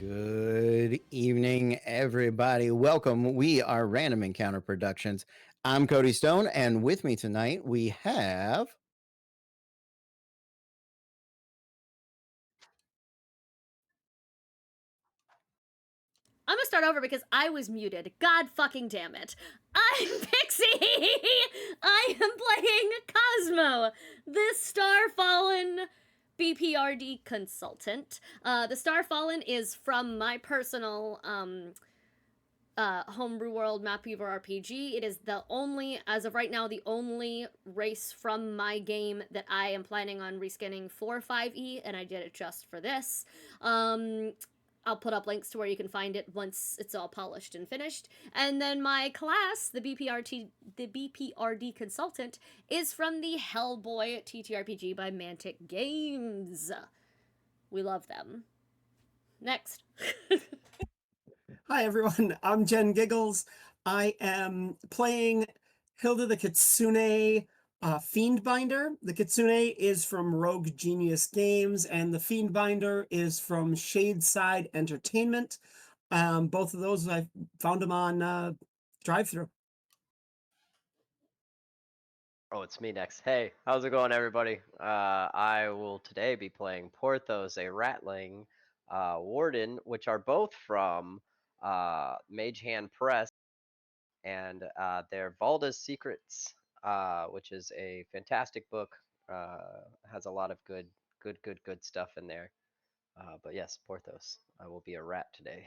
Good evening, everybody. Welcome. We are Random Encounter Productions. I'm Cody Stone, and with me tonight we have. I'm gonna start over because I was muted. God fucking damn it. I'm Pixie! I am playing Cosmo, the Starfallen BPRD consultant. The Starfallen is from my personal Homebrew World Mapweaver RPG. It is the only, as of right now, the only race from my game that I am planning on reskinning for 5e, and I did it just for this. I'll put up links to where you can find it once it's all polished and finished. And then my class, the BPRD consultant, is from the Hellboy TTRPG by Mantic Games. We love them. Next. Hi everyone, I'm Jen Giggles. I am playing Hilda the Kitsune Fiendbinder. The Kitsune is from Rogue Genius Games, and the Fiendbinder is from Shadeside Entertainment. Both of those, I found them on Drive-Thru. Oh, it's me next. Hey, how's it going, everybody? I will today be playing Porthos, a Ratling Warden, which are both from Mage Hand Press, and they're Valda's Secrets, which is a fantastic book. Has a lot of good stuff in there. But yes, Porthos. I will be a rat today.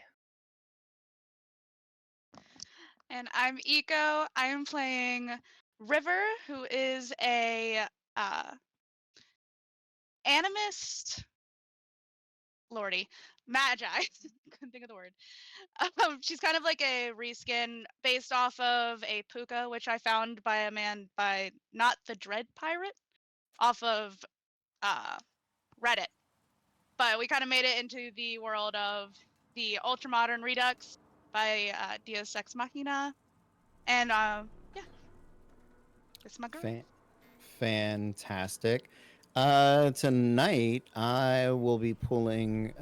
And I'm Eco. I am playing River, who is a animist. Lordy, magi. Couldn't think of the word. She's kind of like a reskin based off of a puka, which I found by a man by not the Dread Pirate, off of Reddit. But we kind of made it into the world of the Ultramodern Redux by Deus Ex Machina, and yeah, it's my girl. Fantastic. Tonight I will be pulling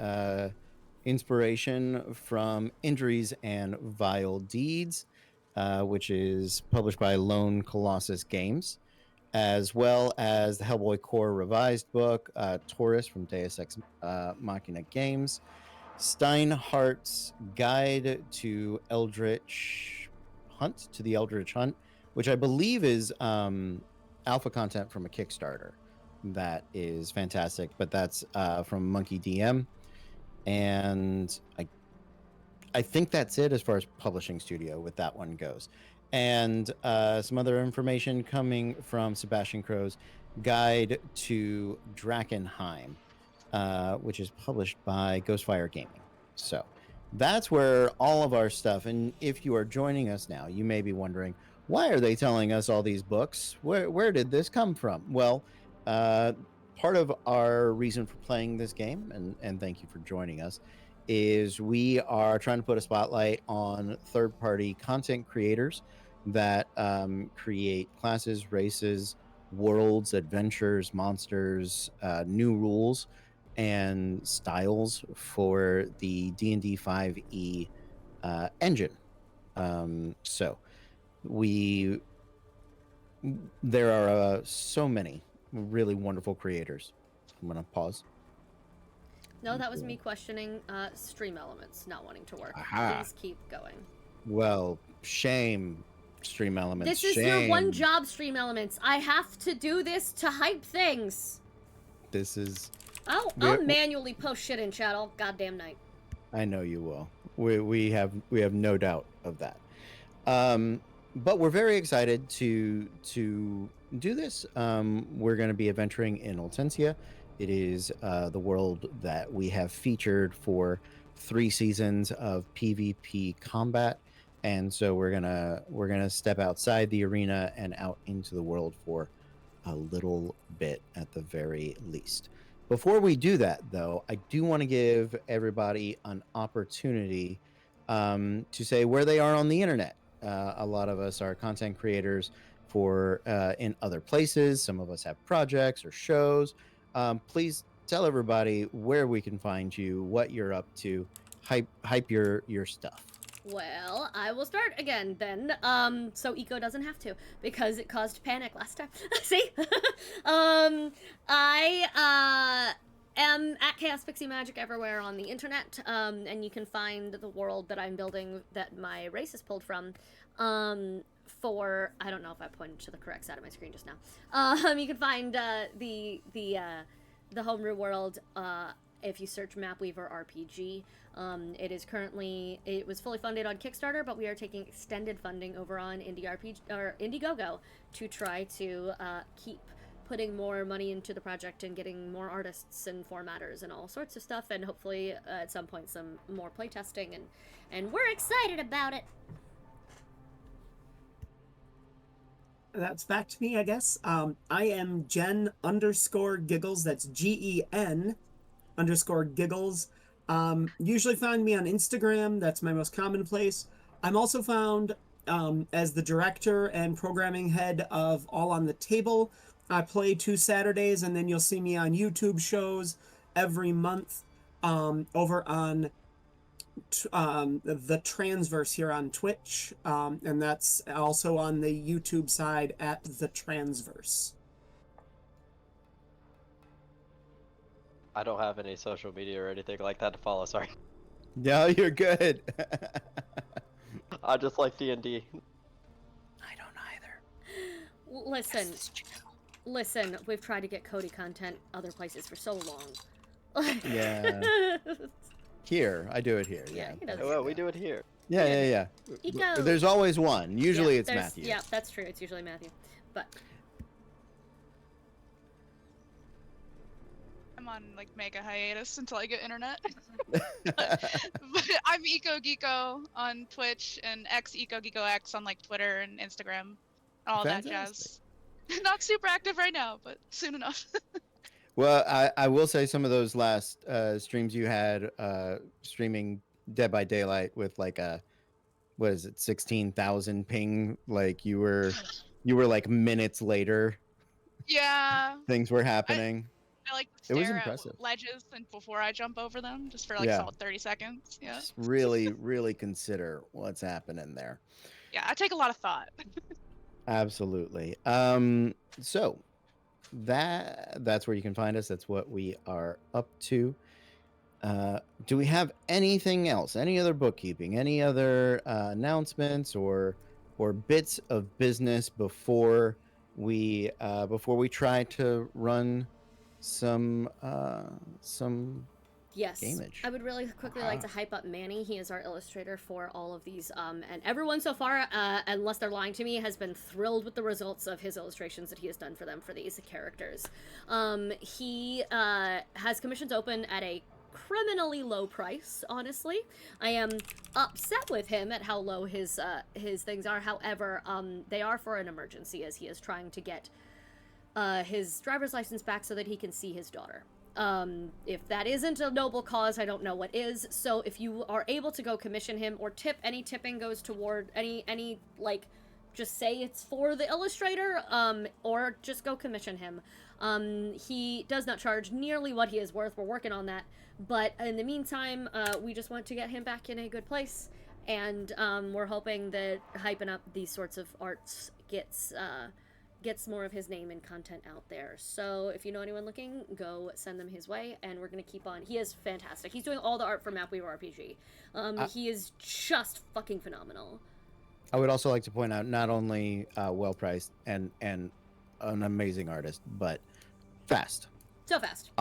inspiration from Injuries and Vile Deeds, which is published by Lone Colossus Games, as well as the Hellboy Core revised book, Taurus from Deus Ex Machina Games, Steinhardt's Guide to Eldritch Hunt, which I believe is alpha content from a Kickstarter. That is fantastic, but that's from Monkey DM, and I think that's it as far as publishing studio with that one goes. And some other information coming from Sebastian Crow's Guide to Drakenheim, which is published by Ghostfire Gaming. So that's where all of our stuff. And if you are joining us now, you may be wondering, why are they telling us all these books? Where did this come from? Well, part of our reason for playing this game, and thank you for joining us, is we are trying to put a spotlight on third-party content creators that create classes, races, worlds, adventures, monsters, new rules, and styles for the D&D 5e engine. So there are so many really wonderful creators. I'm gonna pause. No, that was me questioning Stream Elements not wanting to work. Aha. Please keep going. Well, shame, Stream Elements. This is your one job, Stream Elements. I have to do this to hype things. This is. I'll manually post shit in chat all goddamn night. I know you will. We have no doubt of that. But we're very excited to do this. We're going to be adventuring in Oltencia. It is the world that we have featured for 3 seasons of PvP combat, and so we're gonna step outside the arena and out into the world for a little bit at the very least. Before we do that, though, I do want to give everybody an opportunity to say where they are on the internet. A lot of us are content creators for in other places. Some of us have projects or shows. Please tell everybody where we can find you, what you're up to, hype your stuff. Well, I will start again then. So Eco doesn't have to because it caused panic last time. See? I am at Chaos Pixie Magic everywhere on the internet. And you can find the world that I'm building that my race is pulled from. For I don't know if I pointed to the correct side of my screen just now. You can find the homebrew world if you search Mapweaver RPG. It was fully funded on Kickstarter, but we are taking extended funding over on Indiegogo to try to keep putting more money into the project and getting more artists and formatters and all sorts of stuff, and hopefully at some point some more playtesting, and we're excited about it. That's back to me, I guess. I am Jen_Giggles. That's GEN_Giggles. Usually find me on Instagram. That's my most common place. I'm also found as the director and programming head of All on the Table. I play 2 Saturdays, and then you'll see me on YouTube shows every month over on the Transverse here on Twitch, and that's also on the YouTube side at the Transverse. I don't have any social media or anything like that to follow. Sorry. No, you're good. I just like D&D. I don't either. Listen, we've tried to get Cody content other places for so long. Yeah. Here, I do it here. Yeah. he does. Well, we do it here. Yeah. Eco. There's always one. Usually it's there's- Matthew. Yeah, that's true. It's usually Matthew. But I'm on like mega hiatus until I get internet. But I'm Eco Geeko on Twitch and EcoGeekoX on like Twitter and Instagram and all that jazz. Not super active right now, but soon enough. Well, I will say some of those last streams you had streaming Dead by Daylight with like a, what is it, 16,000 ping, like you were like minutes later Yeah, things were happening. I like It to was stare at impressive. ledges and before I jump over them, just for like Yeah. solid 30 seconds. Yeah, Just really consider what's happening there. yeah, I take a lot of thought. Absolutely. So that's where you can find us. That's what we are up to. Do we have anything else? Any other bookkeeping? Any other announcements or bits of business before we try to run some yes, Gameage. I would really quickly like to hype up Manny. He is our illustrator for all of these, and everyone so far, unless they're lying to me, has been thrilled with the results of his illustrations that he has done for them for these characters. He has commissions open at a criminally low price, honestly. I am upset with him at how low his things are. However, they are for an emergency, as he is trying to get his driver's license back so that he can see his daughter. If that isn't a noble cause, I don't know what is. So if you are able to go commission him or tip, any tipping goes toward any like, just say it's for the illustrator, or just go commission him. He does not charge nearly what he is worth. We're working on that. But in the meantime, we just want to get him back in a good place. And we're hoping that hyping up these sorts of arts gets more of his name and content out there. So if you know anyone looking, go send them his way, and we're going to keep on. He is fantastic. He's doing all the art for Mapweaver RPG. He is just fucking phenomenal. I would also like to point out not only well priced and an amazing artist, but fast. So fast.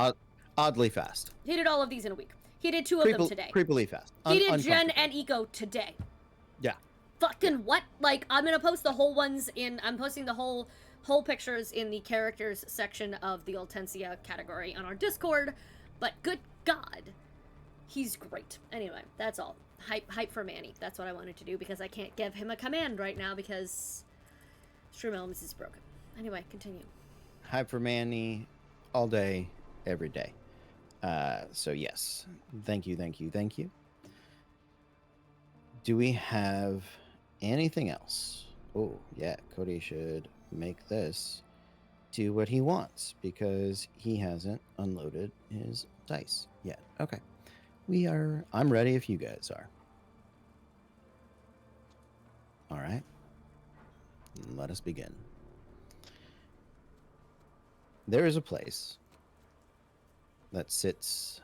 Oddly fast. He did all of these in a week. He did 2 of them today. Creepily fast. He did Jen Uncomfortable. and Eco today. Yeah. Fucking what? Like, I'm gonna post the whole ones in. I'm posting the whole pictures in the characters section of the Oltensia category on our Discord. But good God, he's great. Anyway, that's all. Hype for Manny. That's what I wanted to do because I can't give him a command right now because Stream Elements is broken. Anyway, continue. Hype for Manny all day, every day. So yes, thank you. Do we have anything else? Oh yeah, Cody should make this do what he wants because he hasn't unloaded his dice yet. Okay. I'm ready if you guys are. All right. Let us begin. There is a place that sits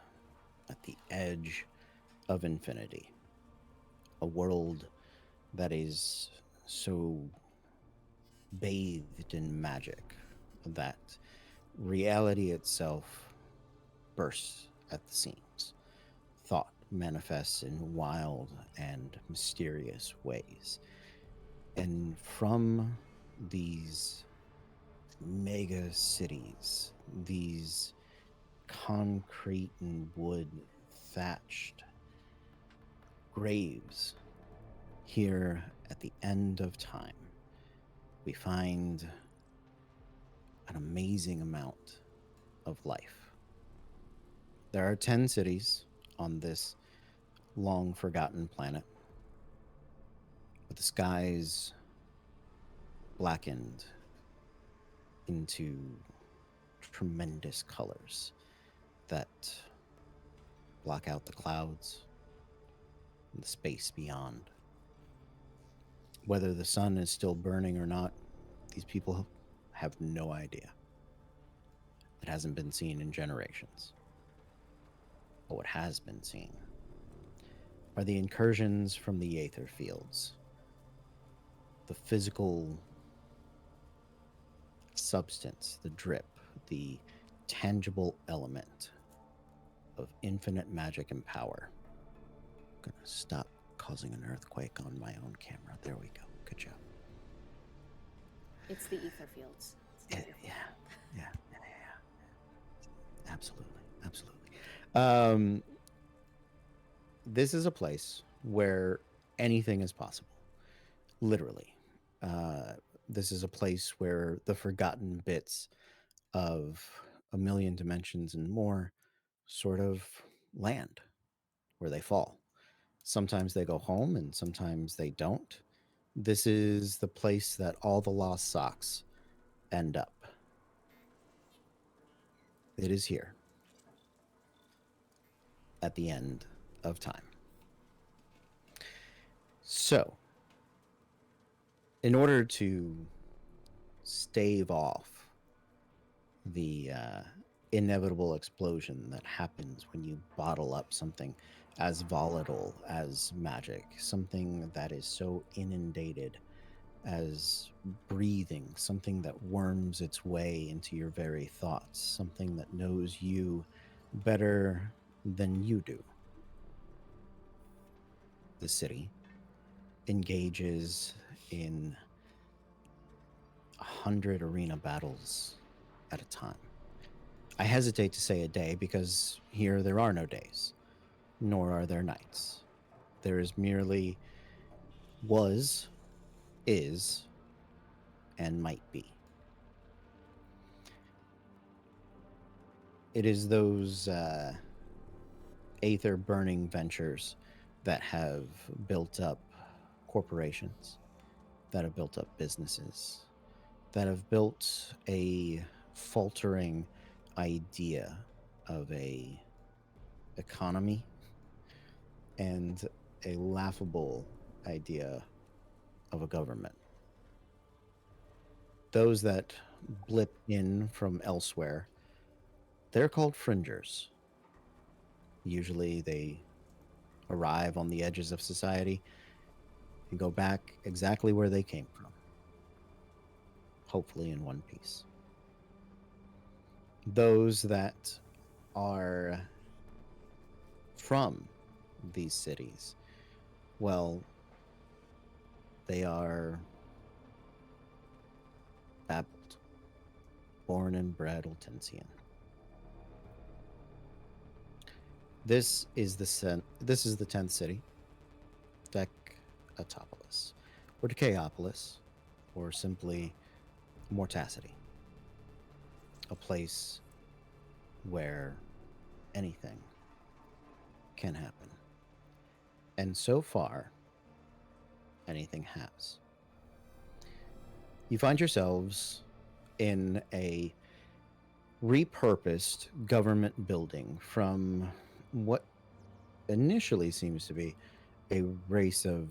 at the edge of infinity. A world that is so bathed in magic that reality itself bursts at the seams. Thought manifests in wild and mysterious ways. And from these mega cities, these concrete and wood thatched graves here at the end of time, we find an amazing amount of life. There are 10 cities on this long forgotten planet, but the skies blackened into tremendous colors that block out the clouds and the space beyond. Whether the sun is still burning or not, these people have no idea. It hasn't been seen in generations. But what has been seen are the incursions from the Aether fields, the physical substance, the drip, the tangible element of infinite magic and power. I'm gonna stop causing an earthquake on my own camera. There we go. Good job. It's the ether fields. Yeah. Absolutely. This is a place where anything is possible. Literally. This is a place where the forgotten bits of a million dimensions and more sort of land, where they fall. Sometimes they go home and sometimes they don't. This is the place that all the lost socks end up. It is here at the end of time. So, in order to stave off the inevitable explosion that happens when you bottle up something as volatile as magic, something that is so inundated as breathing, something that worms its way into your very thoughts, something that knows you better than you do. The city engages in 100 arena battles at a time. I hesitate to say a day because here there are no days, nor are there nights. There is merely was, is, and might be. It is those aether burning ventures that have built up corporations, that have built up businesses, that have built a faltering idea of a economy and a laughable idea of a government. Those that blip in from elsewhere, they're called fringers. Usually they arrive on the edges of society and go back exactly where they came from, hopefully in one piece. Those that are from these cities, well, they are babbled, born and bred Ultensian. This is the 10th city, Decatopolis, or Decayopolis, or simply Mortacity, a place where anything can happen. And so far, anything has. You find yourselves in a repurposed government building from what initially seems to be a race of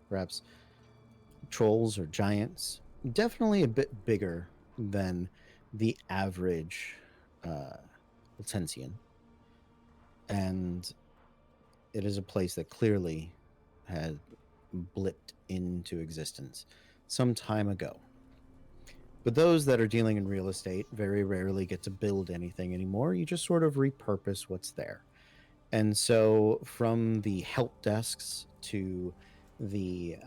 perhaps trolls or giants, definitely a bit bigger than the average Latensian. And it is a place that clearly had blipped into existence some time ago. But those that are dealing in real estate very rarely get to build anything anymore. You just sort of repurpose what's there. And so, from the help desks to the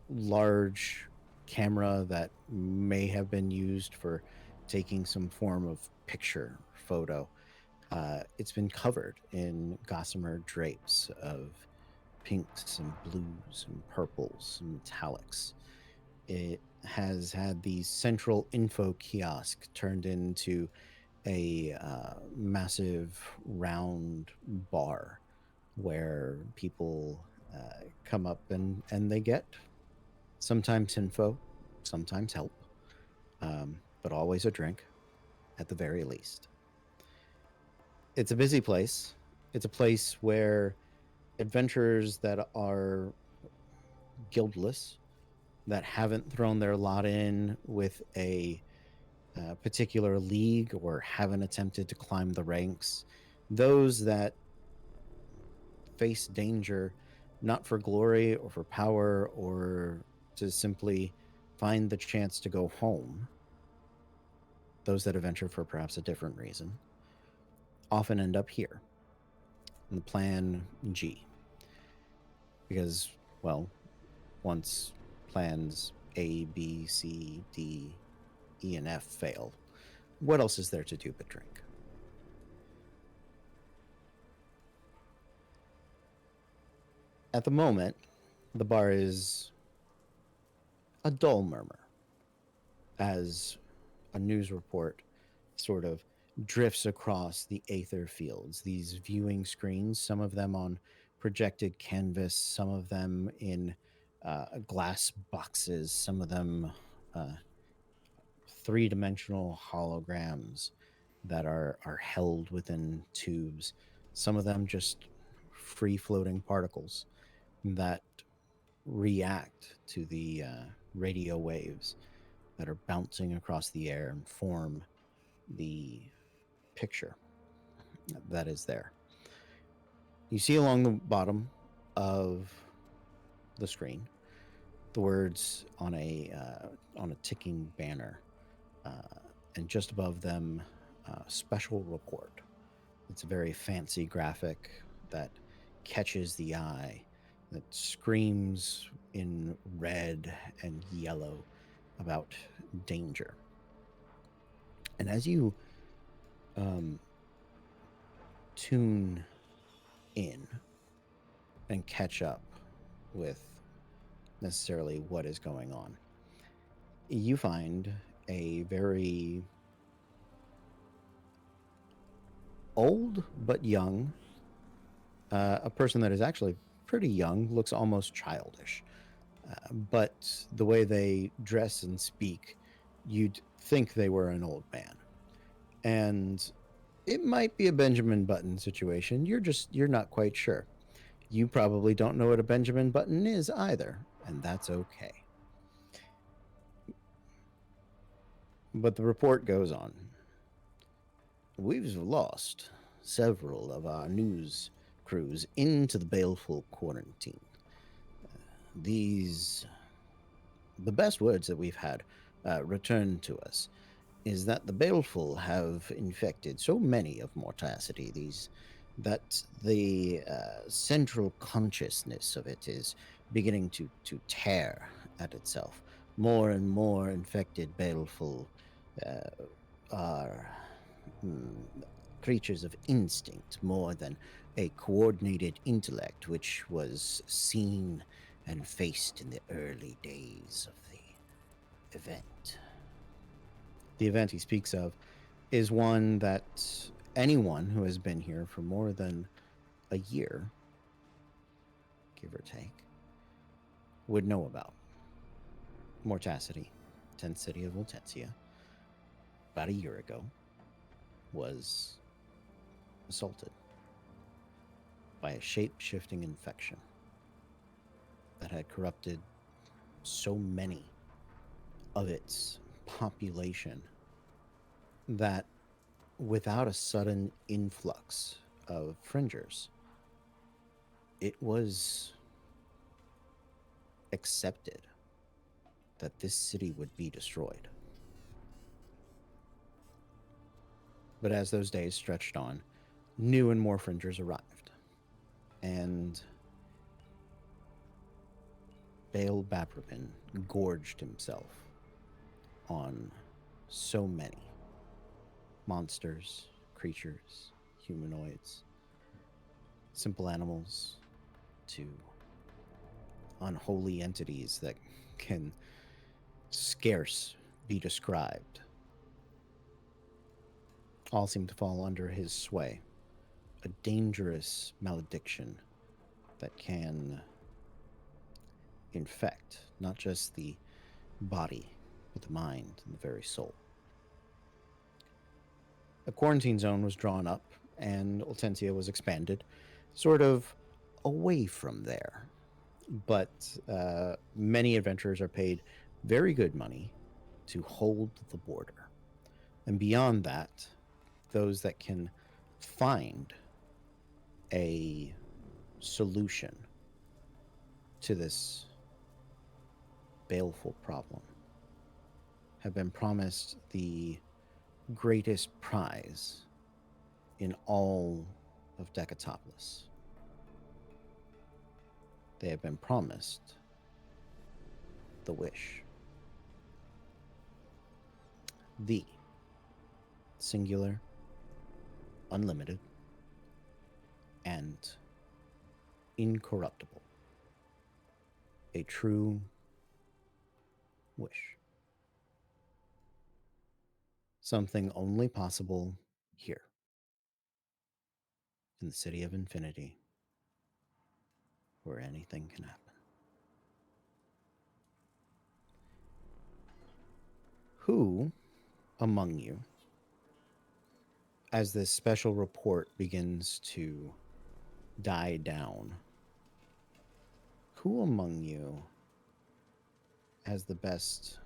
large camera that may have been used for taking some form of picture photo, it's been covered in gossamer drapes of pinks and blues and purples and metallics. It has had the central info kiosk turned into a massive round bar where people come up and they get sometimes info, sometimes help, but always a drink at the very least. It's a busy place. It's a place where adventurers that are guildless, that haven't thrown their lot in with a particular league or haven't attempted to climb the ranks, those that face danger not for glory or for power or to simply find the chance to go home, those that adventure for perhaps a different reason, often end up here in the Plan G. Because, well, once plans A, B, C, D, E, and F fail, what else is there to do but drink? At the moment, the bar is a dull murmur as a news report sort of drifts across the aether fields, these viewing screens, some of them on projected canvas, some of them in glass boxes, some of them three-dimensional holograms that are held within tubes, some of them just free-floating particles that react to the radio waves that are bouncing across the air and form the picture that is there. You see along the bottom of the screen the words on a ticking banner, and just above them, special report. It's a very fancy graphic that catches the eye, that screams in red and yellow about danger. And as you tune in and catch up with necessarily what is going on, you find a very old but young, a person that is actually pretty young, looks almost childish. But the way they dress and speak, you'd think they were an old man. And it might be a Benjamin Button situation. You're not quite sure. You probably don't know what a Benjamin Button is either, and that's okay. But the report goes on. We've lost several of our news crews into the baleful quarantine. The best words that we've had returned to us is that the baleful have infected so many of mortacity, that the central consciousness of it is beginning to tear at itself. More and more infected baleful are creatures of instinct more than a coordinated intellect, which was seen and faced in the early days of the event. The event he speaks of is one that anyone who has been here for more than a year, give or take, would know about. Mortacity, 10th city of Voltensia, about a year ago, was assaulted. by a shape-shifting infection that had corrupted so many of its population that without a sudden influx of fringers, it was accepted that this city would be destroyed. But as those days stretched on, new and more fringers arrived. And Baal Babrapin gorged himself on so many monsters, creatures, humanoids, simple animals, to unholy entities that can scarce be described. All seem to fall under his sway. A dangerous malediction that can infect not just the body, but the mind and the very soul. A quarantine zone was drawn up, and Hortensia was expanded, sort of away from there. But many adventurers are paid very good money to hold the border. And beyond that, those that can find a solution to this baleful problem have been promised the greatest prize in all of Decatopolis. They have been promised the wish. The singular, unlimited, and incorruptible. A true wish. Something only possible here, in the City of Infinity, where anything can happen. Who among you, as this special report begins to die down, who among you has the best,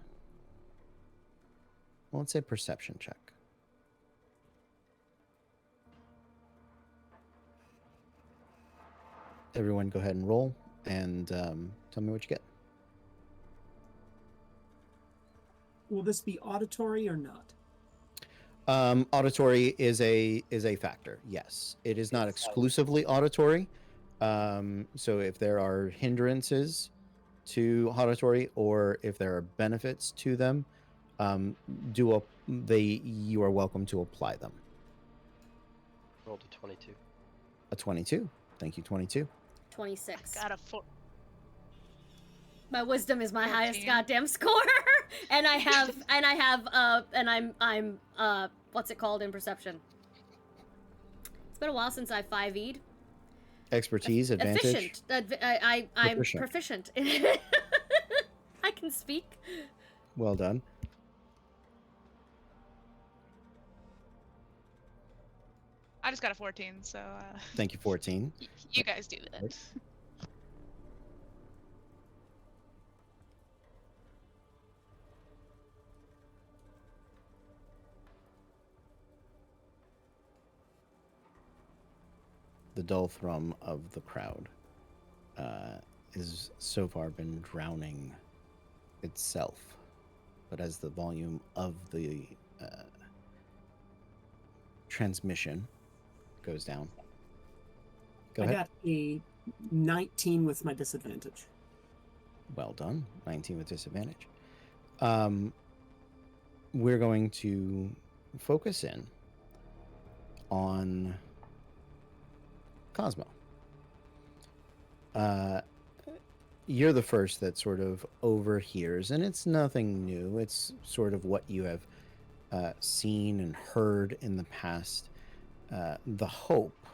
well, let's say perception check? Everyone go ahead and roll, and tell me what you get. Will this be auditory or not? Auditory is a factor. Yes, it is not exclusively auditory. So if there are hindrances to auditory, or if there are benefits to them, you are welcome to apply them. Rolled a 22. A 22. Thank you, 22. 26. Got a 4. My wisdom is my highest 14. goddamn score, and I'm what's it called in perception? It's been a while since I 5E'd. Expertise, advantage. Efficient. I'm proficient. I can speak. Well done. I just got a 14, so Thank you, 14. you guys do that. The dull thrum of the crowd is so far been drowning itself, but as the volume of the transmission goes down. Go ahead. I got a 19 with my disadvantage. Well done. 19 with disadvantage. We're going to focus in on Cosmo. You're the first that sort of overhears, and it's nothing new. It's sort of what you have seen and heard in the past. The hope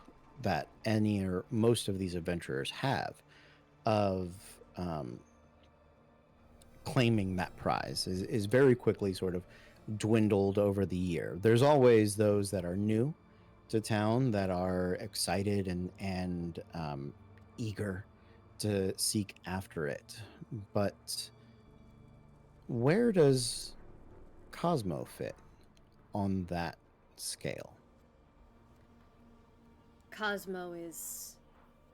that any or most of these adventurers have of claiming that prize is very quickly sort of dwindled over the year. There's always those that are new to town that are excited and eager to seek after it. But where does Cosmo fit on that scale? Cosmo is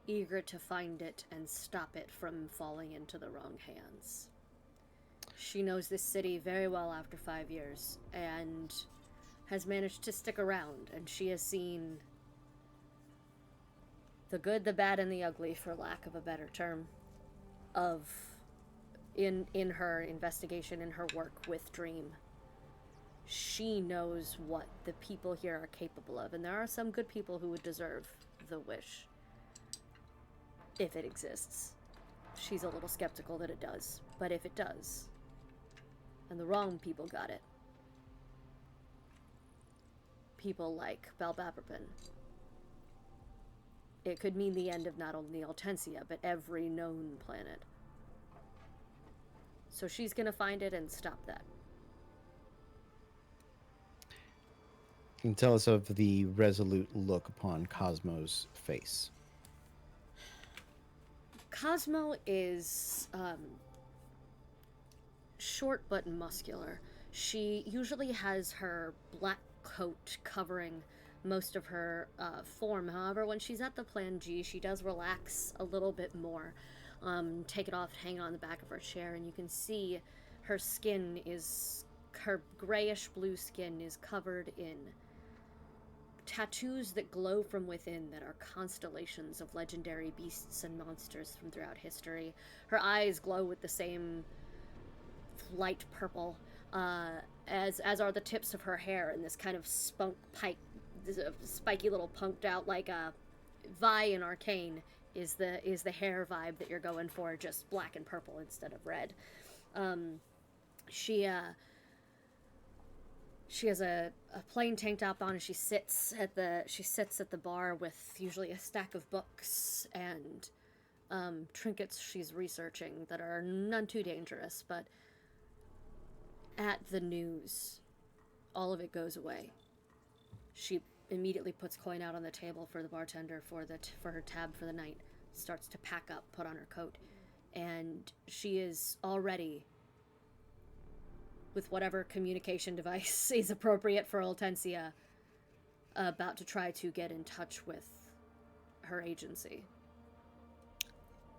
eager to find it and stop it from falling into the wrong hands. She knows this city very well after 5 years and has managed to stick around, and she has seen the good, the bad, and the ugly, for lack of a better term, of in her investigation, in her work with Dream. She knows what the people here are capable of, and there are some good people who would deserve the wish, if it exists. She's a little skeptical that it does, but if it does, and the wrong people got it, people like Balbaberpin, it could mean the end of not only Altensia, but every known planet. So she's gonna find it and stop that. Can you tell us of the resolute look upon Cosmo's face? Cosmo is short but muscular. She usually has her black coat covering most of her form. However, when she's at the Plan G, she does relax a little bit more. Take it off, hang it on the back of her chair, and you can see her skin is, her grayish blue skin is covered in tattoos that glow from within that are constellations of legendary beasts and monsters from throughout history. Her eyes glow with the same light purple, as are the tips of her hair, and this kind of spiky little punked out, like Vi in Arcane is the hair vibe that you're going for, just black and purple instead of red. She has a plain tank top on, and she sits at the bar with usually a stack of books and trinkets she's researching that are none too dangerous, but at the news, all of it goes away. She immediately puts coin out on the table for the bartender for her tab for the night, starts to pack up, put on her coat, and she is already, with whatever communication device is appropriate for Altensia, about to try to get in touch with her agency.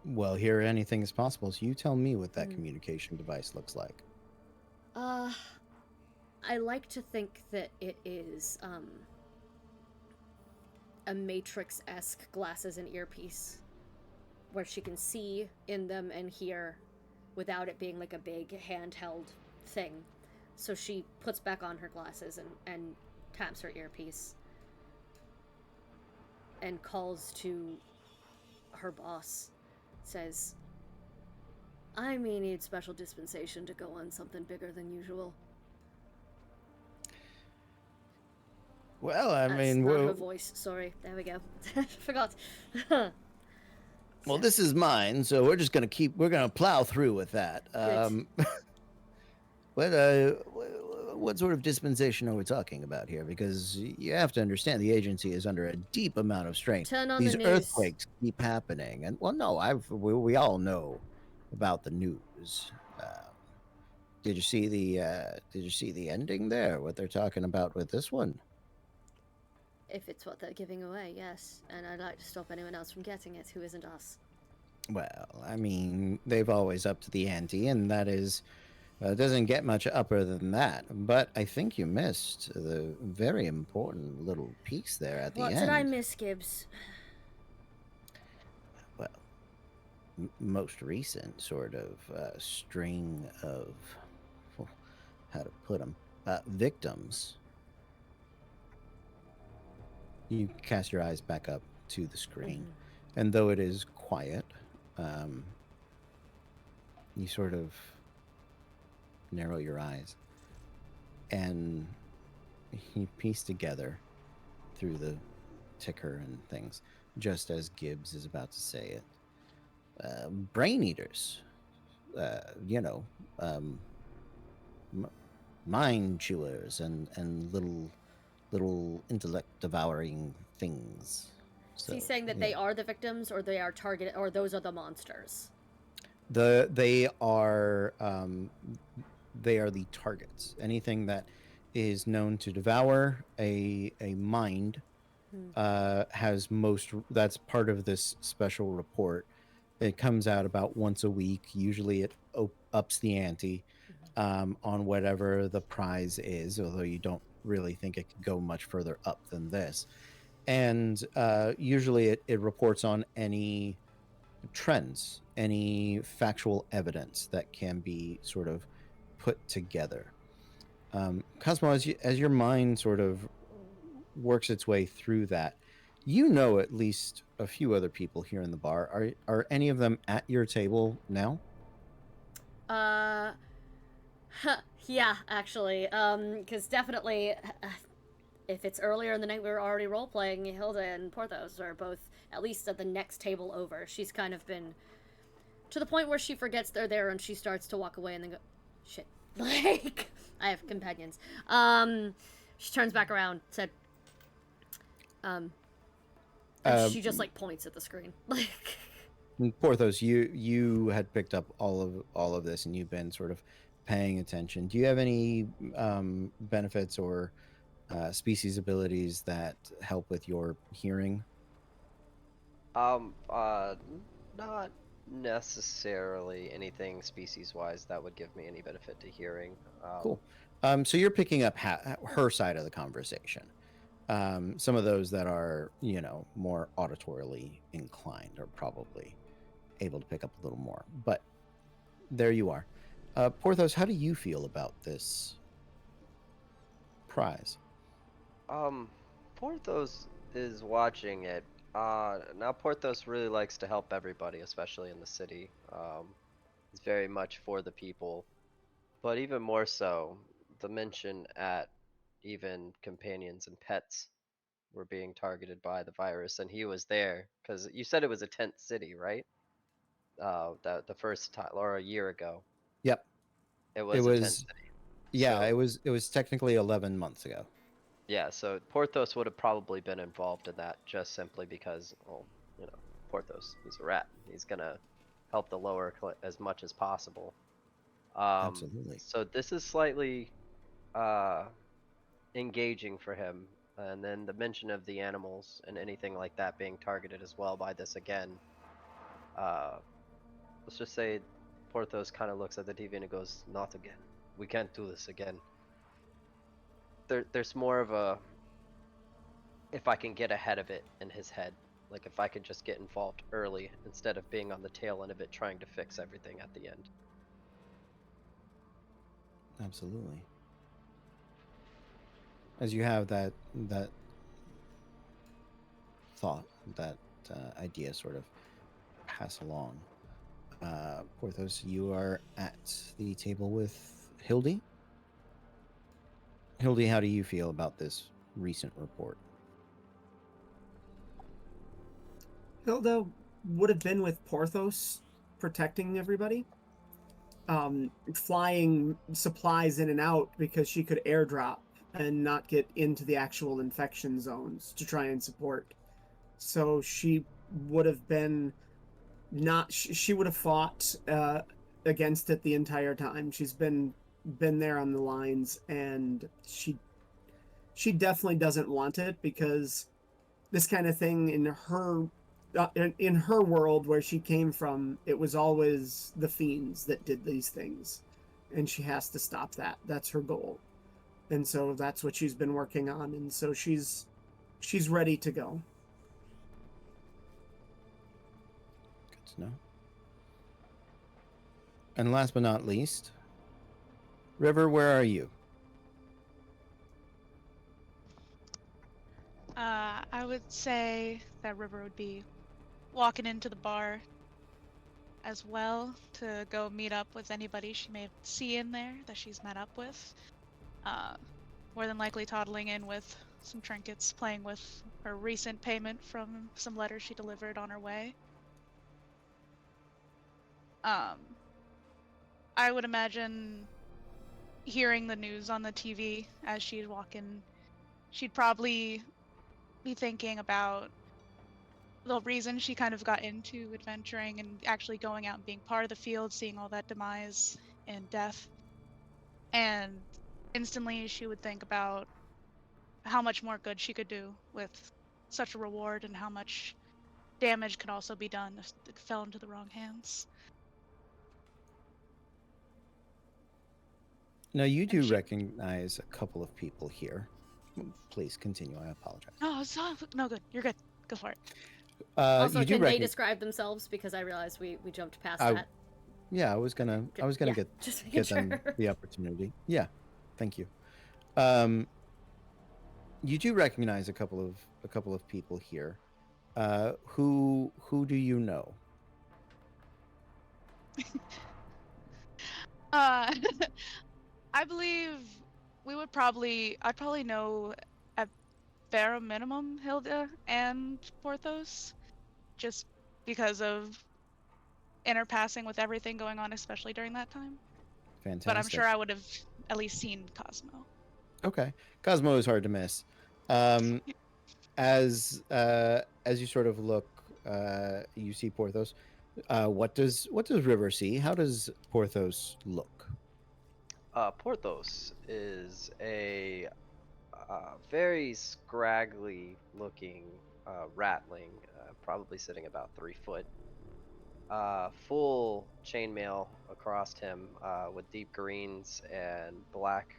Well, here anything is possible, so you tell me what that communication device looks like. I like to think that it is a Matrix-esque glasses and earpiece, where she can see in them and hear without it being like a big handheld thing. So she puts back on her glasses and taps her earpiece and calls to her boss. Says, I may need special dispensation to go on something bigger than usual. Well, I That's mean, not her voice. Sorry, there we go. Forgot. well, this is mine, so we're gonna plow through with that. What sort of dispensation are we talking about here? Because you have to understand the agency is under a deep amount of strain. Turn on These the news. earthquakes keep happening, and well, no, we all know about the news. Did you see the ending there? What they're talking about with this one? If it's what they're giving away, yes. And I'd like to stop anyone else from getting it who isn't us. Well, I mean, they've always upped the ante, and that is, doesn't get much upper than that. But I think you missed the very important little piece there at the end. What did I miss, Gibbs? Well, most recent sort of string of, how to put them, victims. You cast your eyes back up to the screen, and though it is quiet, you sort of narrow your eyes, and you piece together through the ticker and things, just as Gibbs is about to say it. Brain eaters, mind chewers, and little little intellect devouring things. So he's saying that they are the victims, or they are targeted, or those are the monsters. They are the targets. Anything that is known to devour a mind has that's part of this special report. It comes out about once a week. Usually it ups the ante on whatever the prize is, although you don't really think it could go much further up than this. And usually it reports on any trends, any factual evidence that can be sort of put together. Cosmo, as your mind sort of works its way through that, you know at least a few other people here in the bar. Are any of them at your table now? Yeah, actually. Because definitely, if it's earlier in the night, we were already role playing. Hilda and Porthos are both at least at the next table over. She's kind of been to the point where she forgets they're there and she starts to walk away and then go, shit. Like, I have companions. She turns back around, said, and she just like points at the screen. Like, Porthos, you had picked up all of this and you've been sort of paying attention. Do you have any benefits or species abilities that help with your hearing? Not necessarily anything species-wise that would give me any benefit to hearing. Cool. So you're picking up her side of the conversation. Some of those that are, more auditorily inclined are probably able to pick up a little more. But there you are. Porthos, how do you feel about this prize? Porthos is watching it. Now Porthos really likes to help everybody, especially in the city. He's very much for the people. But even more so, the mention at even companions and pets were being targeted by the virus, and he was there because you said it was a tent city, right? The first time, or a year ago. Yep. It was a tent city. Yeah, So, it was technically 11 months ago. yeah, so Porthos would have probably been involved in that just simply because, well, Porthos, he's a rat. He's gonna help the lower as much as possible. Absolutely. So this is slightly engaging for him. And then the mention of the animals and anything like that being targeted as well by this again. Let's just say Porthos kind of looks at the TV and goes, "Not again. We can't do this again." There's more of a, if I can get ahead of it in his head, like if I could just get involved early instead of being on the tail end of it trying to fix everything at the end. Absolutely. As you have that thought, that idea sort of pass along, Porthos, you are at the table with Hildy. Hildy, how do you feel about this recent report? Hilda would have been with Porthos, protecting everybody, flying supplies in and out because she could airdrop and not get into the actual infection zones to try and support. So she would have been she would have fought against it the entire time. She's been there on the lines, and she definitely doesn't want it because this kind of thing in her world where she came from, it was always the fiends that did these things, and she has to stop that. That's her goal, and so that's what she's been working on, and so she's ready to go. Good to know. And last but not least, River, where are you? I would say that River would be walking into the bar as well to go meet up with anybody she may see in there that she's met up with. More than likely toddling in with some trinkets, playing with her recent payment from some letters she delivered on her way. I would imagine hearing the news on the TV as she's walking. she'd probably be thinking about the reason she kind of got into adventuring and actually going out and being part of the field, seeing all that demise and death. And instantly she would think about how much more good she could do with such a reward and how much damage could also be done if it fell into the wrong hands. Now, you do she- recognize a couple of people here. Please continue. I apologize. No, good. You're good. Go for it. Also, you do can they recognize. describe themselves? Because I realized we jumped past I- that. Yeah, I was gonna Yeah, get just making them sure. the opportunity. Yeah, thank you. You do recognize a couple of people here. Who do you know? I believe I'd probably know at bare minimum Hilda and Porthos, just because of interpassing with everything going on, especially during that time. Fantastic. But I'm sure I would have at least seen Cosmo. Okay, Cosmo is hard to miss. As you sort of look, you see Porthos. What does River see? How does Porthos look? Porthos is a very scraggly looking ratling, probably sitting about 3 foot. Full chainmail across him with deep greens and black,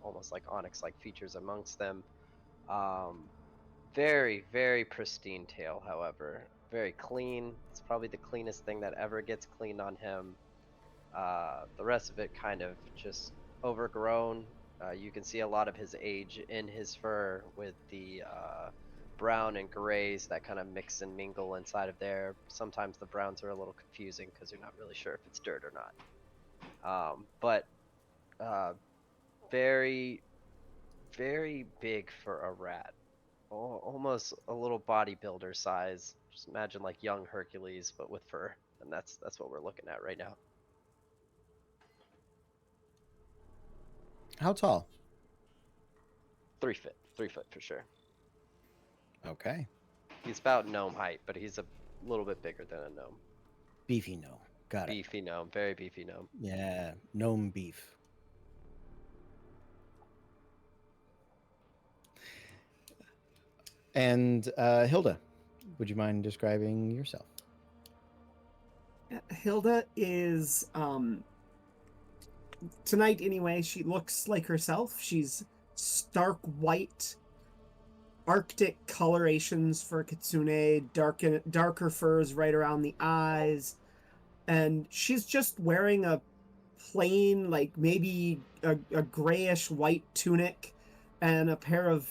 almost like onyx-like features amongst them. Very, very pristine tail, however. Very clean. It's probably the cleanest thing that ever gets cleaned on him. The rest of it kind of just overgrown. You can see a lot of his age in his fur with the brown and grays that kind of mix and mingle inside of there. Sometimes the browns are a little confusing because you're not really sure if it's dirt or not. But very, very big for a rat. Almost a little bodybuilder size. Just imagine like young Hercules, but with fur. And that's what we're looking at right now. How tall? 3 foot. 3 foot for sure. Okay, He's about gnome height, but he's a little bit bigger than a gnome. beefy gnome. Got it. Beefy gnome, very beefy gnome. Yeah, gnome beef. And Hilda, would you mind describing yourself? Hilda is tonight anyway, she looks like herself. She's stark white, arctic colorations for Kitsune, darker furs right around the eyes, and she's just wearing a plain, like maybe a grayish white tunic and a pair of,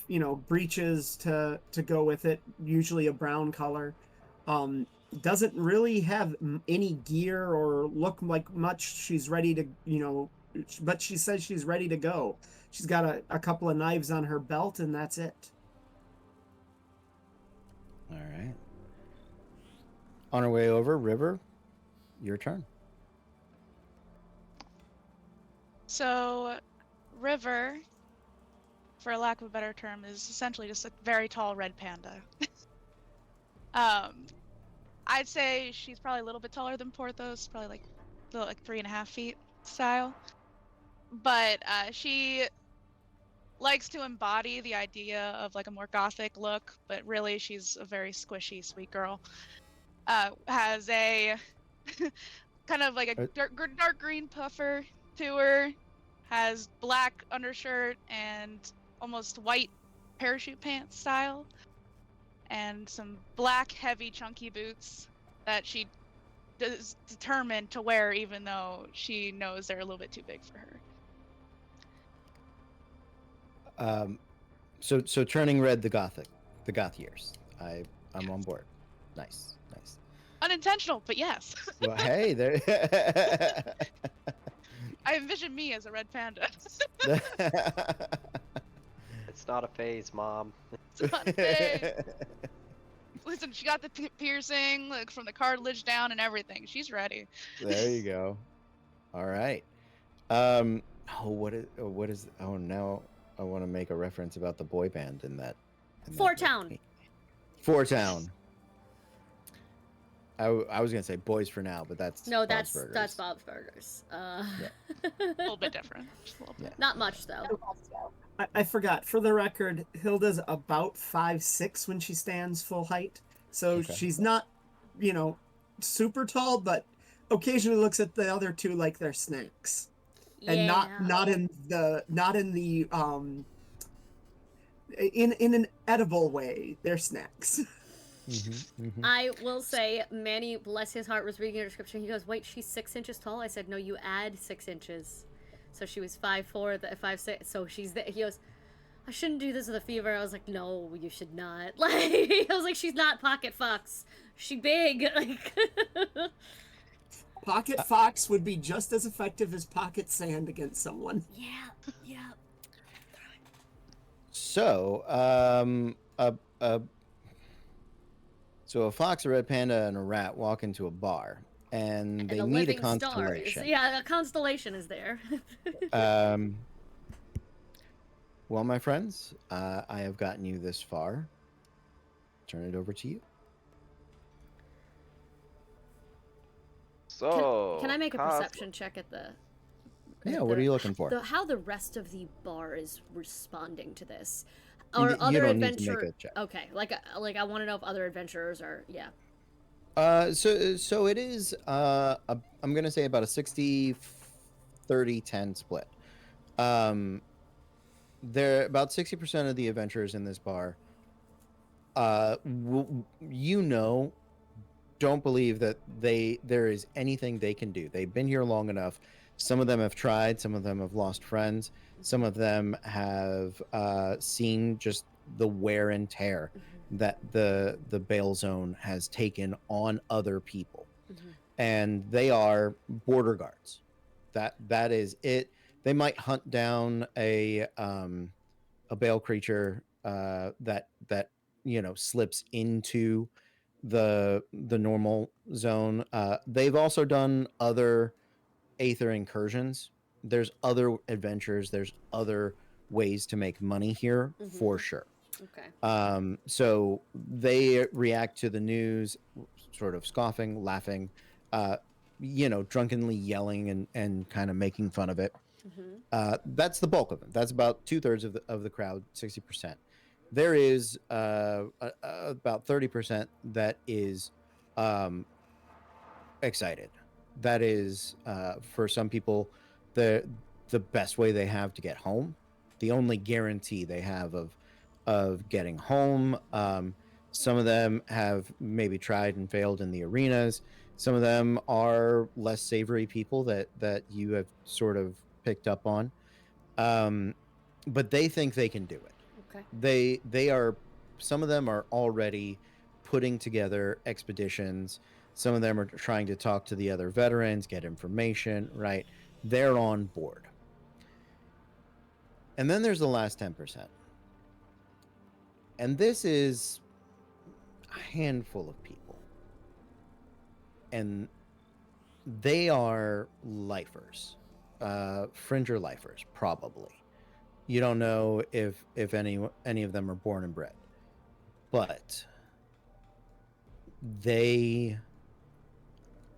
breeches to go with it, usually a brown color. Doesn't really have any gear or look like much. She's ready to, but she says she's ready to go. She's got a couple of knives on her belt, and that's it. All right. On our way over, River, your turn. So, River, for lack of a better term, is essentially just a very tall red panda. I'd say she's probably a little bit taller than Porthos, probably like 3.5 feet style. But she likes to embody the idea of like a more gothic look, but really she's a very squishy, sweet girl. Has a kind of like a dark green puffer to her, has black undershirt and almost white parachute pants style, and some black heavy chunky boots that she is determined to wear even though she knows they're a little bit too big for her. So turning red, the goth years. I'm on board. Nice. Unintentional, but yes. Well, hey, there. I envision me as a red panda. It's not a phase, Mom. It's not fair. Listen, she got the piercing, like from the cartilage down and everything. She's ready. There you go. All right. What is? Oh no. want to make a reference about the boy band in that. Four Town. Four Town. I was gonna say Boys for Now, but that's No, Bob's that's Burgers. Bob's Burgers. A little bit different. Just a little bit. Not much though. I forgot. For the record, Hilda's about 5'6" when she stands full height, so Okay. she's not, super tall, but occasionally looks at the other two like they're snacks, and not in the in an edible way. They're snacks. I will say, Manny, bless his heart, was reading her description. He goes, "Wait, she's 6 inches tall." I said, "No, you add 6 inches." So she was 5'4", 5'6". So she's there. He goes, "I shouldn't do this with a fever." I was like, "No, you should not." Like, I was like, "She's not Pocket Fox. She big." Like, Pocket Fox would be just as effective as Pocket Sand against someone. yeah. So, so a fox, a red panda, and a rat walk into a bar, and And they a need a living star is, constellation. yeah, a constellation is there. Well, my friends, I have gotten you this far. Turn it over to you. So Can I make a Cos- perception check at the? Yeah, what are you looking for? How the rest of the bar is responding to this, You or d- you other don't need to adventure? make a check. Okay, like I want to know if other adventurers are So it is I'm gonna say about a 60-30-10 split. There about 60% of the adventurers in this bar don't believe that there is anything they can do. They've been here long enough. Some of them have tried, some of them have lost friends, some of them have seen just the wear and tear that the Bale Zone has taken on other people. And they are border guards. That is it. They might hunt down a Bale creature that slips into the normal zone. They've also done other Aether incursions. There's other adventures. There's other ways to make money here for sure. okay. So they react to the news, sort of scoffing, laughing, drunkenly yelling and kind of making fun of it. That's the bulk of them. That's about 2/3 of the crowd, 60%. There is about 30% that is excited. That is for some people the best way they have to get home, the only guarantee they have of getting home. Some of them have maybe tried and failed in the arenas. Some of them are less savory people that you have sort of picked up on, but they think they can do it. Okay. They are, some of them are already putting together expeditions. Some of them are trying to talk to the other veterans, get information, right? They're on board. And then there's the last 10%. And this is a handful of people. And they are lifers, fringer lifers, probably. You don't know if any of them are born and bred, but they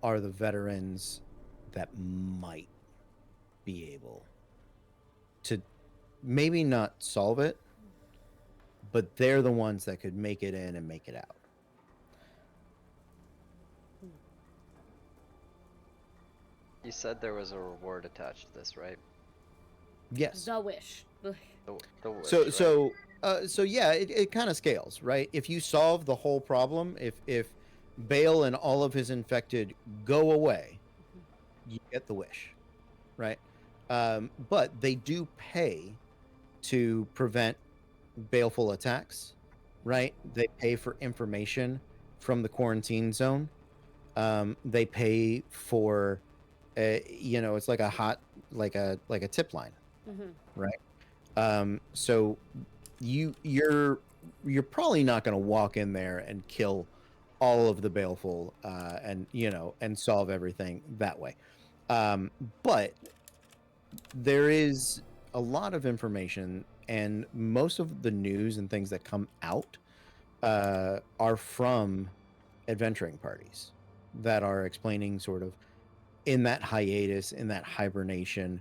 are the veterans that might be able to maybe not solve it, but they're the ones that could make it in and make it out. You said there was a reward attached to this, right? Yes. The wish. The wish, So right? so yeah, it kind of scales, right? If you solve the whole problem, if Bale and all of his infected go away, you get the wish, right? But they do pay to prevent baleful attacks, right? They pay for information from the quarantine zone. They pay for, it's like a tip line, right? So you're probably not going to walk in there and kill all of the baleful and solve everything that way. But there is a lot of information and most of the news and things that come out are from adventuring parties that are explaining sort of in that hiatus, in that hibernation,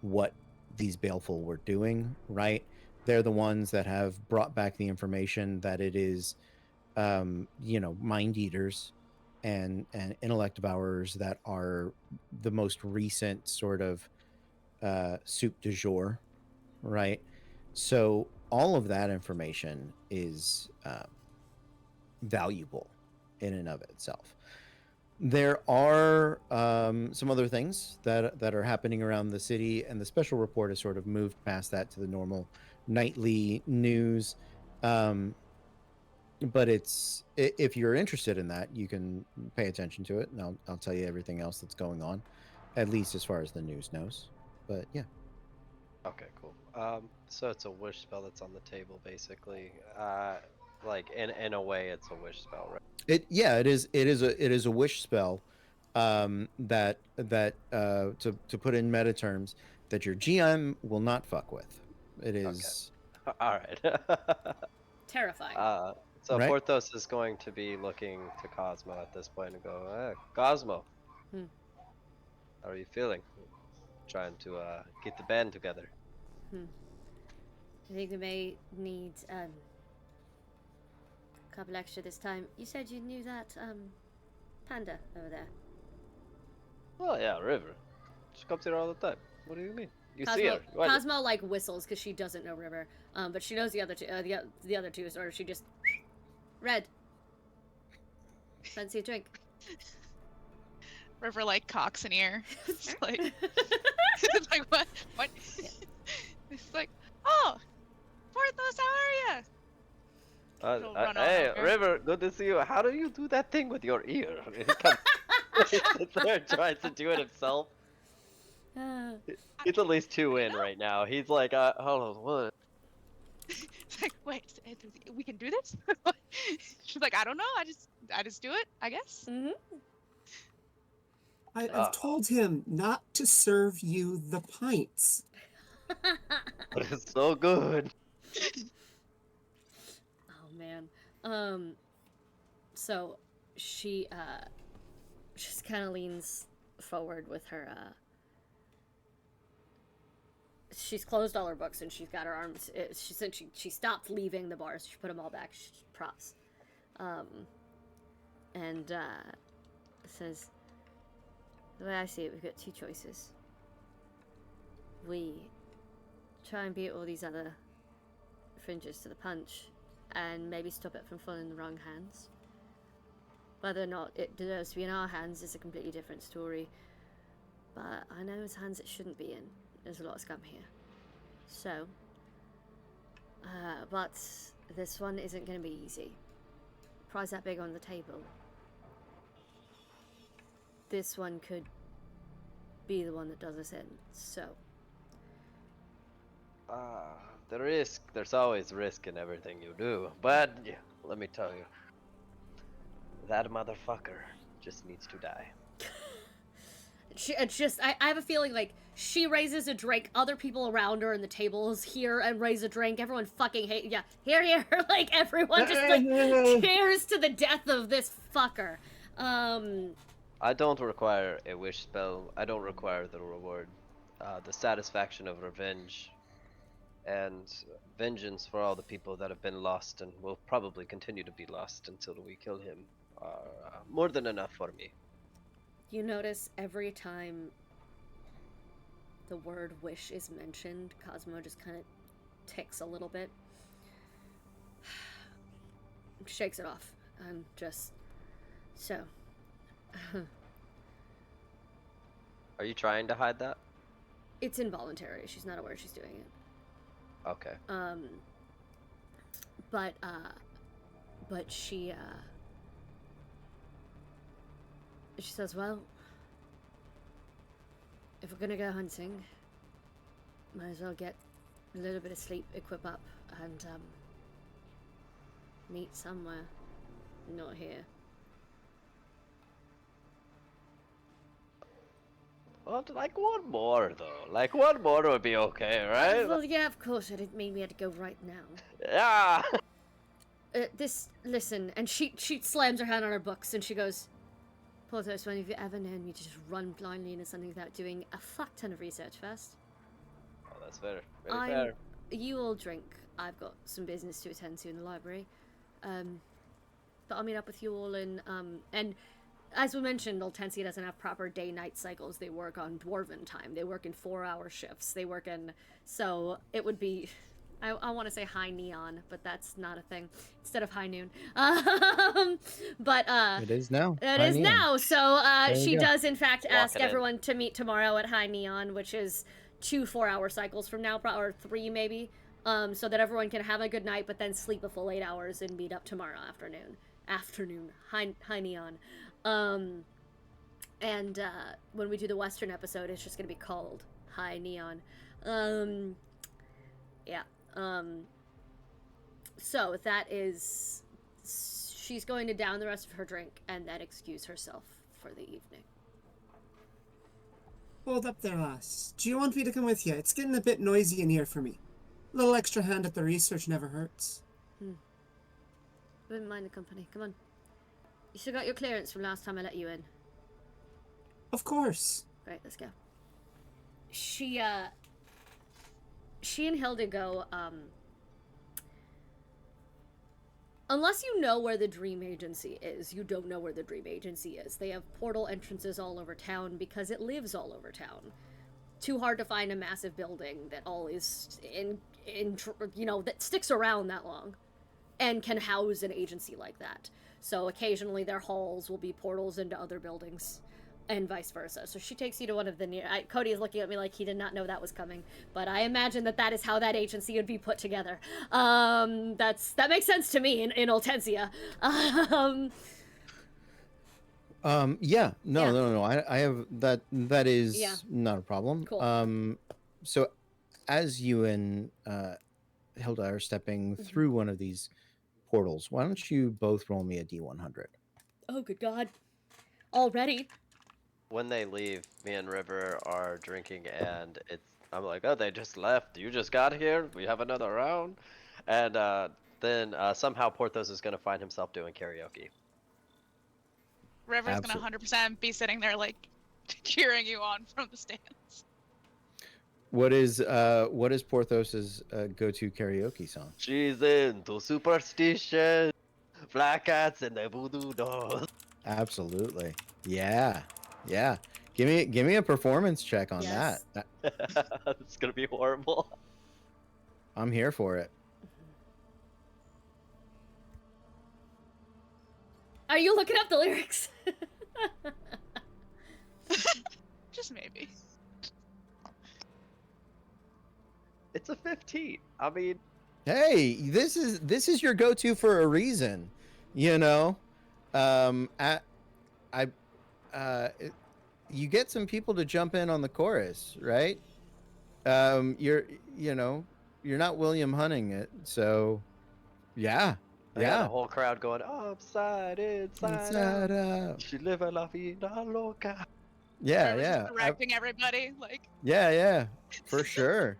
what these Baleful were doing, right? They're the ones that have brought back the information that it is, mind eaters and intellect devourers that are the most recent sort of soup du jour, right? So all of that information is valuable in and of itself. There are some other things that are happening around the city, and the special report has sort of moved past that to the normal nightly news. But if you're interested in that, you can pay attention to it, and I'll tell you everything else that's going on, at least as far as the news knows. But yeah. Okay, cool. So it's a wish spell that's on the table, basically. Like in a way, it's a wish spell, right? It is a wish spell that to put in meta terms that your GM will not fuck with. It is All right. Terrifying. So Right. Porthos is going to be looking to Cosmo at this point and go, Cosmo, Hmm. how are you feeling? Trying to get the band together. I think they may need a couple extra this time. You said you knew that panda over there. Oh yeah, River. She comes here all the time. What do you mean? You see Cosmo, her? Why do- Cosmo like whistles because she doesn't know River, but she knows the other two. The other two, or she just Red. Fancy a drink? River like cocks an ear. It's like, it's like what? What? Yeah. It's like, oh, Porthos, how are you? She'll run on hey, over. River, good to see you. How do you do that thing with your ear? He comes, he sits there and tries to do it himself. He's at least 2 in right now. He's like, hold on, what? It's like, wait, we can do this? She's like, I don't know. I just do it, I guess. Mm-hmm. I've told him not to serve you the pints. But it's so good. Oh man. So she just kind of leans forward with her she's closed all her books and she's got her arms she said she stopped leaving the bars. She put them all back. Props. And says, the way I see it, we've got two choices. We try and beat all these other fringes to the punch and maybe stop it from falling in the wrong hands. Whether or not it deserves to be in our hands is a completely different story. But I know whose hands it shouldn't be in. There's a lot of scum here. So, but this one isn't going to be easy. Prize that big on the table. This one could be the one that does us in. So, The risk, there's always risk in everything you do. But yeah, let me tell you, that motherfucker just needs to die. it's just, I have a feeling like she raises a drink, other people around her and the tables here and raise a drink, everyone fucking here, like everyone just like cheers to the death of this fucker. I don't require a wish spell. I don't require the reward. The satisfaction of revenge and vengeance for all the people that have been lost and will probably continue to be lost until we kill him are more than enough for me. You notice every time the word wish is mentioned, Cosmo just kind of ticks a little bit. Shakes it off. I'm just... So... Are you trying to hide that? It's involuntary. She's not aware she's doing it. Okay. But she says, well, if we're gonna go hunting, might as well get a little bit of sleep, equip up, and meet somewhere. Not here. Well, like one more though. Like one more would be okay, right? Well, yeah, of course. I didn't mean we had to go right now. Yeah. Listen, and she slams her hand on her books and she goes, Porthos, when have you ever known me to just run blindly into something without doing a fuck ton of research first? Oh, that's fair. Very fair. You all drink. I've got some business to attend to in the library. But I'll meet up with you all and as we mentioned, Oltensia doesn't have proper day-night cycles. They work on dwarven time. They work in 4-hour shifts. They work in... So it would be... I want to say high neon, but that's not a thing. Instead of high noon. But It is now. it High is neon. now. So There you she go. does, in fact, Lock ask it in. everyone to meet tomorrow at high neon, which is 2 4-hour cycles from now, or 3 maybe, so that everyone can have a good night, but then sleep a full 8 hours and meet up tomorrow afternoon. High neon. And when we do the Western episode, it's just gonna be called High Neon. Yeah. So that is, she's going to down the rest of her drink and then excuse herself for the evening. Hold up there, lass. Do you want me to come with you? It's getting a bit noisy in here for me. A little extra hand at the research never hurts. Wouldn't mind the company. Come on. You still got your clearance from last time I let you in. Of course. Great, let's go. She and Hilda go, unless you know where the Dream Agency is, you don't know where the Dream Agency is. They have portal entrances all over town because it lives all over town. Too hard to find a massive building that always that sticks around that long and can house an agency like that. So occasionally their halls will be portals into other buildings and vice versa. So she takes you to one of the Cody is looking at me like he did not know that was coming, but I imagine that is how that agency would be put together. That makes sense to me in Oltensia. Yeah. No, Yeah. no. I have that. That is Yeah. not a problem. Cool. So as you and Hilda are stepping Mm-hmm. through one of these portals, why don't you both roll me a D100? Oh, good God. Already? When they leave, me and River are drinking, and I'm like, oh, they just left. You just got here. We have another round, and then somehow Porthos is gonna find himself doing karaoke. River's gonna 100% be sitting there like cheering you on from the stands. What is Porthos's go-to karaoke song? She's into superstition, black cats, and the voodoo dolls. Absolutely. Yeah. Give me a performance check on Yes. that. It's gonna be horrible. I'm here for it. Are you looking up the lyrics? Just maybe. It's a 15. I mean, Hey, this is your go-to for a reason, you know. You get some people to jump in on the chorus, right? You're not William Hunting it, so yeah, I got the whole crowd going upside, inside out. out. She live a la vida loca. Yeah, River's yeah, just directing everybody like. yeah, for sure.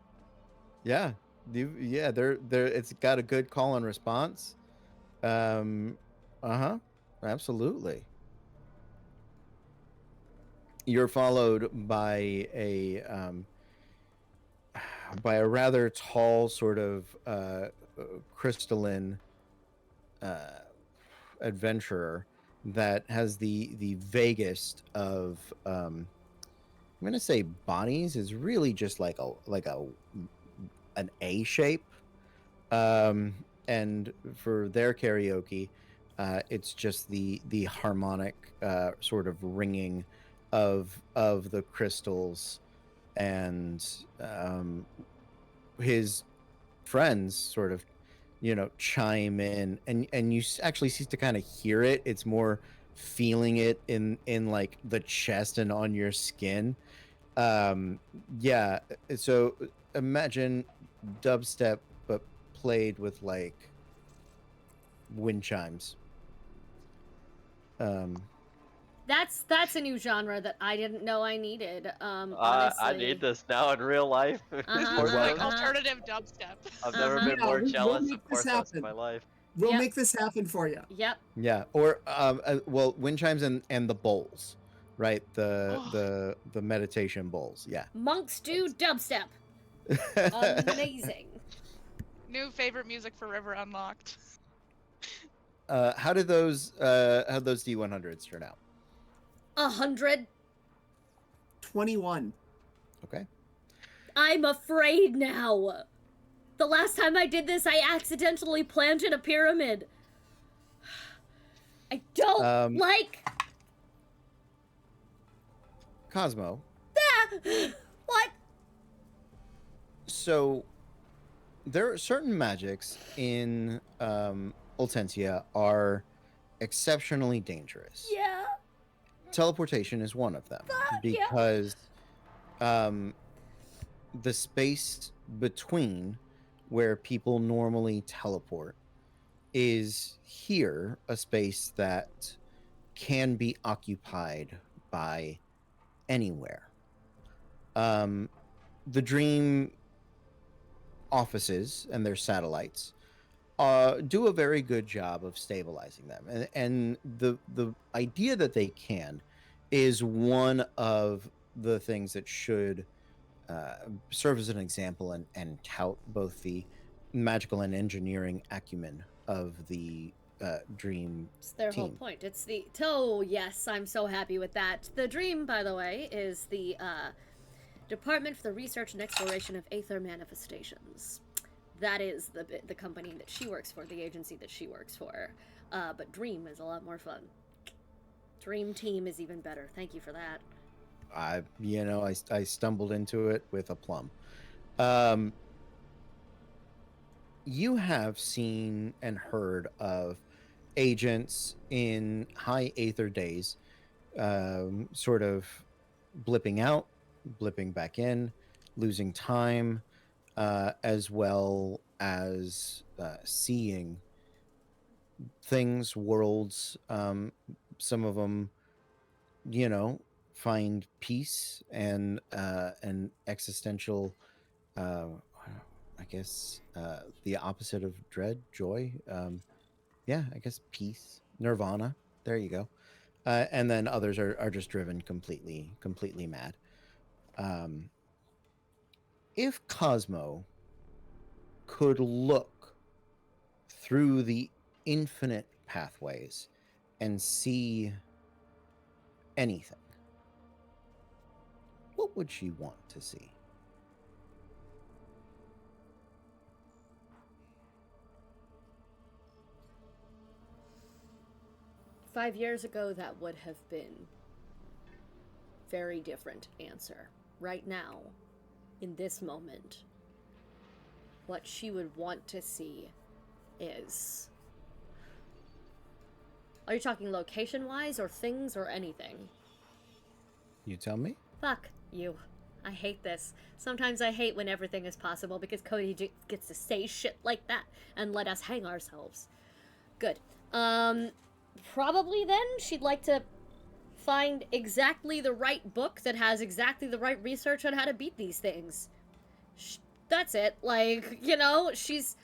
Yeah, they're it's got a good call and response. Absolutely. You're followed by a rather tall, sort of crystalline adventurer that has the vaguest of I'm gonna say bodies is really just like an A shape, and for their karaoke, it's just the harmonic sort of ringing of the crystals, and his friends sort of chime in, and you actually cease to kind of hear it. It's more feeling it in like the chest and on your skin. Yeah, so imagine dubstep but played with like wind chimes. That's a new genre that I didn't know I needed. I Honestly. need this now in real life. This Uh-huh, is like Porthos. alternative dubstep. I've never Uh-huh. been Yeah, more we'll jealous make of this Porthos in happen. my life. We'll Yep. make this happen for you. Yep. Yeah, or well, wind chimes and the bowls, right? The meditation bowls. Yeah. Monks do dubstep. Amazing. New favorite music for River unlocked. How did those D100s turn out? 100. 21. Okay. I'm afraid now. The last time I did this, I accidentally planted a pyramid. I don't like. Cosmo. What? So there are certain magics in Ultentia are exceptionally dangerous. Yeah. Teleportation is one of them yeah. because the space between where people normally teleport is here a space that can be occupied by anywhere. The Dream offices and their satellites do a very good job of stabilizing them, and the idea that they can is one of the things that should serve as an example and tout both the magical and engineering acumen of the Dream It's their whole team. point. It's the. Oh, yes, I'm so happy with that. The Dream, by the way, is the Department for the Research and Exploration of Aether Manifestations. That is the company that she works for, the agency that she works for. But Dream is a lot more fun. Dream Team is even better. Thank you for that. I stumbled into it with a plum. You have seen and heard of agents in high Aether days, sort of blipping out, blipping back in, losing time, as well as seeing things, worlds. Some of them, find peace and an existential, I guess, the opposite of dread, joy. Yeah, I guess peace, nirvana. There you go. And then others are just driven completely mad. If Cosmo could look through the infinite pathways and see anything, what would she want to see? "5 years ago, that would have been very different answer. Right now, in this moment, what she would want to see is... Are you talking location-wise, or things, or anything? You tell me. Fuck you. I hate this. Sometimes I hate when everything is possible, because Cody gets to say shit like that and let us hang ourselves. Good. Probably then she'd like to find exactly the right book that has exactly the right research on how to beat these things. That's it. Like, she's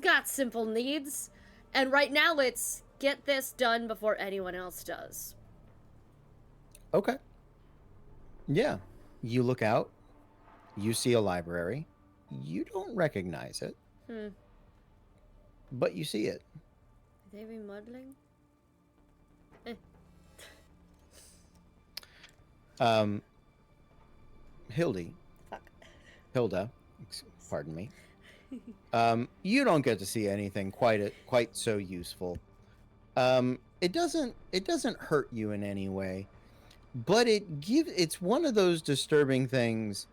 got simple needs, and right now it's get this done before anyone else does. Okay. Yeah. You look out, you see a library. You don't recognize it, but you see it. Are they remodeling? Hilda, pardon me. You don't get to see anything quite so useful. It doesn't hurt you in any way, but it's one of those disturbing things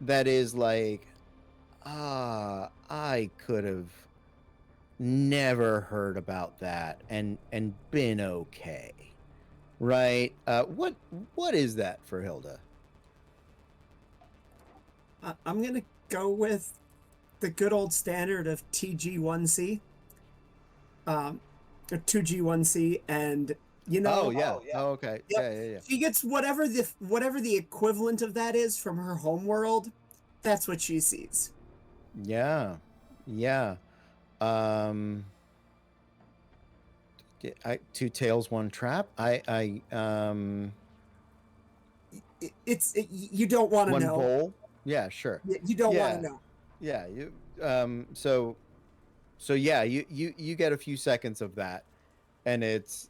that is like, I could have never heard about that and been okay, right? What is that for Hilda? I'm gonna go with the good old standard of TG1C, or 2G1C, and You know? Oh yeah. Oh, okay. Yep. Yeah, yeah, yeah. She gets whatever the equivalent of that is from her home world. That's what she sees. Yeah. Yeah. Two tails, one trap. You don't want to One know. bowl. Yeah, sure. You don't want Yeah. to know. Yeah, so yeah, you get a few seconds of that, and it's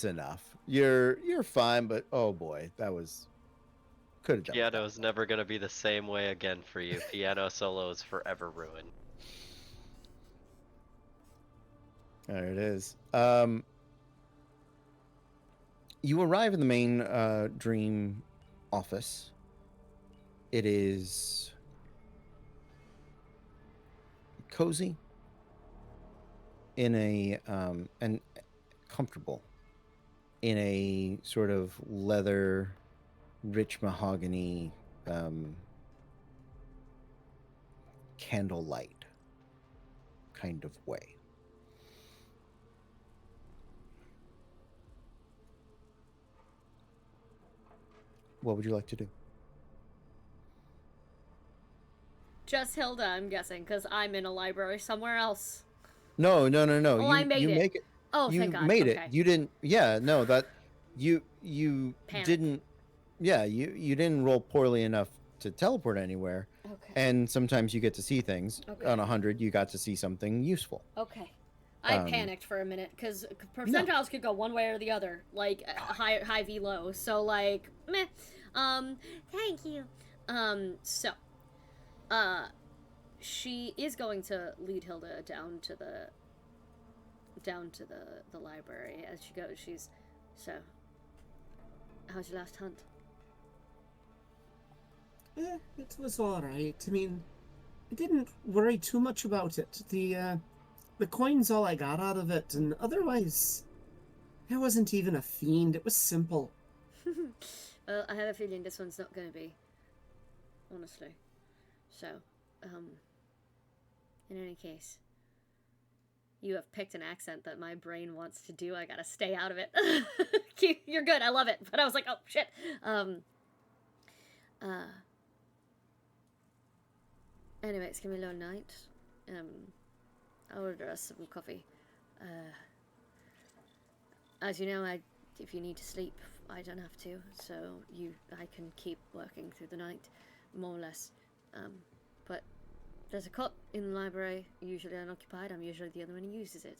enough. You're fine, but oh boy, that was could have done. Piano is never gonna be the same way again for you. Piano solo is forever ruined. There it is. You arrive in the main dream office. It is cozy in a and comfortable in a sort of leather, rich mahogany candlelight kind of way. What would you like to do? Just Hilda, I'm guessing, because I'm in a library somewhere else. No. Oh, I made it. Make it. Oh, You thank God. made Okay. it. You didn't. Yeah, no. That you Panic. didn't. Yeah, you didn't roll poorly enough to teleport anywhere. Okay. And sometimes you get to see things. Okay. On 100, you got to see something useful. Okay. I Um, panicked for a minute because percentiles could go one way or the other, like high V low. So like meh. Thank you. So, she is going to lead Hilda down to the library. As she goes, she's so. How's your last hunt? It was all right. I mean, I didn't worry too much about it. The coin's all I got out of it, and otherwise, I wasn't even a fiend. It was simple. Well, I have a feeling this one's not going to be. Honestly. So, in any case, you have picked an accent that my brain wants to do. I gotta stay out of it. You're good. I love it. But I was like, oh shit. Anyway, it's gonna be a long night. I'll order us some coffee. As you know, if you need to sleep, I don't have to. So I can keep working through the night, more or less. But there's a cot in the library, usually unoccupied. I'm usually the only one who uses it.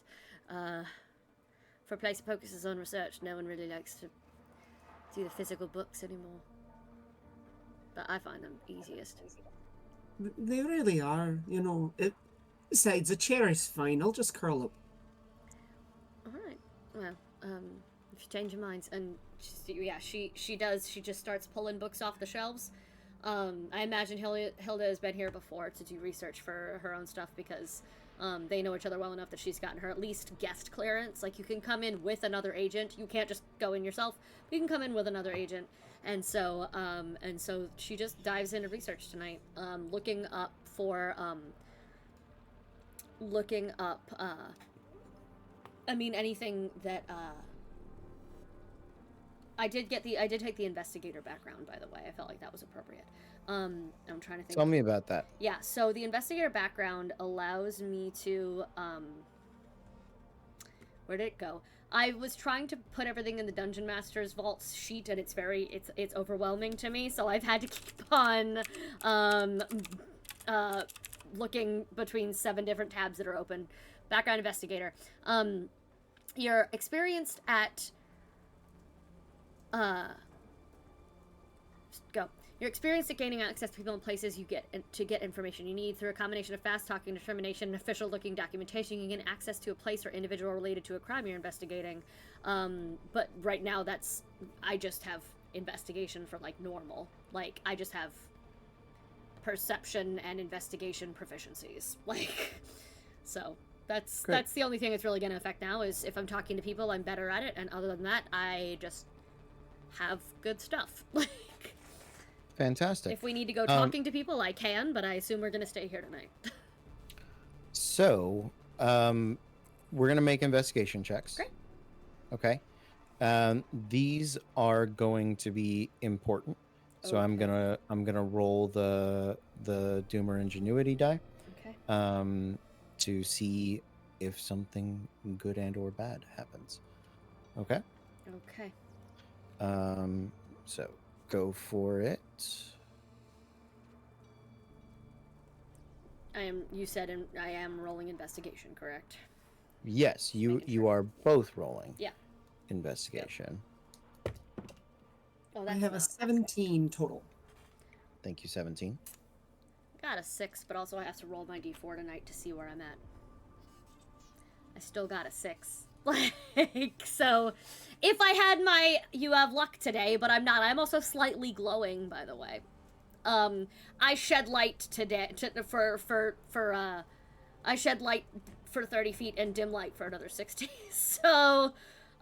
For a place that focuses on research, no one really likes to do the physical books anymore. But I find them easiest. They really are, you know. Besides, a chair is fine. I'll just curl up. Alright. Well, if you change your minds, and she does. She just starts pulling books off the shelves. I imagine Hilda has been here before to do research for her own stuff because they know each other well enough that she's gotten her at least guest clearance. Like, you can come in with another agent. You can't just go in yourself. You can come in with another agent. And so she just dives into research tonight, looking up anything that, I did take the investigator background, by the way. I felt like that was appropriate. I'm trying to think. Tell me about that. Yeah, so the investigator background allows me to, where did it go? I was trying to put everything in the Dungeon Master's vault sheet, and it's overwhelming to me, so I've had to keep on, looking between 7 different tabs that are open. Background investigator. You're experienced at, You're experienced at gaining access to people and places you get to get information you need through a combination of fast-talking determination and official-looking documentation. You can gain access to a place or individual related to a crime you're investigating. But right now, I just have investigation for, like, normal. Like, I just have perception and investigation proficiencies. Like, so that's the only thing that's really going to affect now is if I'm talking to people, I'm better at it. And other than that, I just have good stuff. Like, Fantastic. if we need to go talking to people, I can, but I assume we're going to stay here tonight. So, we're going to make investigation checks. Great. Okay. These are going to be important. So I'm Okay. gonna roll the Doomer Ingenuity die Okay. to see if something good and or bad happens. Okay. Okay. So go for it. You said I am rolling investigation, correct? Yes, you Making sure. are both rolling. Yeah. Investigation. Oh, I that's have a not. 17 total. Thank you, 17. Got a 6, but also I have to roll my d4 tonight to see where I'm at. I still got a 6. Like, so if I had my you have luck today, but I'm not. I'm also slightly glowing, by the way. I shed light today I shed light for 30 feet and dim light for another 60. So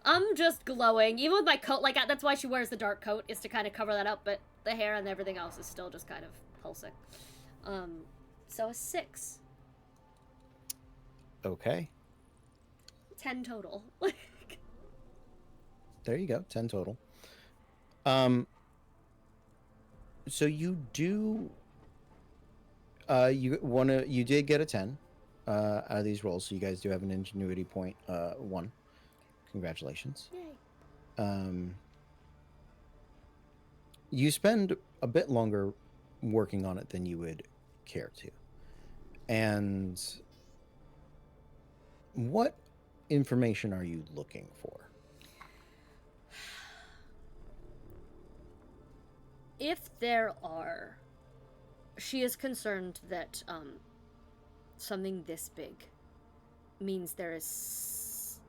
I'm just glowing. Even with my coat, like that's why she wears the dark coat, is to kind of cover that up, but the hair and everything else is still just kind of pulsing. So a 6. Okay. 10 total. There you go. 10 total. So you do you did get a 10 out of these rolls, so you guys do have an ingenuity point 1. Congratulations. Yay. You spend a bit longer working on it than you would care to. And what information are you looking for? If there are, she is concerned that something this big means there is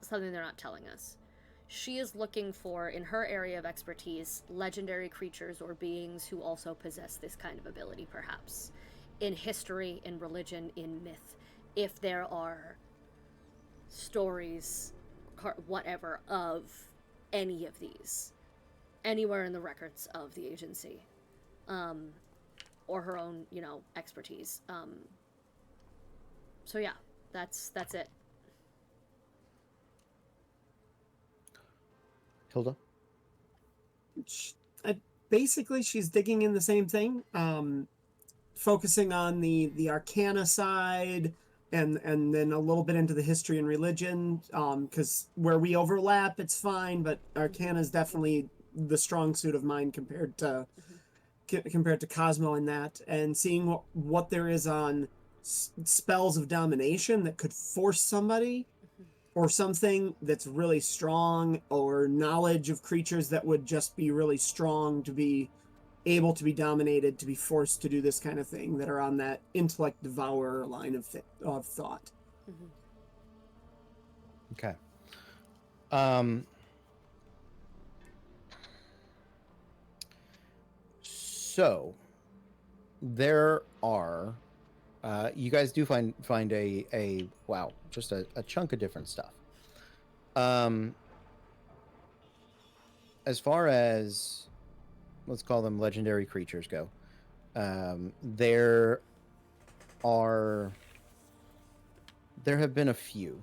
something they're not telling us. She is looking for, in her area of expertise, legendary creatures or beings who also possess this kind of ability, perhaps. In history, in religion, in myth. If there are stories, whatever, of any of these, anywhere in the records of the agency, or her own, expertise. So yeah, that's it. Hilda? Basically, she's digging in the same thing, focusing on the arcana side, and then a little bit into the history and religion, because where we overlap, it's fine, but arcana is definitely the strong suit of mine compared to Cosmo in that, and seeing what there is on spells of domination that could force somebody, or something that's really strong, or knowledge of creatures that would just be really strong to be able to be dominated, to be forced to do this kind of thing, that are on that intellect devourer line of thought. Okay. So there are you guys do find a wow, just a chunk of different stuff. As far as, let's call them legendary creatures go, there have been a few.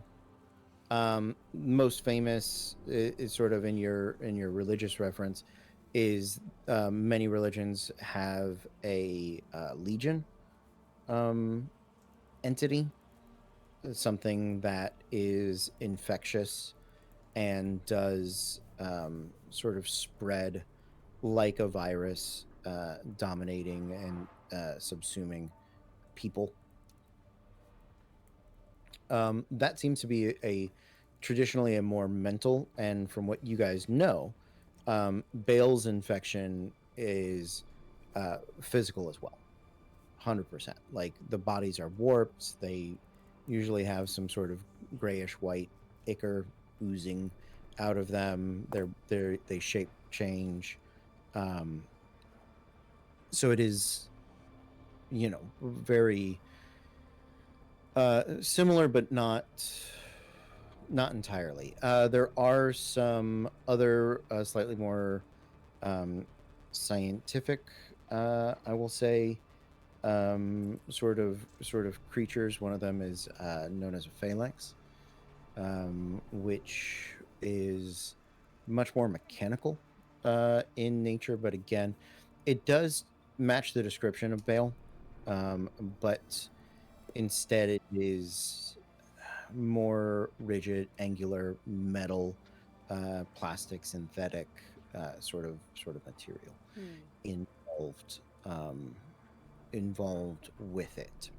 Most famous is sort of in your religious reference is many religions have a legion entity, something that is infectious and does sort of spread like a virus, dominating and subsuming people. That seems to be a traditionally a more mental, and from what you guys know, Bale's infection is physical as well. 100%. Like the bodies are warped. They usually have some sort of grayish white ichor oozing out of them. They shape change. So it is, very similar, but not entirely. There are some other slightly more scientific, I will say, sort of creatures. One of them is known as a phalanx, which is much more mechanical in nature, but again, it does match the description of Bale, but instead it is more rigid, angular, metal, plastic, synthetic sort of material involved involved with it.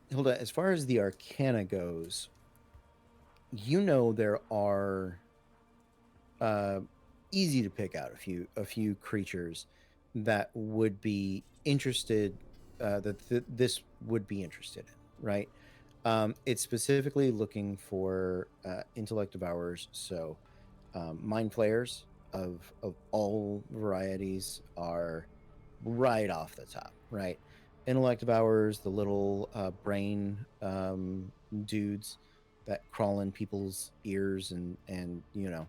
Hilda, as far as the Arcana goes, you know there are easy to pick out a few creatures that would be interested this would be interested in, right? It's specifically looking for intellect devourers, so mind flayers of all varieties are right off the top, right? Intellect devourers, the little brain dudes that crawl in people's ears and you know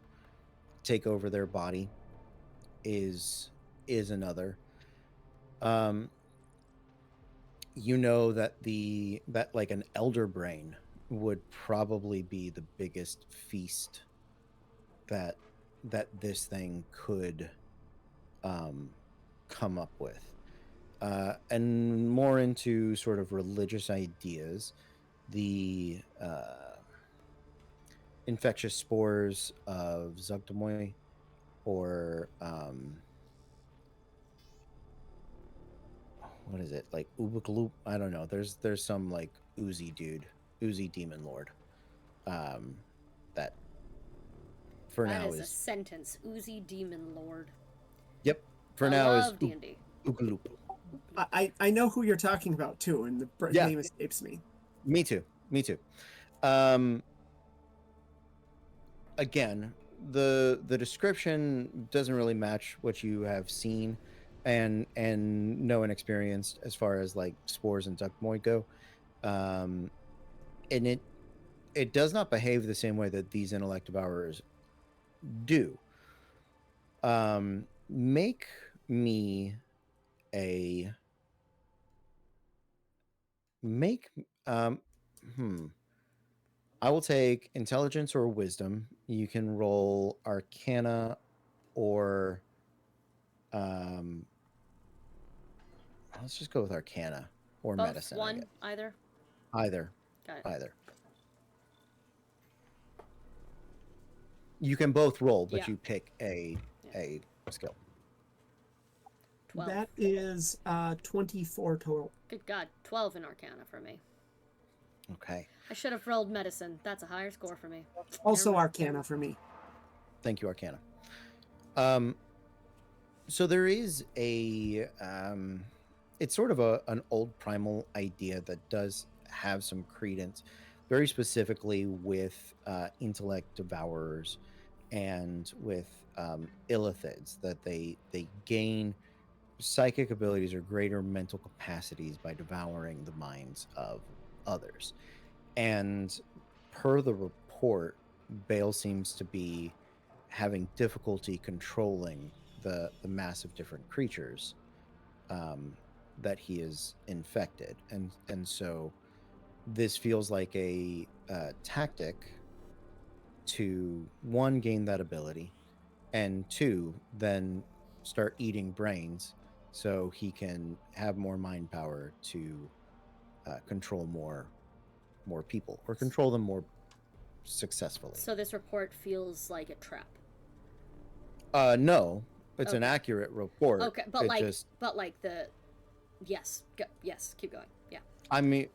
take over their body is another. You know that like an elder brain would probably be the biggest feast that this thing could come up with. And more into sort of religious ideas, the infectious spores of Zugtamoy, or what is it, like Ubukaloop? I don't know. There's some like oozy dude, oozy demon lord, that for That now is a is sentence. Oozy demon lord. yep. For I now is love D&D. Ubukaloop. I know who you're talking about too, and the Yeah. name escapes me. Me too. Again, the description doesn't really match what you have seen and know and experienced as far as like spores and duckmoy go. And it does not behave the same way that these intellect devourers do. Make me a make I will take intelligence or wisdom. You can roll arcana or let's just go with arcana or Both medicine. one, either. Either. Got it. Either. You can both roll, but Yeah. you pick a skill. 12. That is 24 total. Good God, 12 in Arcana for me. Okay. I should have rolled medicine. That's a higher score for me. Also Never- Arcana for me. Thank you, Arcana. So there is a it's sort of an old primal idea that does have some credence, very specifically with intellect devourers and with illithids, that they gain psychic abilities or greater mental capacities by devouring the minds of others. And per the report, Bale seems to be having difficulty controlling the mass of different creatures that he is infected, and so this feels like a tactic to, one, gain that ability, and two, then start eating brains so he can have more mind power to control more people, or control them more successfully. So this report feels like a trap. No, it's an Okay. accurate report. Okay, but It like, just, yes, yes, keep going. Yeah. I mean,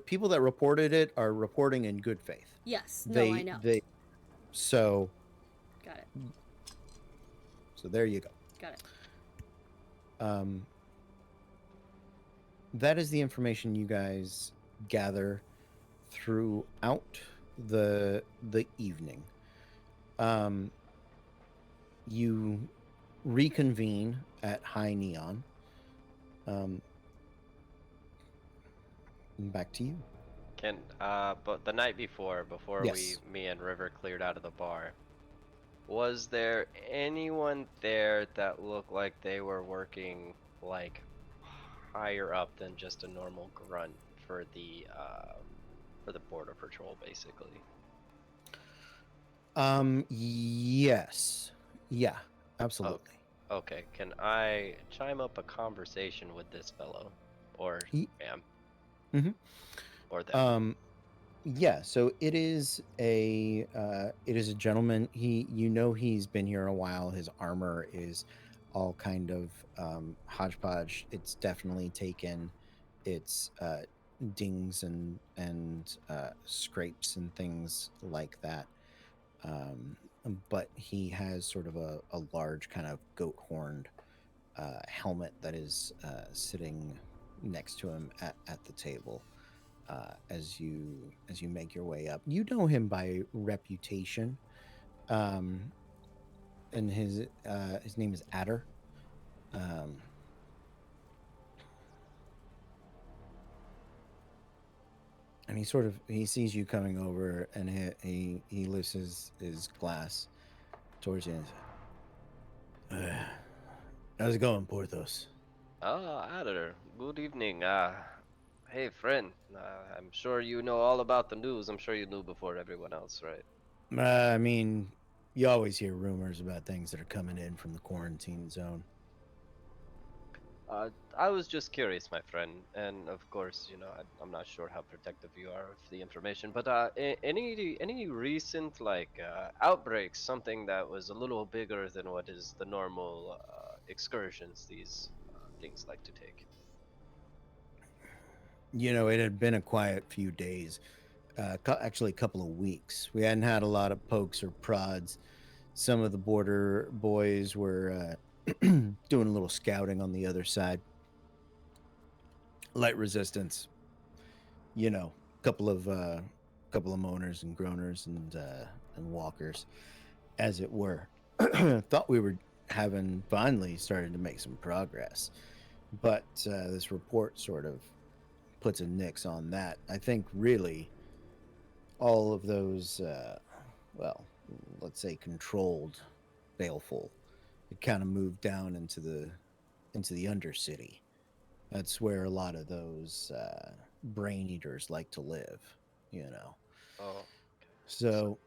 people that reported it are reporting in good faith. Yes. No, I know. So Got it. there you go. Got it. That is the information you guys gather throughout the evening. You reconvene at High Neon. Back to you. But the night before Yes. me and River cleared out of the bar, was there anyone there that looked like they were working like higher up than just a normal grunt for the for the border patrol, basically. Yes. Yeah, absolutely. Okay, can I chime up a conversation with this fellow, or Ye- ma'am, Mhm. or them? Yeah, so it is a gentleman. He's been here a while. His armor is all kind of hodgepodge. It's definitely taken its dings and scrapes and things like that. Um, but he has sort of a large kind of goat horned helmet that is sitting next to him at the table as you make your way up. You know him by reputation, um, and his name is Adder. Um, and he sees you coming over, and he lifts his glass towards you. And says, how's it going, Porthos? Ah, Adder, good evening. Hey, friend. I'm sure you know all about the news. I'm sure you knew before everyone else, right? I mean, you always hear rumors about things that are coming in from the quarantine zone. I was just curious, my friend, and of course, I'm not sure how protective you are of the information, but any recent outbreaks, something that was a little bigger than what is the normal excursions these things like to take? It had been a quiet few days, actually a couple of weeks. We hadn't had a lot of pokes or prods. Some of the border boys were doing a little scouting on the other side. Light resistance, couple of moaners and groaners and walkers, as it were. Thought we were having finally started to make some progress, but this report sort of puts a nix on that. I think really all of those, well, let's say controlled baleful, it kind of moved down into the undercity. That's where a lot of those brain eaters like to live, you know. Oh, So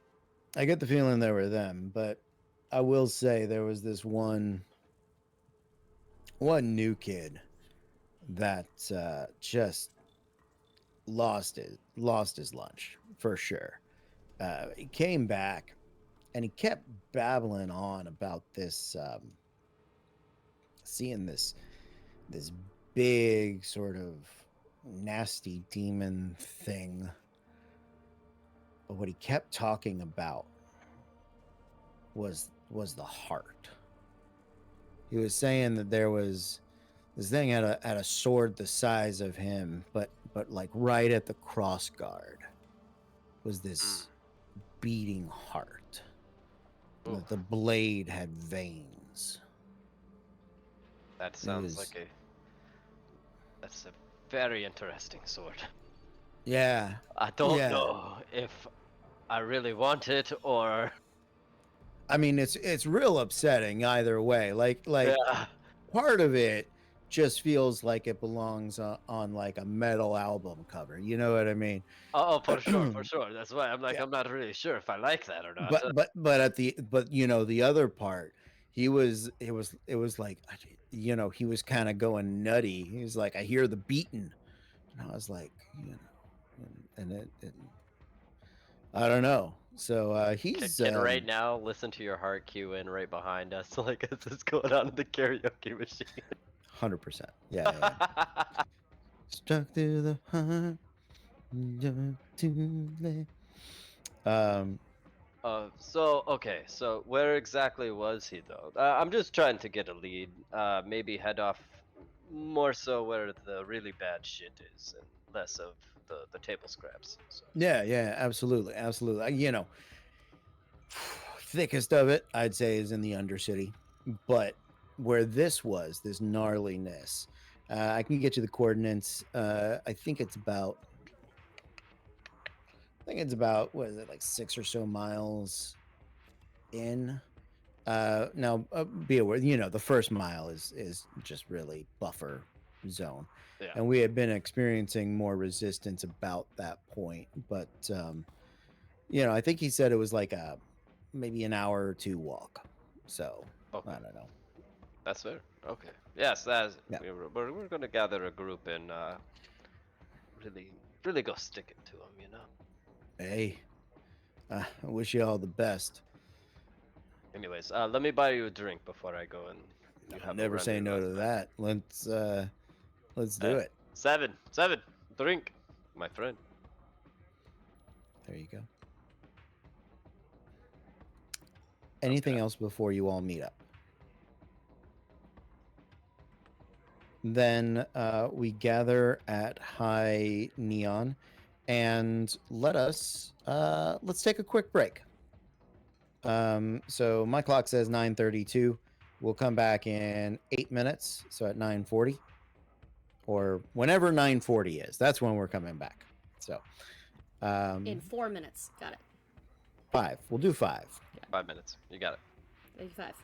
I get the feeling they were them, but I will say there was this one new kid that just lost his lunch for sure. He came back and he kept babbling on about this seeing this big sort of nasty demon thing. But what he kept talking about was the heart. He was saying that there was this thing had a sword the size of him, but like right at the cross guard was this beating heart. oof, That the blade had veins. that It sounds was, like that's a very interesting sword. yeah, I don't yeah. know if I really want it or I mean, it's real upsetting either way. Like yeah. part of it just feels like it belongs on like a metal album cover. You know what I mean? Oh, for sure, for sure. That's why I'm like Yeah. I'm not really sure if I like that or not. But the other part, it was like he was kind of going nutty. He was like, I hear the beating, and I was like, and I don't know. So he's Can right now listen to your heart cue in right behind us, like as it's going on in the karaoke machine. 100%. Yeah. Struck through the heart. Too late. Um, So okay, so where exactly was he though? I'm just trying to get a lead. Maybe head off more so where the really bad shit is, and less of the table scraps. So. yeah, absolutely. Thickest of it, I'd say, is in the Undercity, but where this gnarliness, I can get you the coordinates. I think it's about what is it, like 6 or so miles in. Now, be aware, the first mile is just really buffer zone. Yeah. And we had been experiencing more resistance about that point. But, I think he said it was like maybe an hour or two walk. So, Okay. I don't know. That's fair. Okay. Yes, that's Yeah. we're gonna gather a group and really go stick it to them, you know. Hey, I wish you all the best. Anyways, let me buy you a drink before I go and you I'll have never a say no to that. Let's do it. Seven, drink, my friend. There you go. Anything else before you all meet up? Then we gather at High Neon, and let's take a quick break. So my clock says 9:32. We'll come back in 8 minutes, so at 9:40, or whenever 9:40 is. That's when we're coming back. So In 4 minutes. Got it. 5. We'll do 5. 5 minutes. You got it. 85.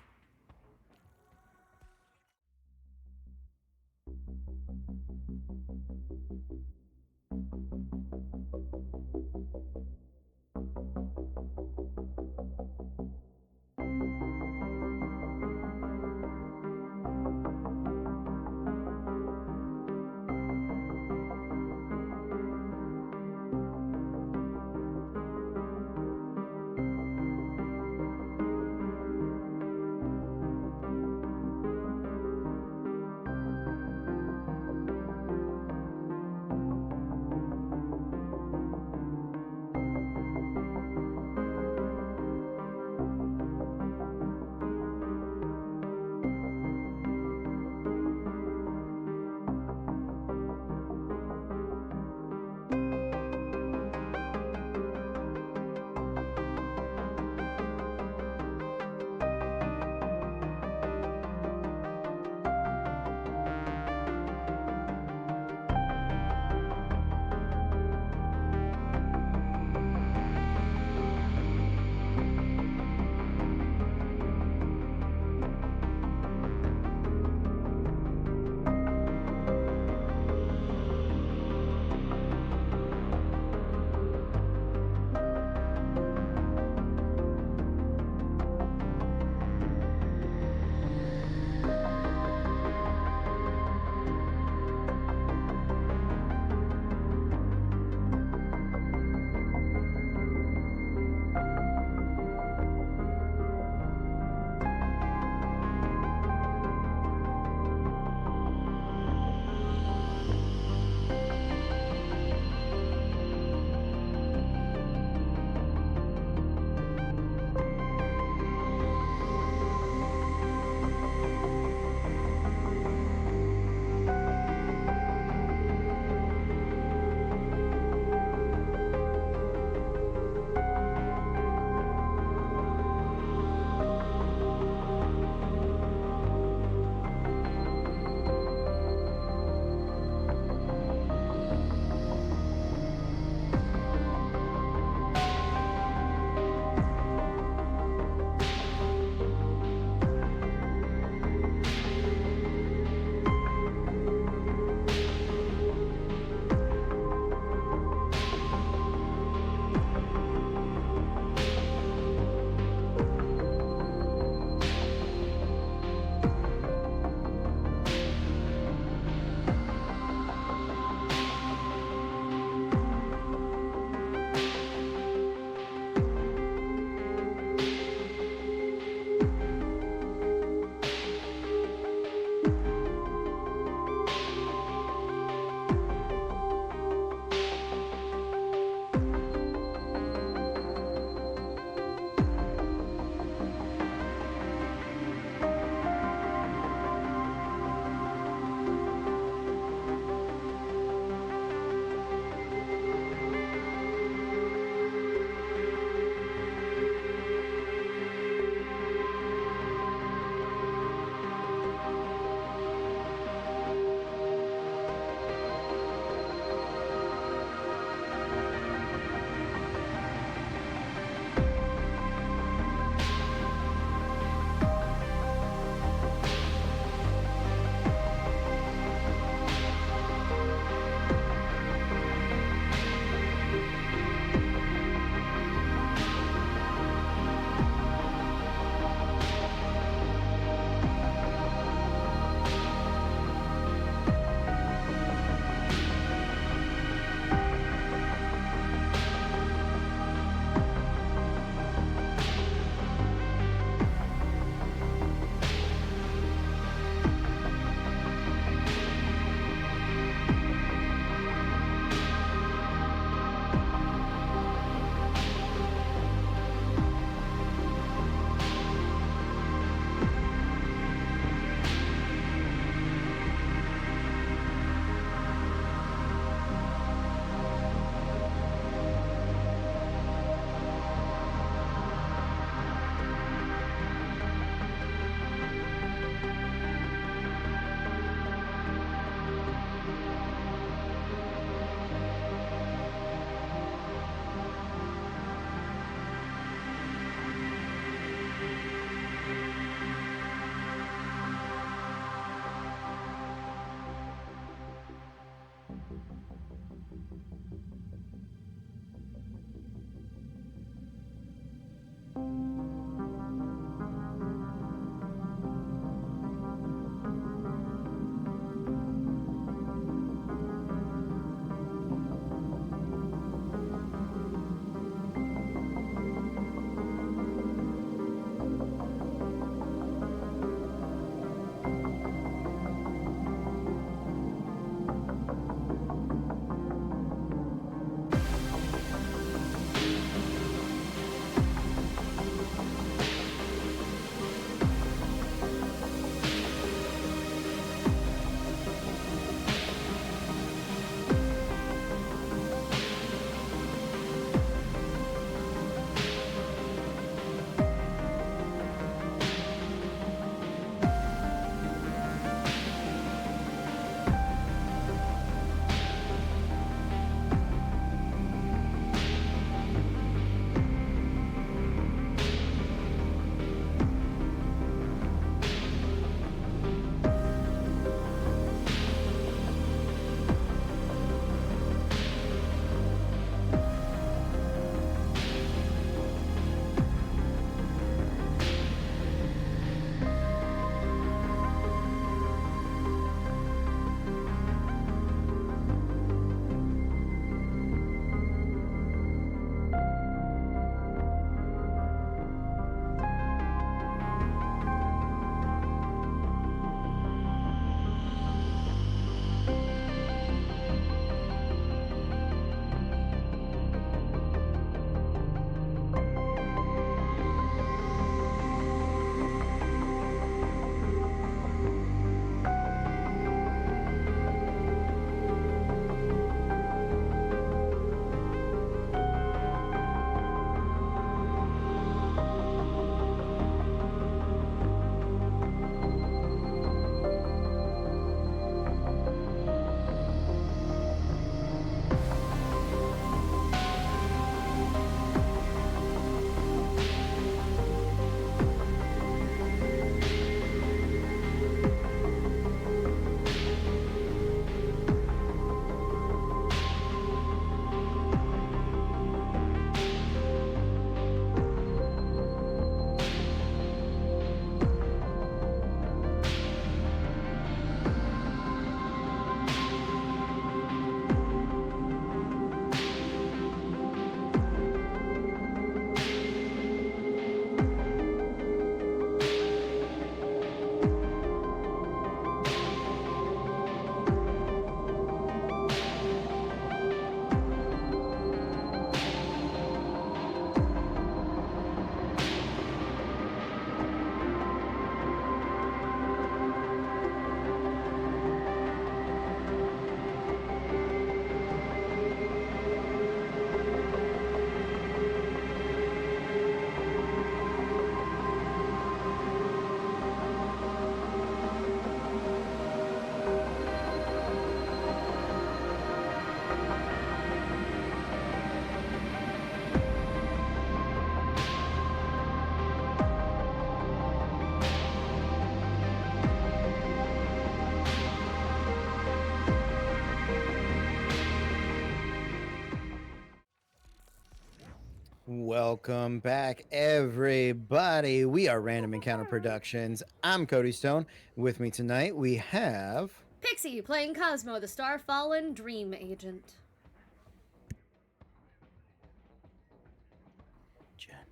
Welcome back, everybody. We are Random Encounter Productions. I'm Cody Stone. With me tonight, we have Pixie playing Cosmo, the Starfallen Dream Agent.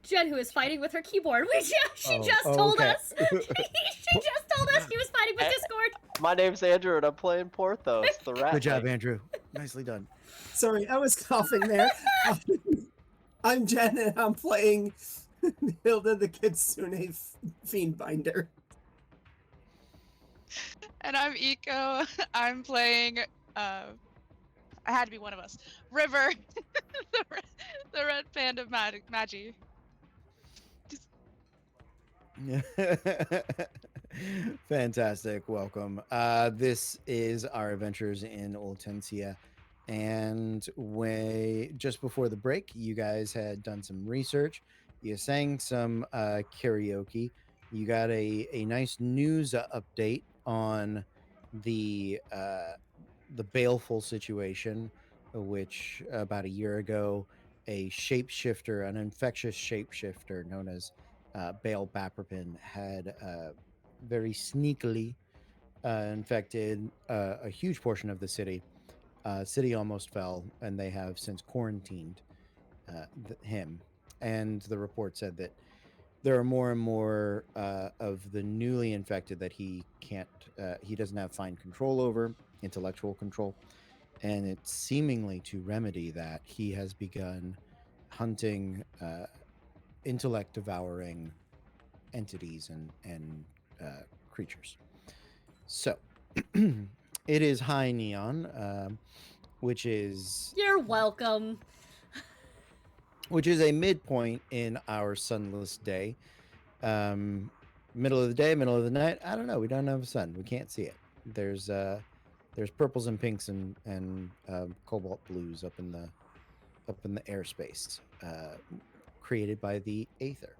Jen, who is fighting with her keyboard. She just told us. She just told us she was fighting with Discord. My name's Andrew, and I'm playing Porthos, the rat. Good job, Andrew. Nicely done. Sorry, I was coughing there. I'm Jen, and I'm playing Hilda the Kitsune Fiendbinder. And I'm Eco. I'm playing. I had to be one of us. River, the red panda Magi. Fantastic. Welcome. This is our adventures in Oltensia. And just before the break, you guys had done some research. You sang some karaoke. You got a nice news update on the baleful situation, which about a year ago, a shapeshifter, an infectious shapeshifter known as Baal Baprapin, had very sneakily infected a huge portion of the city. City almost fell, and they have since quarantined him. And the report said that there are more and more of the newly infected that he doesn't have fine control over, intellectual control. And it's seemingly to remedy that he has begun hunting intellect devouring entities and creatures. So it is High Neon, which is You're welcome. a midpoint in our sunless day. Middle of the day, middle of the night. I don't know. We don't have a sun. We can't see it. There's purples and pinks and cobalt blues up in the airspace, created by the Aether.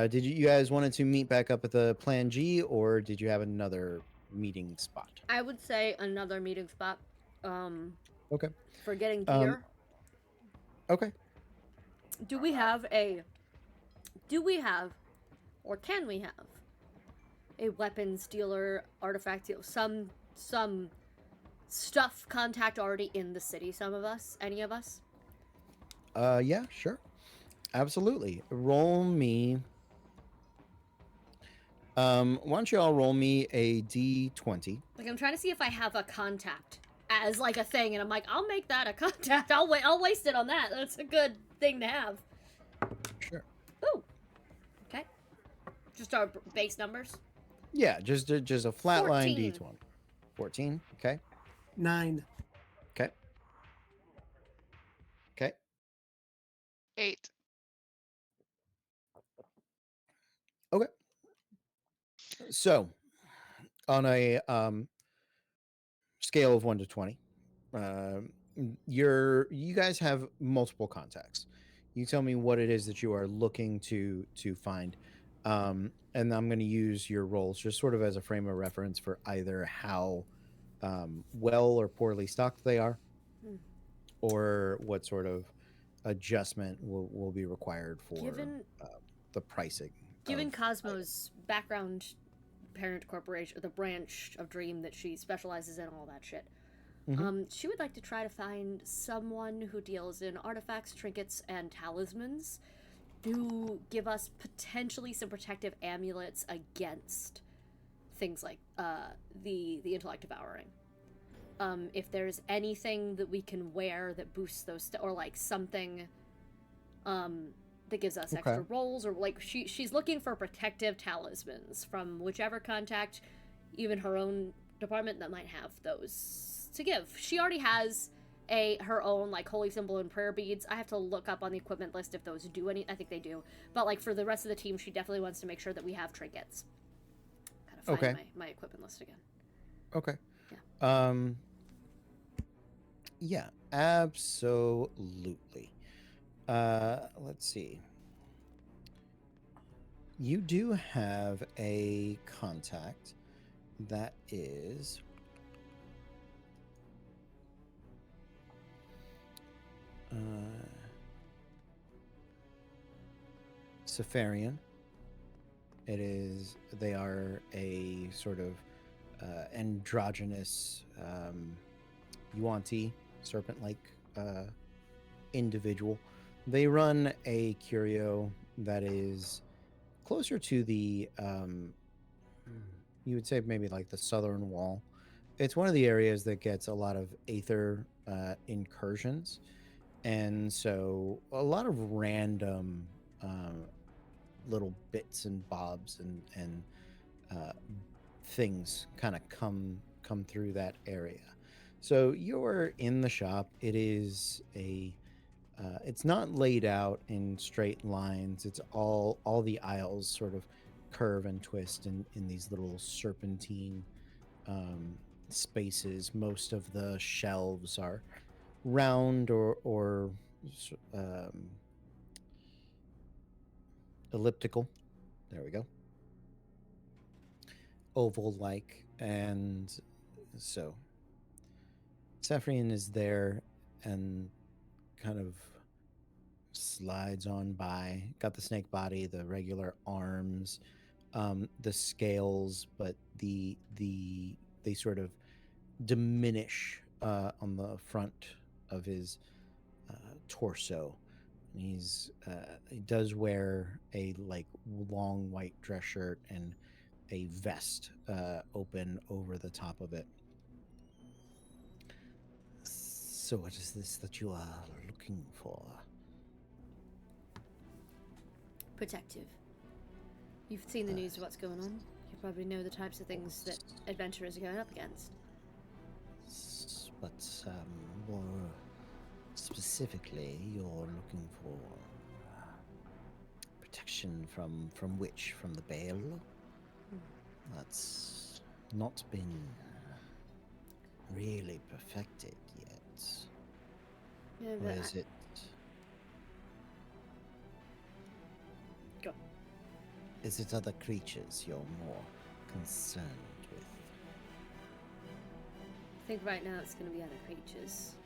Did you guys wanted to meet back up at the Plan G, or did you have another meeting spot? I would say another meeting spot. Okay. For getting gear. Okay. Do we have, or can we have, a weapons dealer, artifact dealer, some stuff contact already in the city? Some of us, any of us? Yeah, sure. Absolutely. Roll me. Why don't you all roll me a d20? Like, I'm trying to see if I have a contact as like a thing, and I'm like, I'll make that a contact. I'll waste it on that. That's a good thing to have. Sure. Ooh. Okay. Just our base numbers. Yeah, just a flatline 14. d20. 14. Okay. 9. Okay. Okay. 8. Okay. So, on a scale of 1 to 20, you guys have multiple contacts. You tell me what it is that you are looking to find, and I'm going to use your roles just sort of as a frame of reference for either how well or poorly stocked they are, or what sort of adjustment will be required for the pricing. Given Cosmo's background, parent corporation, the branch of Dream that she specializes in, all that shit. She would like to try to find someone who deals in artifacts, trinkets, and talismans who give us potentially some protective amulets against things like the intellect devouring. If there's anything that we can wear that boosts those, or like something that gives us extra rolls, or like she's looking for protective talismans from whichever contact, even her own department, that might have those to give. She already has her own like holy symbol and prayer beads. I have to look up on the equipment list if those do any. I think they do, but like for the rest of the team, she definitely wants to make sure that we have trinkets. Gotta find my equipment list again. Okay. Yeah. Yeah, absolutely. Let's see. You do have a contact that is Safarian. They are a sort of androgynous Yuan-Ti serpent-like individual. They run a curio that is closer to the you would say maybe like the southern wall. It's one of the areas that gets a lot of Aether incursions, and so a lot of random little bits and bobs and things kind of come through that area. So you're in the shop. It is it's not laid out in straight lines. It's all the aisles sort of curve and twist in these little serpentine spaces. Most of the shelves are round or elliptical. There we go. Oval-like, and so Safarian is there and kind of slides on by. Got the snake body, the regular arms, the scales, but they sort of diminish on the front of his torso. And he does wear a like long white dress shirt and a vest open over the top of it. So what is this that you are looking for? Protective. You've seen the news of what's going on. You probably know the types of things that adventurers are going up against. But more specifically, you're looking for protection from which? From the Bale? That's not been really perfected yet. Yeah, Or but is it? Go. Is it other creatures you're more concerned with? I think right now it's going to be other creatures.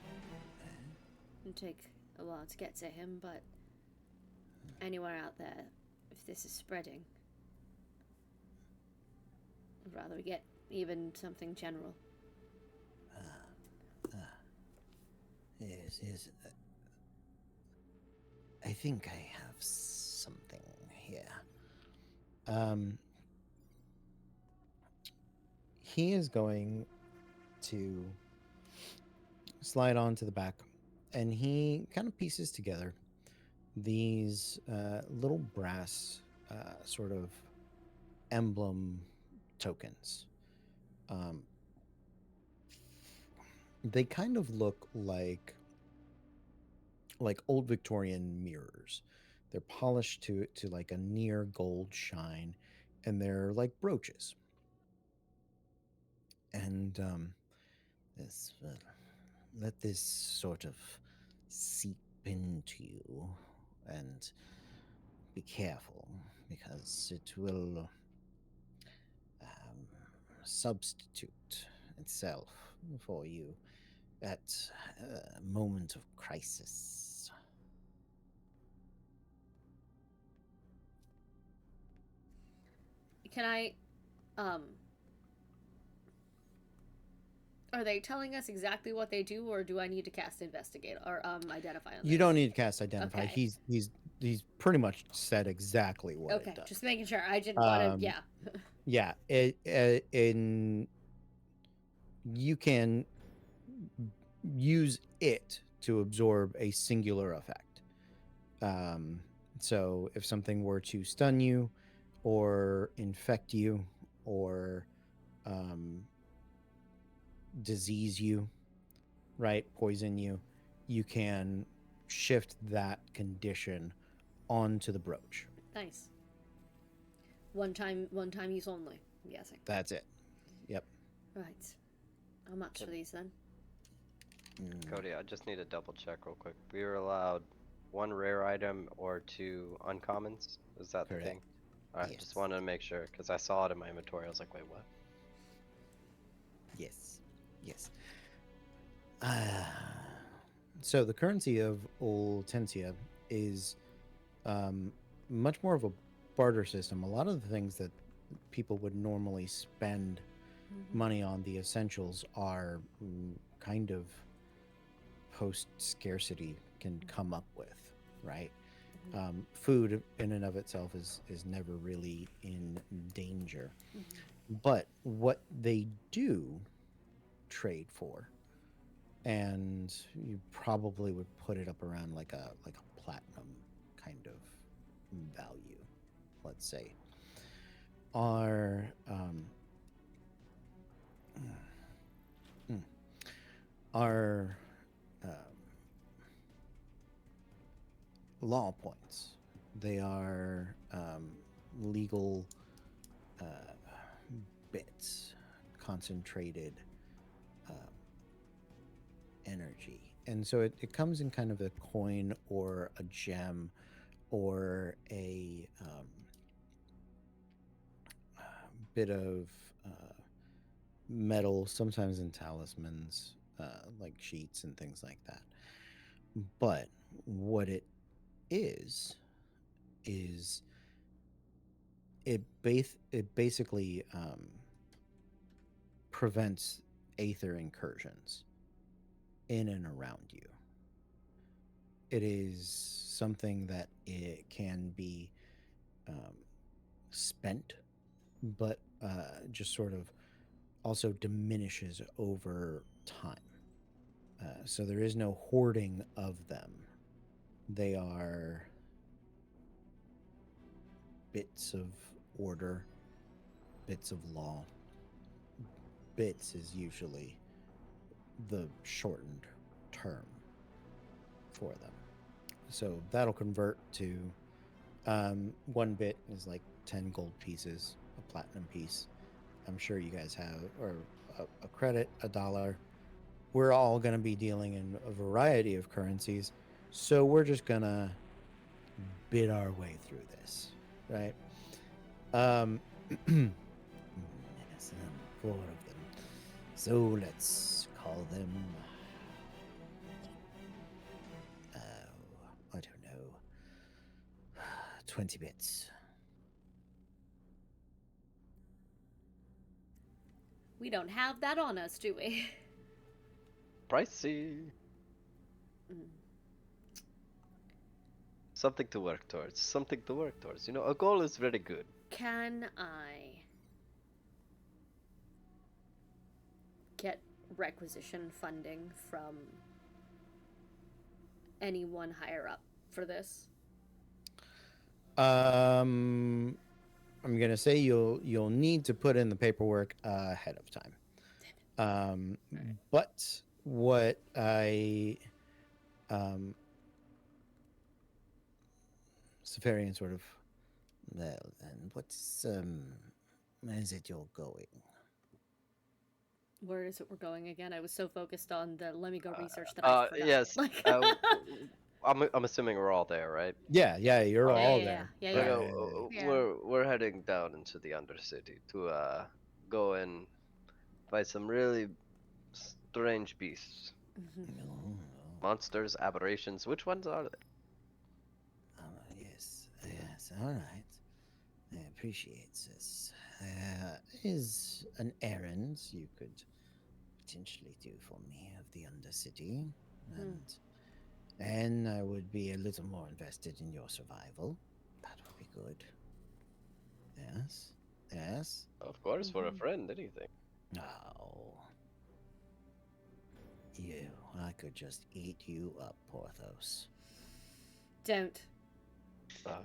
It'll take a while to get to him, but anywhere out there, if this is spreading, I'd rather we get even something general. Yes. I think I have something here. He is going to slide onto the back, and he kind of pieces together these little brass sort of emblem tokens. They kind of look like old Victorian mirrors. They're polished to like a near gold shine, and they're like brooches. And this let this sort of seep into you, and be careful because it will substitute itself for you at a moment of crisis. Can I, are they telling us exactly what they do, or do I need to cast investigate or identify on You this? don't need to cast identify. Okay. He's pretty much said exactly what Okay, it does. just making sure. I didn't want to. Yeah. Yeah, you can use it to absorb a singular effect. So if something were to stun you, or infect you, or disease you, right, poison you, you can shift that condition onto the brooch. Nice. One time use only. I'm guessing. That's it. Yep. Right. How much for these then? Cody, I just need to double check real quick. We were allowed 1 rare item or 2 uncommons. Is that the thing? Correct. Alright, Yes. just wanted to make sure because I saw it in my inventory. I was like, wait, what? Yes. So the currency of Oltensia is much more of a barter system. A lot of the things that people would normally spend money on, the essentials, are kind of post scarcity can come up with, right? Food in and of itself is never really in danger, but what they do trade for, and you probably would put it up around like a platinum kind of value, let's say, are law points. They are legal bits, concentrated energy. And so it comes in kind of a coin or a gem or a bit of metal, sometimes in talismans, like sheets and things like that. But what it is it basically prevents aether incursions in and around you. It is something that it can be spent, but just sort of also diminishes over time. So there is no hoarding of them. They are bits of order, bits of law. Bits is usually the shortened term for them. So that'll convert to 1 bit is like 10 gold pieces, a platinum piece. I'm sure you guys have, or a credit, $1. We're all going to be dealing in a variety of currencies. So we're just going to bid our way through this, right? Yes, 4 of them. So let's call them, I don't know, 20 bits. We don't have that on us, do we? Pricey. Mm. Something to work towards. Something to work towards. You know, a goal is very good. Can I get requisition funding from anyone higher up for this? I'm gonna say you'll need to put in the paperwork ahead of time. But what I Safarian sort of, well then, where is it you're going? Where is it we're going again? I was so focused on the let me go research that I forgot. Yes. Like... I'm assuming we're all there, right? Yeah, you're Yeah, all yeah, there. yeah, Okay, yeah. Yeah. we're heading down into the Undercity to go and fight some really strange beasts, No. monsters, aberrations. Which ones are they? Yes, all right. I appreciate this. There is an errand you could potentially do for me of the Undercity, and I would be a little more invested in your survival. That would be good. Yes. Of course, for a friend, anything. Oh, you! I could just eat you up, Porthos. Don't.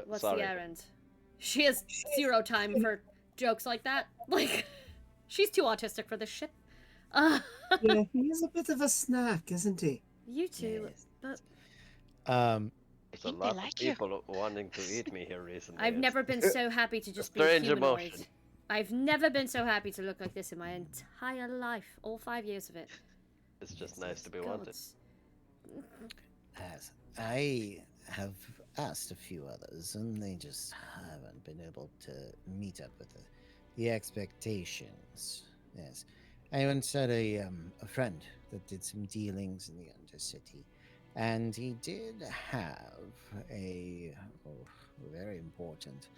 What's Sorry. the errand? She has 0 time for jokes like that. Like, she's too autistic for this shit. Yeah, he is a bit of a snack, isn't he? You two, Yes. but There's a think they lot like of you. people wanting to eat me here recently. I've never been so happy to just be a strange humanoid. emotion. I've never been so happy to look like this in my entire life. All 5 years of it. It's just Yes, nice to be wanted. Gods. As I have asked a few others, and they just haven't been able to meet up with the expectations. Yes, I once had a friend that did some dealings in the Undercity, and he did have a very important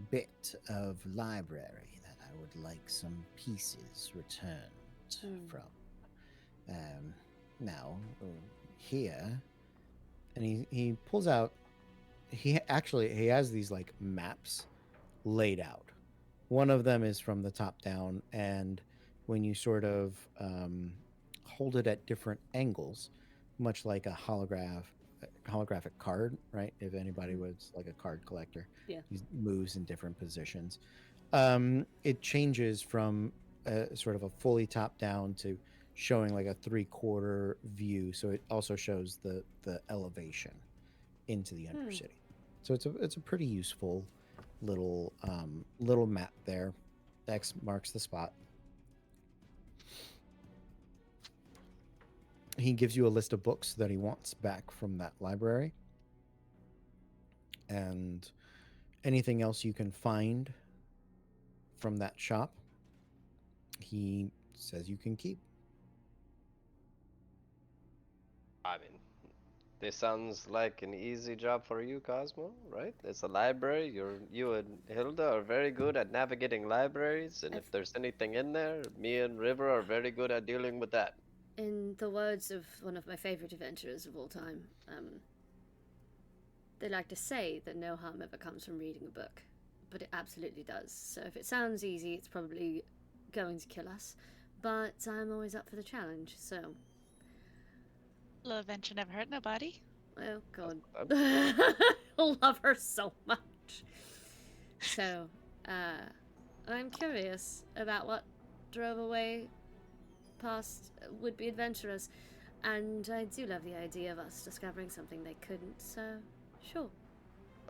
bit of library that I would like some pieces returned from. Now, here, and he pulls out. He has these like maps laid out. One of them is from the top down, and when you sort of hold it at different angles, much like a holographic card, right? If anybody was like a card collector, Yeah. he moves in different positions. It changes from sort of a fully top down to showing like a 3/4 view, so it also shows the elevation into the Undercity. So it's a pretty useful little map there. X marks the spot. He gives you a list of books that he wants back from that library, and anything else you can find from that shop, he says you can keep. I mean, This sounds like an easy job for you, Cosmo, right? It's a library. You and Hilda are very good at navigating libraries, and if I've- there's anything in there, me and River are very good at dealing with that. In the words of one of my favorite adventurers of all time, they like to say that no harm ever comes from reading a book, but it absolutely does. So if it sounds easy, it's probably going to kill us. But I'm always up for the challenge, so. Little adventure never hurt nobody. Oh, God. I'm- I love her so much. So, I'm curious about what drove away past would-be adventurers, and I do love the idea of us discovering something they couldn't, so sure.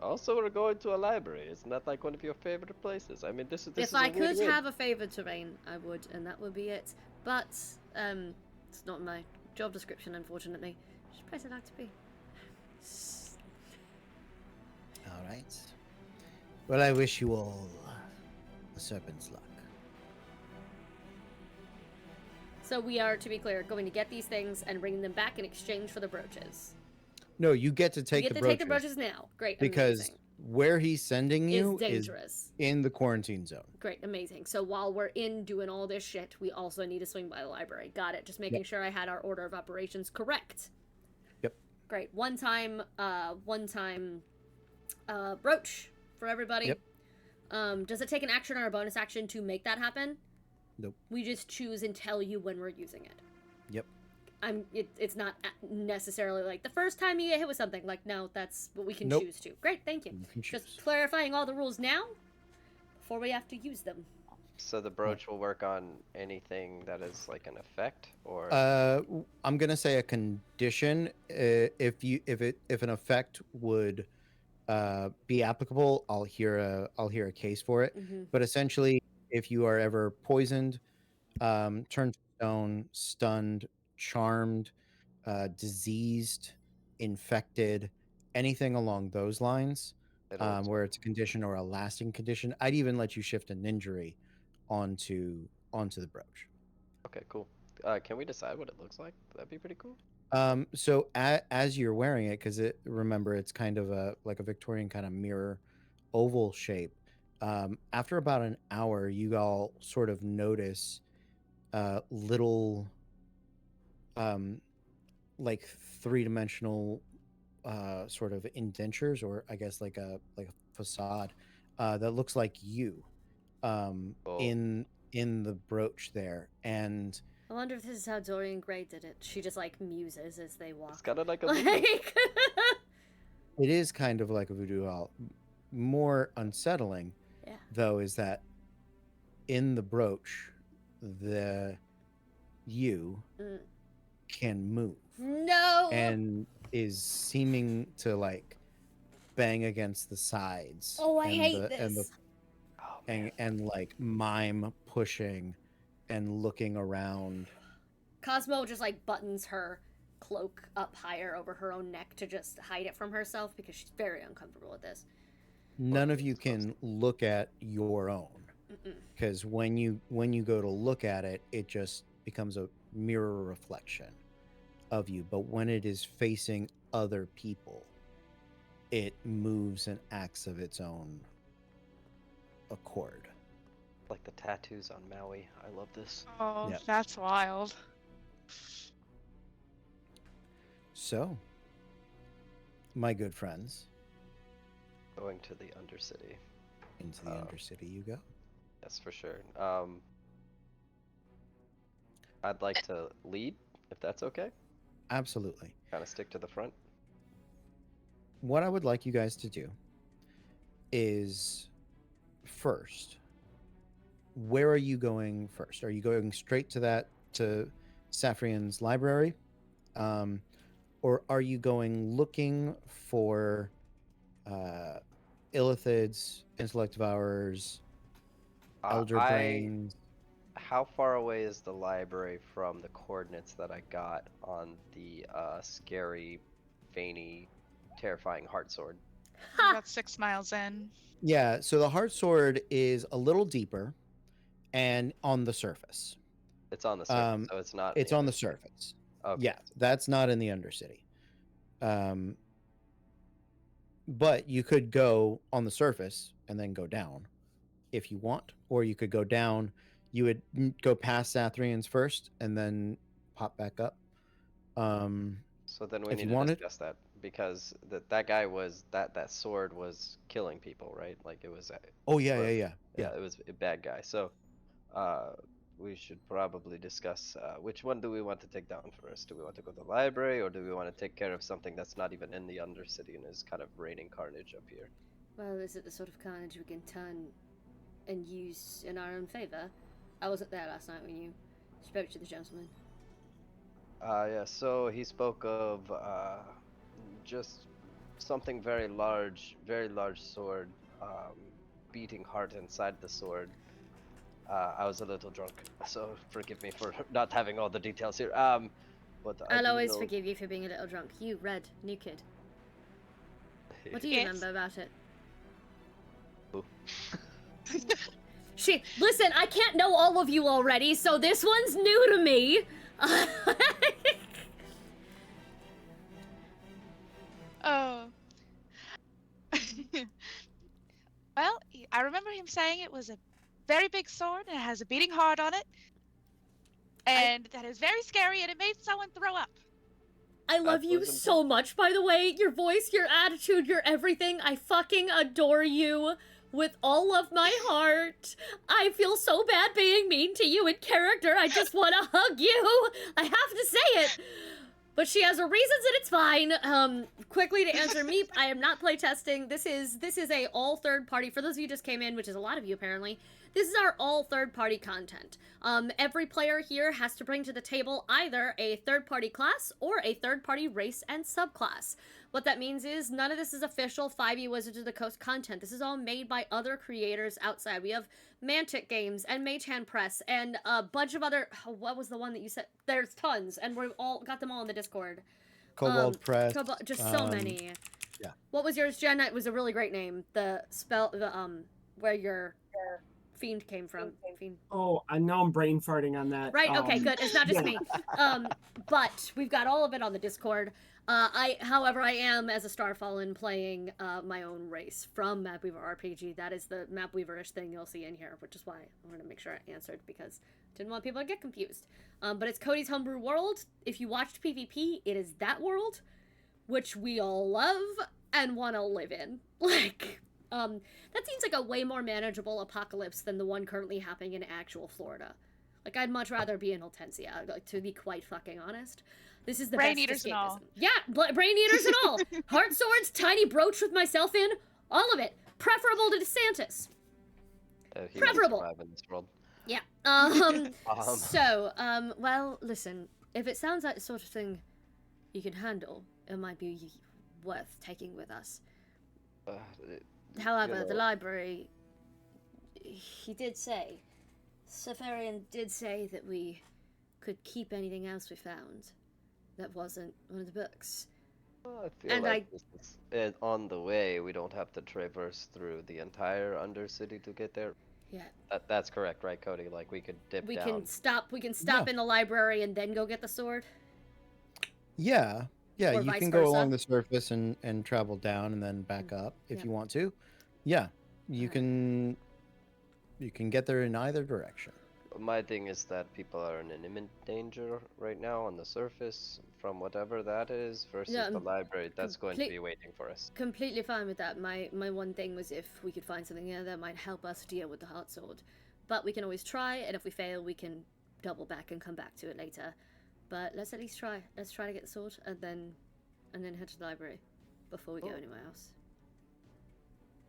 Also, we're going to a library. Isn't that like one of your favorite places? I mean, this If is I a could win-win. have a favorite terrain, I would, and that would be it. But, it's not my job description, unfortunately. Which place I'd like to be. All right. Well, I wish you all a serpent's luck. So we are, to be clear, going to get these things and bring them back in exchange for the brooches. No, you get to take we get the to brooches, take the brooches now. Great, because amazing. where he's sending you Is dangerous. in the quarantine zone. Great, amazing. So while we're in doing all this shit, we also need to swing by the library. Got it. Just making sure I had our order of operations correct. Yep. Great. One time brooch for everybody. Yep. Does it take an action or a bonus action to make that happen? Nope. We just choose and tell you when we're using it. Yep. It's not necessarily like the first time you get hit with something. Like, no, that's what we can Nope. choose to. Great, thank you. You can choose. Just clarifying all the rules now before we have to use them. So the brooch will work on anything that is like an effect, or I'm gonna say a condition. If an effect would be applicable, I'll hear a case for it. Mm-hmm. But essentially, if you are ever poisoned, turned to stone, stunned, charmed, diseased, infected, anything along those lines, it'll where it's a condition or a lasting condition, I'd even let you shift an injury onto the brooch. Okay, cool. Can we decide what it looks like? That'd be pretty cool. So as you're wearing it, because remember it's kind of a Victorian kind of mirror oval shape. After about an hour, you all sort of notice little like three-dimensional sort of indentures, or I guess like a facade that looks like you Cool. in the brooch there. And I wonder if this is how Dorian Gray did it. She just like muses as they walk. It's kind of like a Like, it is kind of like a voodoo doll. More unsettling, yeah. though, is that in the brooch, you Mm. can move No. and is seeming to like bang against the sides. Oh, I and hate the, this. and like mime pushing and looking around. Cosmo just like buttons her cloak up higher over her own neck to just hide it from herself because she's very uncomfortable with this. None of you can look at your own, Mm-mm. because when you go to look at it, it just becomes a mirror reflection of you. But when it is facing other people, it moves and acts of its own accord. like the tattoos on Maui. I love this. Oh, Yeah. that's wild. So, my good friends, Going to the Undercity. into the Undercity you go. Yes, for sure. I'd like to lead, if that's okay. Absolutely. Kind of stick to the front. What I would like you guys to do is first, where are you going first? Are you going straight to Saffrian's library? Or are you going looking for Illithids, Intellect Devourers, Elder Brains? How far away is the library from the coordinates that I got on the scary, veiny, terrifying Heartsword? About 6 miles in. Yeah, so the Heart Sword is a little deeper and on the surface. It's on the surface, so it's not. It's on the surface. Okay. Yeah, that's not in the Undercity. Um, but you could go on the surface and then go down if you want, or you could go down. You would go past Sathrian's first and then pop back up. So then we If need you to wanted. discuss that because that guy was that sword was killing people, right? Like it was Oh yeah, or- yeah. it was a bad guy. So we should probably discuss which one do we want to take down first? Do we want to go to the library or do we want to take care of something that's not even in the Undercity and is kind of raining carnage up here? Well, is it the sort of carnage we can turn and use in our own favor? I wasn't there last night when you spoke to the gentleman. Yeah, so he spoke of just something very large sword, beating hard inside the sword. I was a little drunk, so forgive me for not having all the details here. But I I'll do always know... forgive you for being a little drunk. You, Red, new kid. What do you Yes. remember about it? Who? Listen, I can't know all of you already, so this one's new to me. Oh. Well, I remember him saying it was a very big sword and it has a beating heart on it. And that is very scary and it made someone throw up. I love you wasn't so much, by the way. Your voice, your attitude, your everything. I fucking adore you with all of my heart. I feel so bad being mean to you in character. I just want to hug you. I have to say it. But she has her reasons and it's fine. Quickly to answer Meep, I am not playtesting. This is a all third party. For those of you who just came in, which is a lot of you apparently, this is our all third party content. Every player here has to bring to the table either a third party class or a third party race and subclass. What that means is none of this is official 5e Wizards of the Coast content. This is all made by other creators outside. We have Mantic Games and Mage Hand Press and a bunch of other... what was the one that you said? There's tons, and we've all got them all in the Discord. Cobalt Press. Just so many. Yeah. What was yours, Jen? It was a really great name. The spell... where your fiend came from. Fiend. Oh, I know I'm brain farting on that. Right, okay, good. It's not just yeah. me. But we've got all of it on the Discord. However, I am, as a Starfallen, playing my own race from Mapweaver RPG. That is the Mapweaver-ish thing you'll see in here, which is why I want to make sure I answered, because I didn't want people to get confused. But it's Cody's Homebrew World. If you watched PvP, it is that world, which we all love and want to live in. Like... that seems like a way more manageable apocalypse than the one currently happening in actual Florida. Like, I'd much rather be in Hortensia, like, to be quite fucking honest. This is the Brain best eaters and all. escapism. Yeah, brain eaters and all. Heart swords, tiny brooch with myself in, all of it. Preferable to DeSantis. He Preferable. wouldn't survive in this world. Yeah. Well, listen, if it sounds like the sort of thing you can handle, it might be worth taking with us. However, You the know. library, he did say, Safarian did say that we could keep anything else we found that wasn't one of the books. Well, I feel And like this is on the way. We don't have to traverse through the entire Undercity to get there. Yeah. That's correct, right, Cody? Like we could dip We down. can stop in the library and then go get the sword. Yeah, yeah. Or You vice can go along versa. the surface and travel down and then back up if Yeah. you want to. Yeah, you Alright. can get there in either direction. My thing is that people are in an imminent danger right now on the surface from whatever that is versus Yeah, the library that's going to complete- be waiting for us. Completely fine with that. My one thing was if we could find something here that might help us deal with the heart sword. But we can always try, and if we fail, we can double back and come back to it later. But let's at least try. Let's try to get the sword and then head to the library before we go Oh. anywhere else.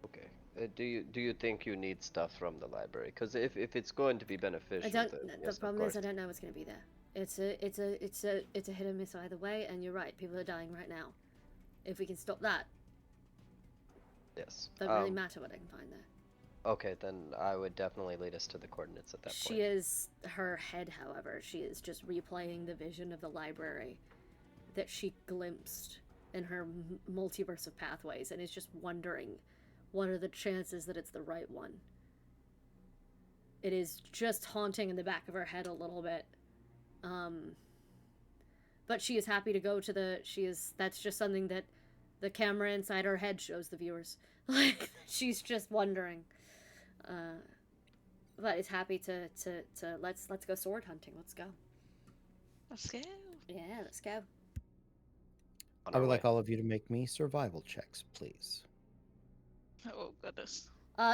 Okay. Do you think you need stuff from the library? Because if it's going to be beneficial, I don't. then The yes, of problem is I course. don't know what's going to be there. It's a hit or miss either way, and you're right. People are dying right now. If we can stop that, Yes. doesn't really matter what I can find there. Okay, then I would definitely lead us to the coordinates at that She point. is her head, however. She is just replaying the vision of the library that she glimpsed in her multiverse of pathways, and is just wondering, what are the chances that it's the right one? It is just haunting in the back of her head a little bit. but she is happy to go to the. That's just something that the camera inside her head shows the viewers. Like she's just wondering. But is happy to let's go sword hunting. Let's go. Let's go. Yeah, let's go. On I our would way. like all of you to make me survival checks, please. Oh goodness.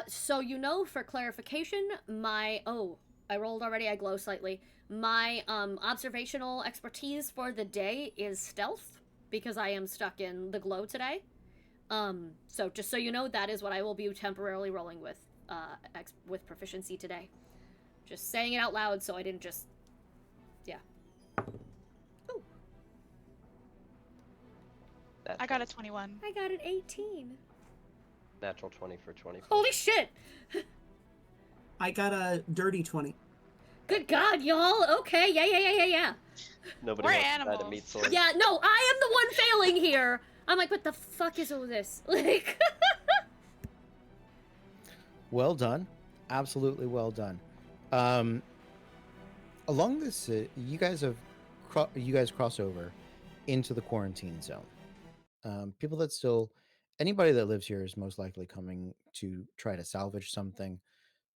So for clarification, I rolled already. I glow slightly. My observational expertise for the day is stealth because I am stuck in the glow today. So just so you know, that is what I will be temporarily rolling with with proficiency today. Just saying it out loud so I didn't just Ooh, I got a 21. I got an 18. Natural 20 for 20. Holy shit! I got a dirty 20. Good God, y'all. Okay, yeah. Nobody We're wants to die animals. to meet sword. Yeah, no, I am the one failing here. I'm like, what the fuck is all this? Like, Well done. Absolutely well done. Along this, you guys cross over into the quarantine zone. People that anybody that lives here is most likely coming to try to salvage something.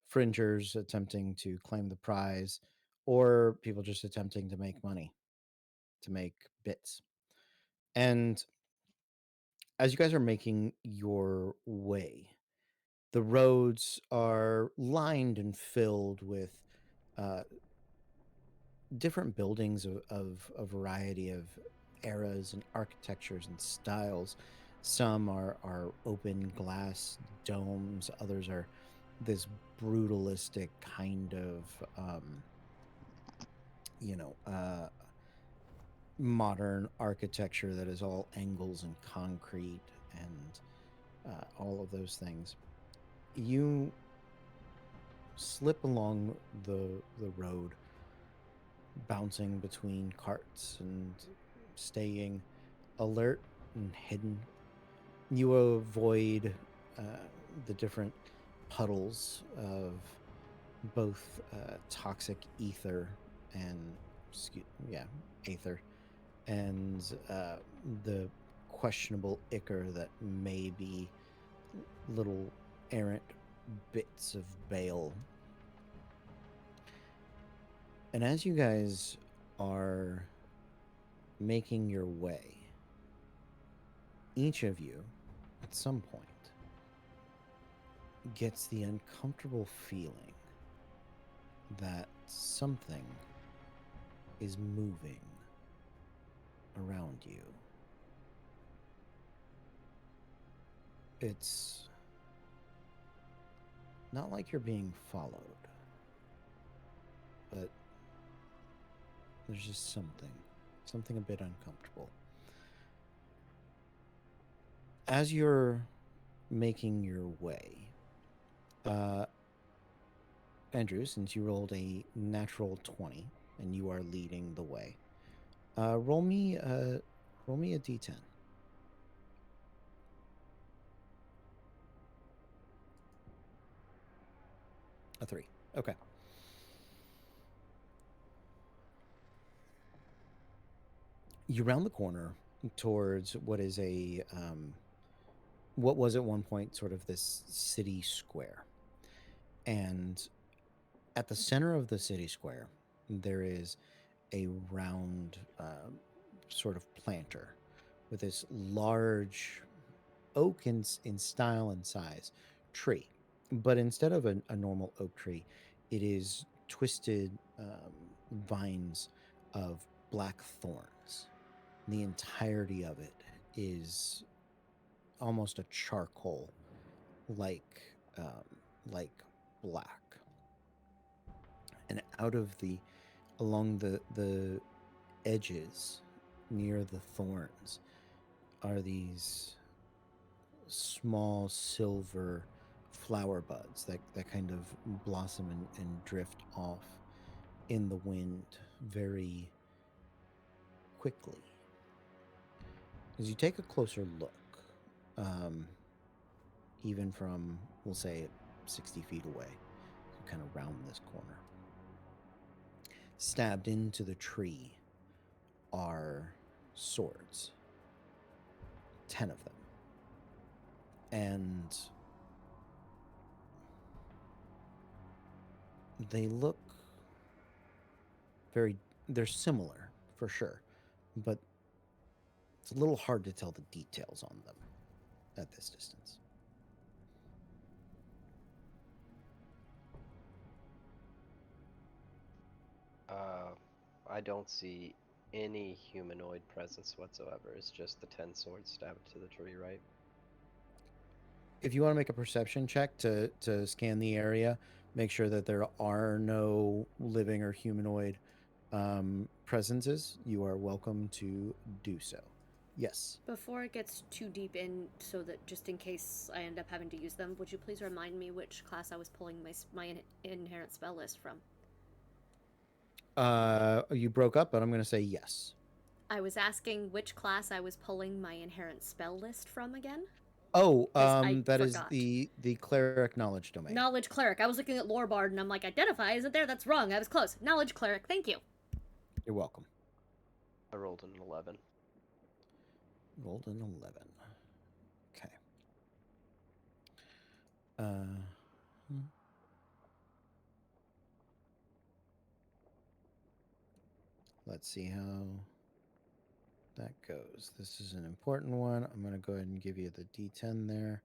Fringers attempting to claim the prize, or people just attempting to make money, to make bits. And as you guys are making your way, the roads are lined and filled with different buildings of a variety of eras and architectures and styles. Some are open glass domes, others are this brutalistic kind of modern architecture that is all angles and concrete and all of those things. You slip along the road, bouncing between carts and staying alert and hidden. You avoid the different puddles of both toxic ether and aether, and the questionable ichor that may be little errant bits of bale. And as you guys are making your way, each of you, at some point, gets the uncomfortable feeling that something is moving around you. It's not like you're being followed, but there's just something a bit uncomfortable. As you're making your way, Andrew, since you rolled a natural 20 and you are leading the way, roll me a d10. A 3. Okay. You round the corner towards what is what was at one point sort of this city square. And at the center of the city square, there is a round sort of planter with this large oak in style and size tree. But instead of a normal oak tree, it is twisted vines of black thorns. The entirety of it is almost a charcoal like black. And along the edges near the thorns are these small silver flower buds that kind of blossom and drift off in the wind very quickly. As you take a closer look, even from, we'll say, 60 feet away, you kind of round this corner. Stabbed into the tree are swords. 10 of them. And they look they're similar for sure, but it's a little hard to tell the details on them at this distance. I don't see any humanoid presence whatsoever. It's just the 10 swords stabbed to the tree, right? If you want to make a perception check to scan the area, make sure that there are no living or humanoid presences, you are welcome to do so. Yes. Before it gets too deep in, so that just in case I end up having to use them, would you please remind me which class I was pulling my inherent spell list from? You broke up, but I'm going to say yes. I was asking which class I was pulling my inherent spell list from again. Oh, 'Cause I that is forgot. the cleric knowledge domain. Knowledge cleric. I was looking at lore bard and I'm like, identify isn't there? That's wrong. I was close. Knowledge cleric. Thank you. You're welcome. I rolled an 11. Rolled an 11. Okay. Let's see how that goes. This is an important one. I'm going to go ahead and give you the D10 there.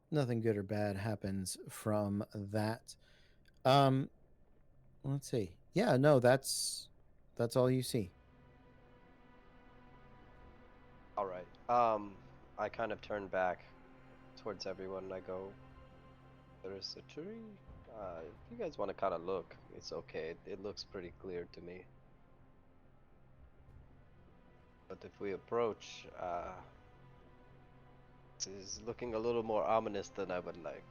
Nothing good or bad happens from that. Let's see. Yeah, no, that's all you see. All right. I kind of turn back towards everyone and I go, there's a tree. If you guys want to kind of look, it's okay. It looks pretty clear to me. But if we approach, this is looking a little more ominous than I would like.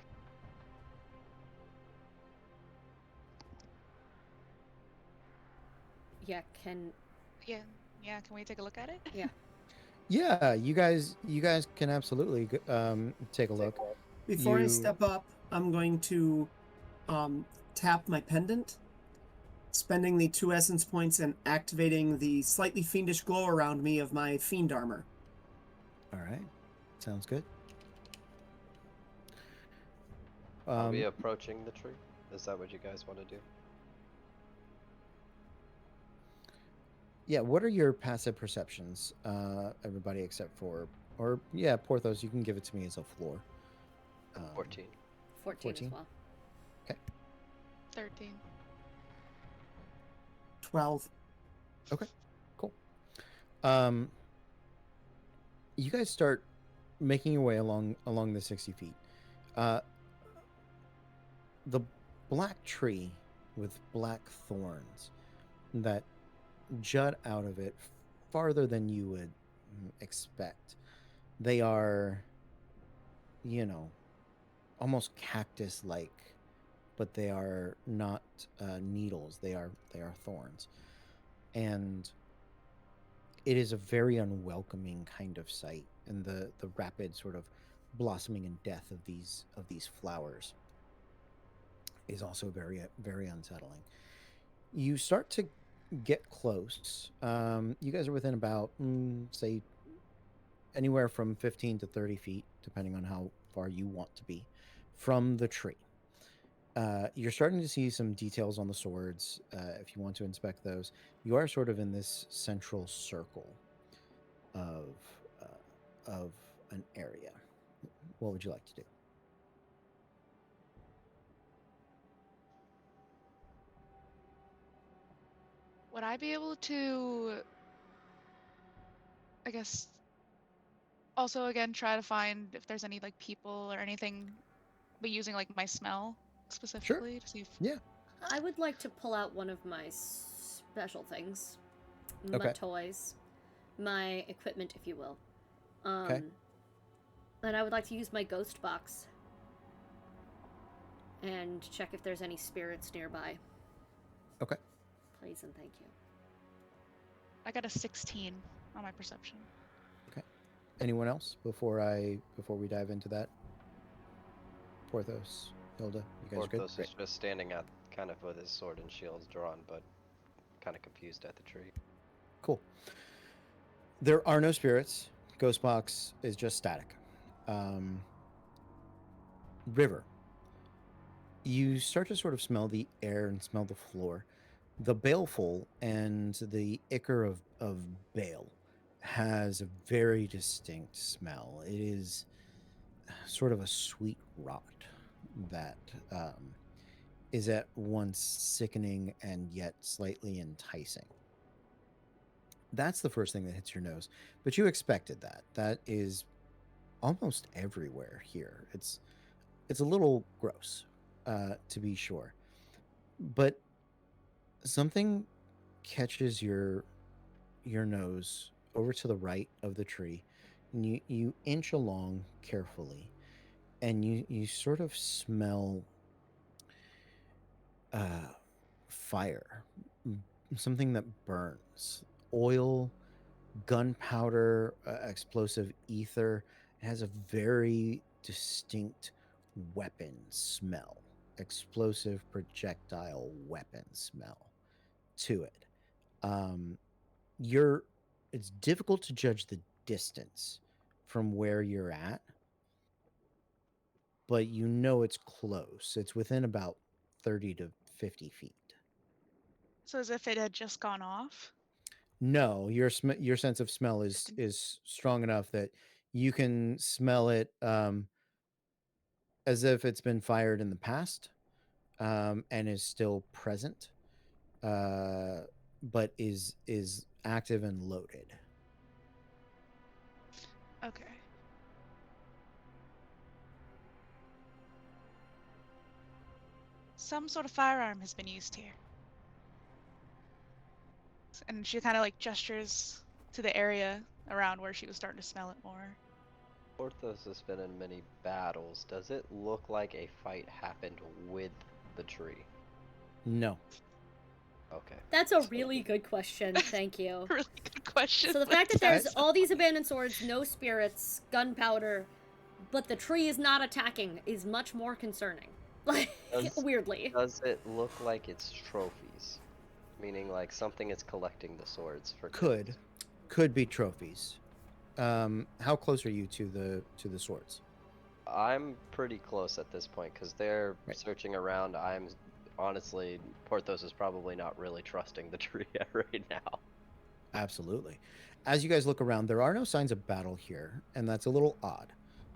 Yeah, can Yeah. Yeah. Can we take a look at it? Yeah, you guys can absolutely take a look. Before I You- step up, I'm going to tap my pendant, spending the 2 essence points and activating the slightly fiendish glow around me of my fiend armor. All right. Sounds good. Are we approaching the tree? Is that what you guys want to do? Yeah, what are your passive perceptions? Everybody except for, or yeah, Porthos, you can give it to me as a floor. 14. 14 14? as well. 13. 12. Cool. You guys start making your way along the 60 feet. The black tree with black thorns that jut out of it farther than you would expect. They are, almost cactus-like, but they are not needles. They are thorns, and it is a very unwelcoming kind of sight. And the rapid sort of blossoming and death of these flowers is also very very unsettling. You start to get close. You guys are within about say anywhere from 15 to 30 feet, depending on how far you want to be from the tree. You're starting to see some details on the swords. If you want to inspect those, you are sort of in this central circle of an area. What would you like to do? Would I be able to, I guess, also again try to find if there's any like people or anything, but using like my smell specifically to see if Yeah. I would like to pull out one of my special things. My Okay. toys. My equipment, if you will. Okay. And I would like to use my ghost box. And check if there's any spirits nearby. Okay. Please and thank you. I got a 16 on my perception. Anyone else before we dive into that? Porthos, Hilda, you guys are good? Porthos Great. is just standing out kind of with his sword and shields drawn, but kind of confused at the tree. Cool. There are no spirits. Ghost box is just static. River. You start to sort of smell the air and smell the floor. The baleful and the ichor of bale has a very distinct smell. It is sort of a sweet rot that is at once sickening and yet slightly enticing. That's the first thing that hits your nose, but you expected that. That is almost everywhere here. It's a little gross, to be sure, but something catches your nose over to the right of the tree, and you inch along carefully, and you sort of smell fire, something that burns, oil, gunpowder, explosive ether. It has a very distinct weapon smell, explosive projectile weapon smell to it. It's difficult to judge the distance from where you're at, but you know it's close. It's within about 30 to 50 feet. So as if it had just gone off. No, your sense of smell Distinct. is strong enough that you can smell it as if it's been fired in the past, and is still present, but is active and loaded. Okay. Some sort of firearm has been used here. And she kind of like gestures to the area around where she was starting to smell it more. Porthos has been in many battles. Does it look like a fight happened with the tree? No. Okay. That's a really good question. Thank you. Really good question. So the but fact that there's that's- all these abandoned swords, no spirits, gunpowder, but the tree is not attacking is much more concerning. Like, weirdly. Does it look like it's trophies? Meaning like something is collecting the swords for Could be trophies. How close are you to the swords? I'm pretty close at this point because they're searching around. I'm honestly, Porthos is probably not really trusting the tree right now. Absolutely. As you guys look around, there are no signs of battle here, and that's a little odd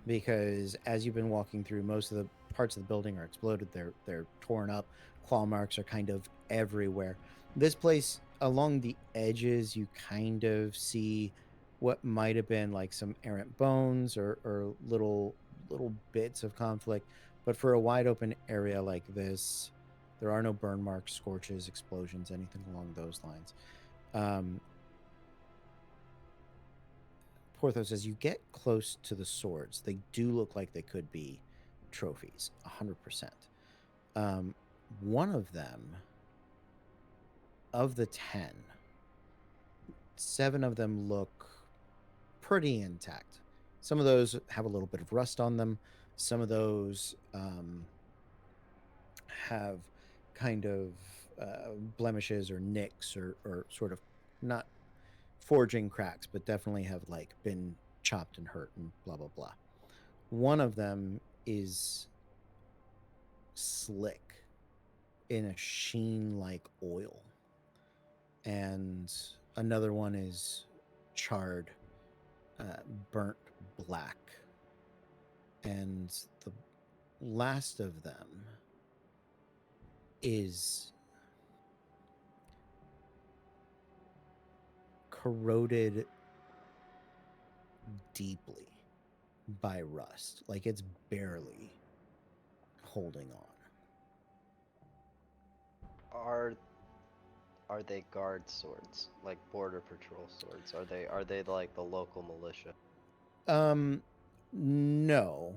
because as you've been walking through, most of the parts of the building are exploded. They're torn up. Claw marks are kind of everywhere. This place, along the edges, you kind of see what might have been like some errant bones or little bits of conflict. But for a wide open area like this, there are no burn marks, scorches, explosions, anything along those lines. Porthos, as you get close to the swords, they do look like they could be trophies, 100%. One of them, of the 10, 7 of them look pretty intact. Some of those have a little bit of rust on them. Some of those have kind of blemishes or nicks or sort of not forging cracks, but definitely have like been chopped and hurt and blah blah blah. One of them is slick in a sheen like oil, and another one is charred, burnt black, and the last of them is corroded deeply by rust. Like it's barely holding on. Are they guard swords, like border patrol swords? Are they like the local militia? No.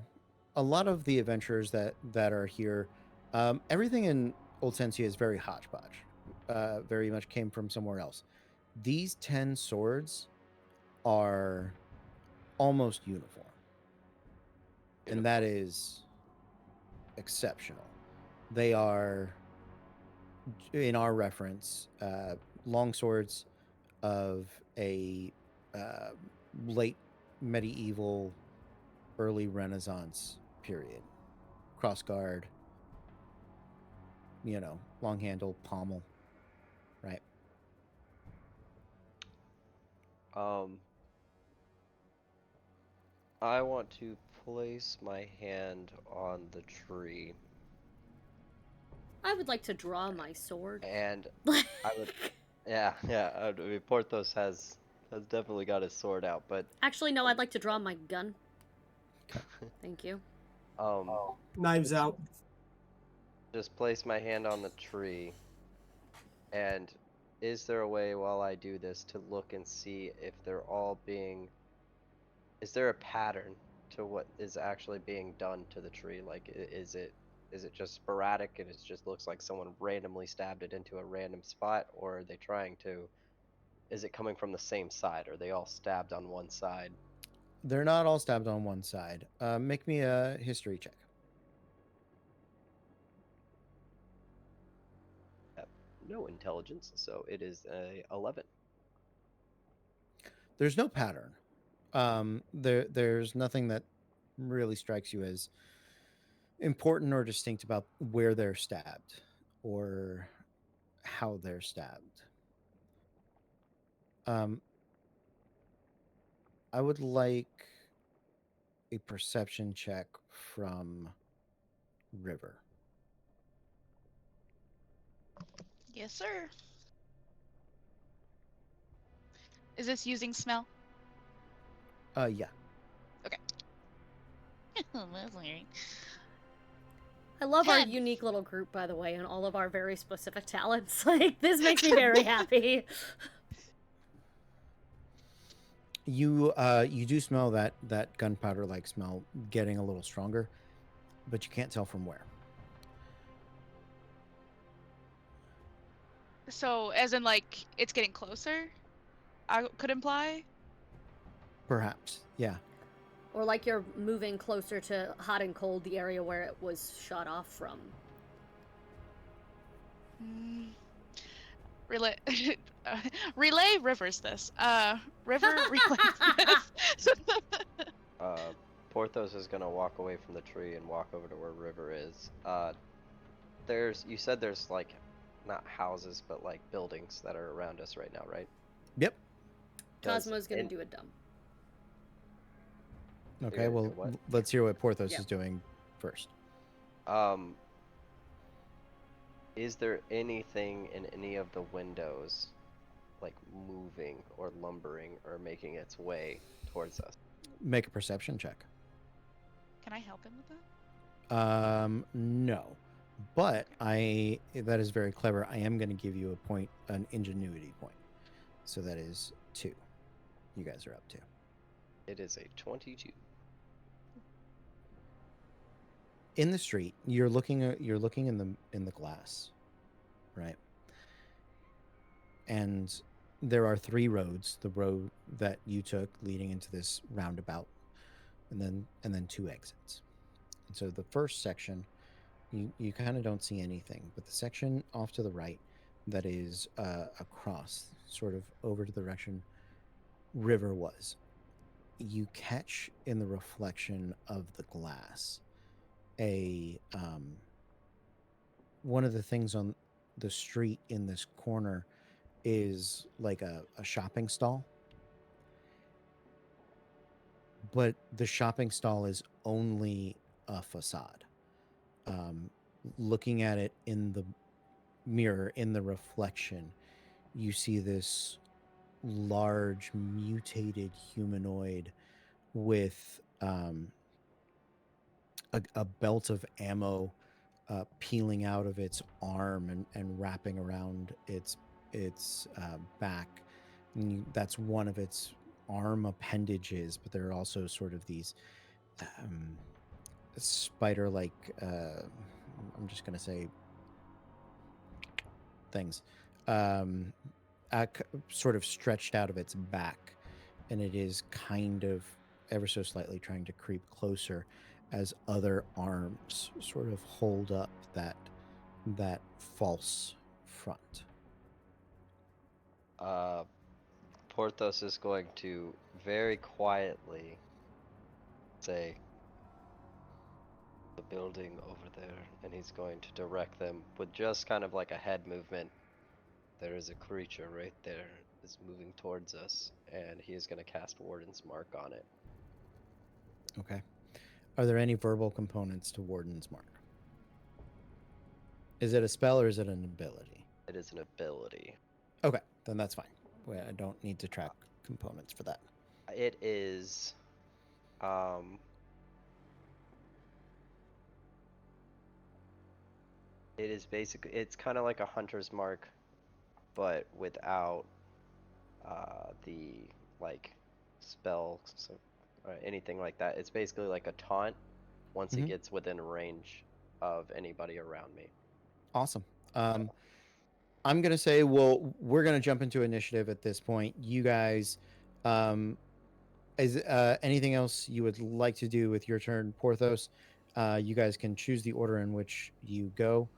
A lot of the adventurers that are here, everything in Old Sensia is very hodgepodge. Very much came from somewhere else. These 10 swords are almost uniform. And that is exceptional. They are, in our reference, long swords, of a late medieval, early Renaissance period. Crossguard, long handle, pommel, right? I want to place my hand on the tree, I would like to draw my sword. and I would, yeah, I mean, Porthos has definitely got his sword out, but Actually, no, I'd like to draw my gun. Thank you. Knives out. just place my hand on the tree, and is there a way while I do this to look and see if they're all being? Is there a pattern to what is actually being done to the tree? Like, is it just sporadic and it just looks like someone randomly stabbed it into a random spot, or are they trying to? Is it coming from the same side? Are they all stabbed on one side? They're not all stabbed on one side. Make me a history check. No intelligence, so it is a 11. There's no pattern. There's nothing that really strikes you as important or distinct about where they're stabbed or how they're stabbed. I would like a perception check from River. Yes, sir. Is this using smell? Yeah. That's weird. I love our 10. unique little group, by the way, and all of our very specific talents. Like, this makes me very happy. You do smell that gunpowder like smell getting a little stronger, but you can't tell from where. So, as in, like, it's getting closer? I could imply? Perhaps. Yeah. Or like you're moving closer to hot and cold, the area where it was shot off from. Relay, relay Rivers this. River relay this. Porthos is gonna walk away from the tree and walk over to where River is. You said there's like, not houses, but like buildings that are around us right now, right? Yep. Cosmo's gonna do a dumb. Okay, You're well, gonna do what? let's hear what Porthos Yeah. is doing first. Is there anything in any of the windows, like moving or lumbering or making its way towards us? Make a perception check. Can I help him with that? No. But that is very clever. I am going to give you a point, an ingenuity point. So that is 2. You guys are up to. It is a 22. In the street, you're looking in the glass, right? And there are 3 roads. The road that you took leading into this roundabout, and then 2 exits. And so the first section, you kind of don't see anything, but the section off to the right that is across, sort of over to the direction River was, you catch in the reflection of the glass one of the things on the street in this corner is like a shopping stall, but the shopping stall is only a facade. Looking at it in the mirror, in the reflection, you see this large mutated humanoid with a belt of ammo peeling out of its arm and wrapping around its back. And that's one of its arm appendages, but there are also sort of these spider-like, I'm just going to say things, sort of stretched out of its back, and it is kind of ever so slightly trying to creep closer as other arms sort of hold up that false front. Porthos is going to very quietly say, the building over there, and he's going to direct them with just kind of like a head movement. There is a creature right there that's moving towards us, and he is going to cast Warden's Mark on it. Okay. Are there any verbal components to Warden's Mark? Is it a spell or is it an ability? It is an ability. Okay, then that's fine. I don't need to track components for that. It is, it is basically, it's kind of like a hunter's mark, but without the like spell or anything like that. It's basically like a taunt once it Mhm. gets within range of anybody around me. Awesome. I'm gonna say, well, we're gonna jump into initiative at this point. You guys, is anything else you would like to do with your turn, Porthos? You guys can choose the order in which you go.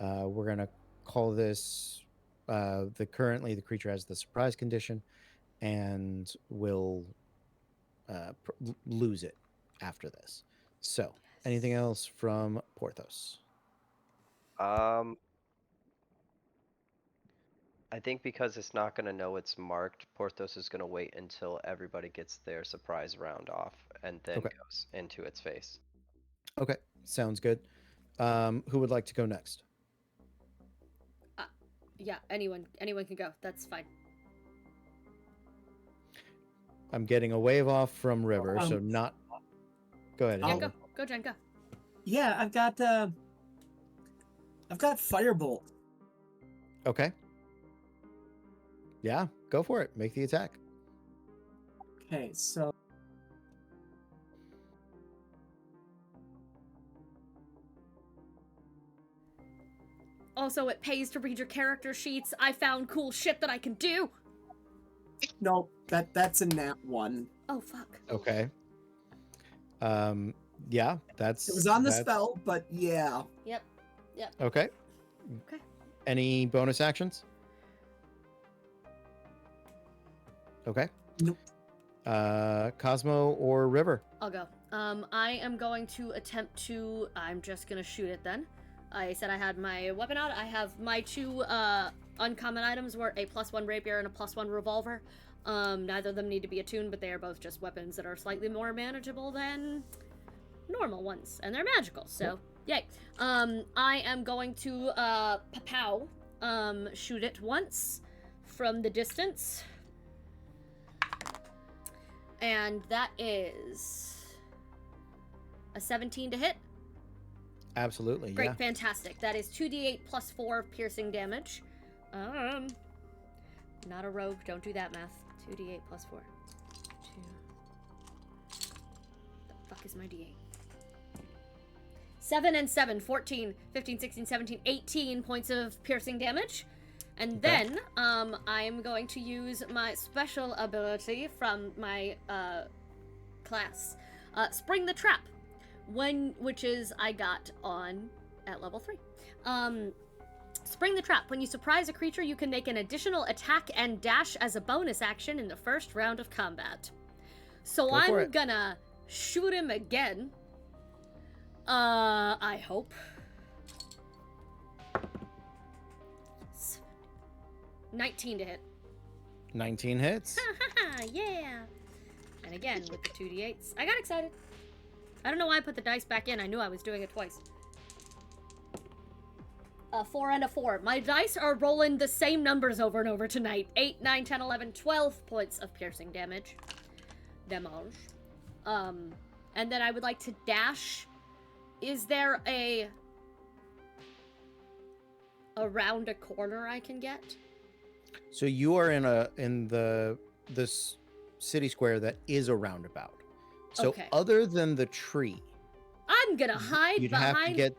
We're gonna call this currently the creature has the surprise condition, and will lose it after this. So, anything else from Porthos? I think because it's not going to know it's marked, Porthos is going to wait until everybody gets their surprise round off and then Okay. goes into its face. Okay, sounds good. Who would like to go next? Yeah, anyone can go. That's fine. I'm getting a wave off from River, so not. Go ahead. Yeah, Angel. go, Jen, go. Yeah, I've got Firebolt. Okay. Yeah, go for it. Make the attack. Okay, so Also, it pays to read your character sheets. I found cool shit that I can do. no, that's a nat 1. Oh fuck. Okay. Yeah, that's. It was on the that's- spell, but yeah. Yep. Okay. Okay. Any bonus actions? Okay. Nope. Cosmo or River? I'll go. I am going to attempt to. I'm just gonna shoot it then. I said I had my weapon out. I have my two uncommon items were a +1 rapier and a +1 revolver. Neither of them need to be attuned, but they are both just weapons that are slightly more manageable than normal ones, and they're magical. So yay! I am going to pow shoot it once from the distance, and that is a 17 to hit. Absolutely. Great, Yeah. fantastic. That is 2d8 + 4 of piercing damage. Not a rogue. Don't do that math. 2d8 + 4. 2. The fuck is my d8? 7 and 7. 14, 15, 16, 17, 18 points of piercing damage. And Okay. then, I'm going to use my special ability from my, class. Spring the Trap. Which is I got on at level 3. Spring the Trap. When you surprise a creature, you can make an additional attack and dash as a bonus action in the first round of combat. So Go for I'm it. gonna shoot him again. I hope. 19 to hit. 19 hits. Yeah. And again with the 2d8s. I got excited. I don't know why I put the dice back in. I knew I was doing it twice. A 4 and a 4. My dice are rolling the same numbers over and over tonight. 8, 9, 10, 11, 12 points of piercing damage. Damage. And then I would like to dash. Is there around a corner I can get? So you are in this city square that is a roundabout. So Okay. other than the tree, I'm gonna hide you'd behind. have to get.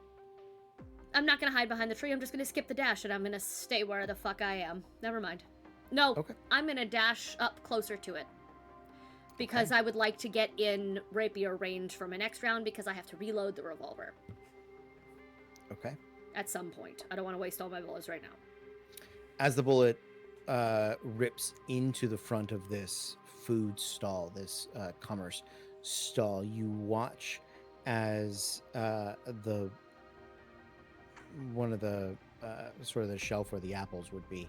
I'm not gonna hide behind the tree. I'm just gonna skip the dash and I'm gonna stay where the fuck I am. Never mind. No, Okay. I'm gonna dash up closer to it. Because I would like to get in rapier range for my next round because I have to reload the revolver Okay. at some point. I don't want to waste all my bullets right now. As the bullet rips into the front of this food stall, this commerce stall. You watch as the one of the sort of the shelf where the apples would be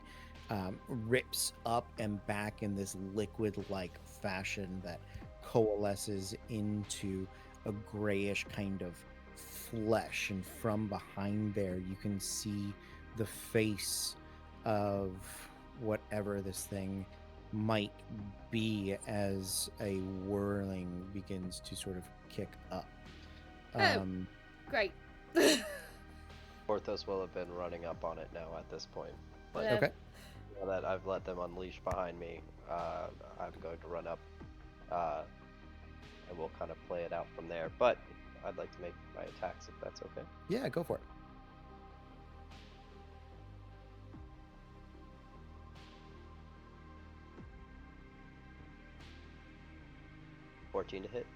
rips up and back in this liquid-like fashion that coalesces into a grayish kind of flesh, and from behind there you can see the face of whatever this thing might be as a whirling begins to sort of kick up. Oh. Great. Porthos will have been running up on it now at this point. But Okay. Okay. now that I've let them unleash behind me, I'm going to run up, and we'll kind of play it out from there. But I'd like to make my attacks if that's okay. Yeah, go for it. 14 to hit.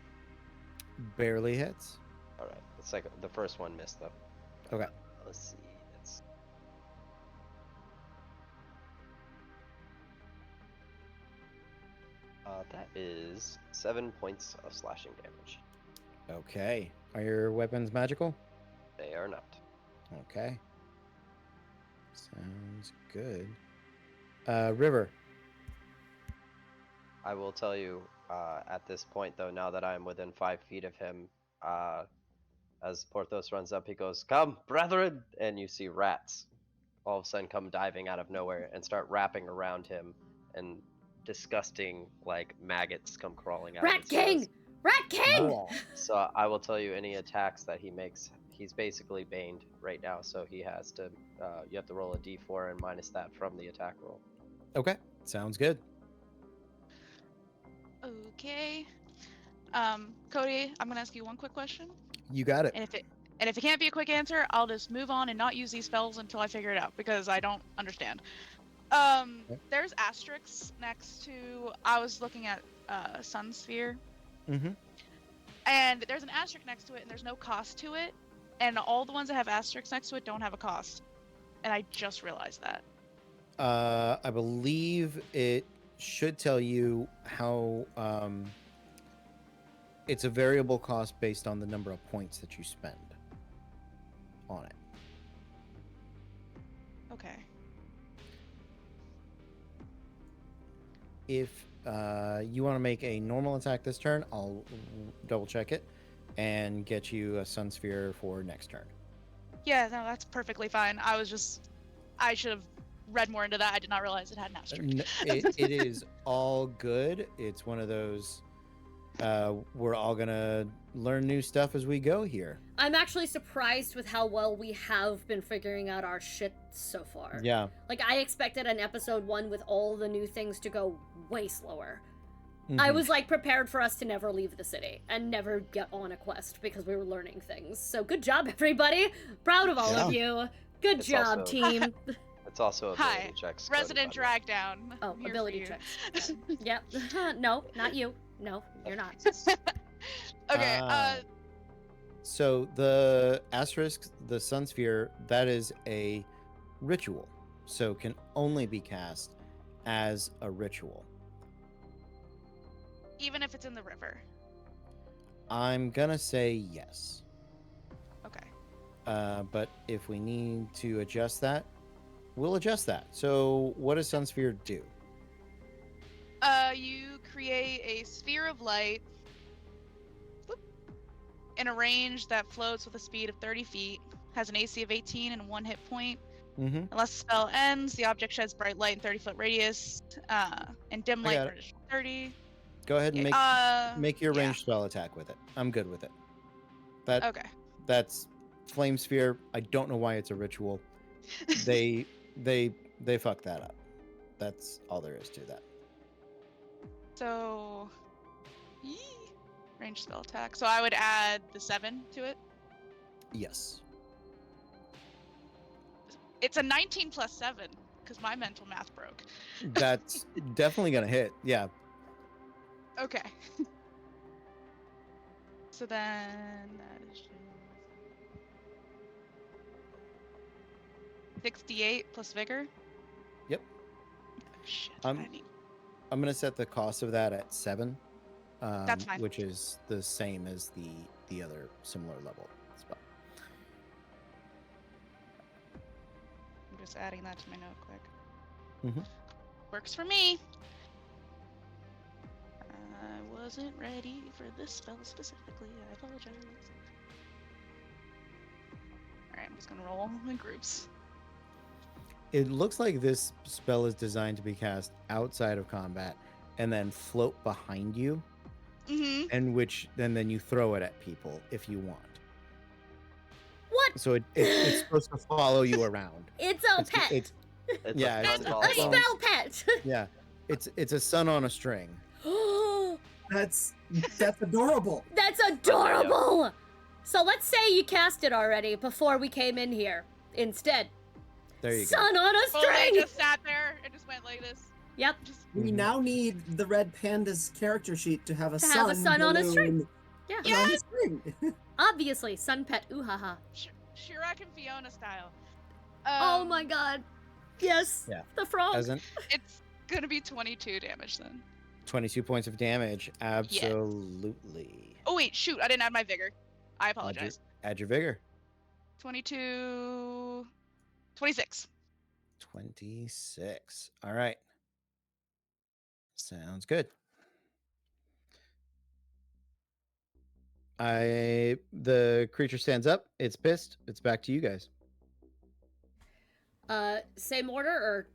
Barely hits. All right. The first one missed though. Okay. Let's see. That is 7 points of slashing damage. Okay. Are your weapons magical? They are not. Okay. Sounds good. River. I will tell you at this point, though, now that I'm within 5 feet of him, as Porthos runs up, he goes, "Come, brethren!" And you see rats all of a sudden come diving out of nowhere and start wrapping around him, and disgusting, like, maggots come crawling out Rat of his King! nose. Rat King! Oh. So I will tell you, any attacks that he makes, he's basically baned right now, so he has to, you have to roll a d4 and minus that from the attack roll. Okay. Sounds good. Okay. Cody, I'm gonna ask you one quick question, You got it. and if it can't be a quick answer, I'll just move on and not use these spells until I figure it out because I don't understand. There's asterisks next to. I was looking at Sun Sphere, Mm-hmm. and there's an asterisk next to it, and there's no cost to it, and all the ones that have asterisks next to it don't have a cost, and I just realized that. I believe it should tell you how it's a variable cost based on the number of points that you spend on it. Okay. If you want to make a normal attack this turn, I'll double check it and get you a Sun Sphere for next turn. Yeah, no, that's perfectly fine. I should have read more into that. I did not realize it had an asterisk. It is all good. It's one of those, we're all going to learn new stuff as we go here. I'm actually surprised with how well we have been figuring out our shit so far. Yeah. Like, I expected an episode 1 with all the new things to go way slower. I Mhm. was, like, prepared for us to never leave the city and never get on a quest because we were learning things. So good job, everybody! Proud of all of you. Good It's job, also- team. It's also ability Hi, checks. Cody, Resident by the way. drag down. Oh, I'm here for ability you. checks. Yep. No, not you. No, you're not. Okay, So the asterisk, the Sun Sphere, that is a ritual. So can only be cast as a ritual. even if it's in the river. I'm gonna say yes. Okay. But if we need to adjust that, we'll adjust that. So what does Sun Sphere do? You create a sphere of light whoop, in a range that floats with a speed of 30 feet, has an AC of 18 and 1 hit point. Mm-hmm. Unless the spell ends, the object sheds bright light in 30-foot radius, and dim light got for it. an additional 30. Go ahead and make your yeah. ranged spell attack with it. I'm good with it. Okay. That's Flame Sphere. I don't know why it's a ritual. They fucked that up. That's all there is to that. So, yee, range spell attack. So I would add the 7 to it. Yes. It's a 19 plus 7 because my mental math broke. That's definitely gonna hit. Yeah. Okay. So then that is 68 plus vigor. Yep. Shit. I'm- I need... I'm gonna set the cost of that at 7, That's fine. which is the same as the other similar level spell. I'm just adding that to my note quick. Mhm. Works for me. I wasn't ready for this spell specifically. I apologize. Alright, I'm just gonna roll in groups. It looks like this spell is designed to be cast outside of combat and then float behind you, Mm-hmm. and then you throw it at people if you want. What? So it's supposed to follow you around. It's a pet. It's It's Yeah, a it's- fun a volleyball. spell pet. yeah, it's a sun on a string. That's adorable. That's adorable. So let's say you cast it already before we came in here. Instead, There you go. sun on a Well, they string. just sat there and just went like this. Yep. Just We Mhm. now need the red panda's character sheet to have a To sun have a sun on a string. balloon Yeah. on a string. Obviously, sun pet. Ooh ha ha. Shrek and Fiona style. Oh my god. Yes. Yeah. The frog. Doesn't It's gonna be 22 damage then. 22 points of damage. Absolutely. Oh wait, shoot! I didn't add my vigor. I apologize. Add your vigor. 22, 26. 26. All right. Sounds good. The creature stands up. It's pissed. It's back to you guys. Same order, or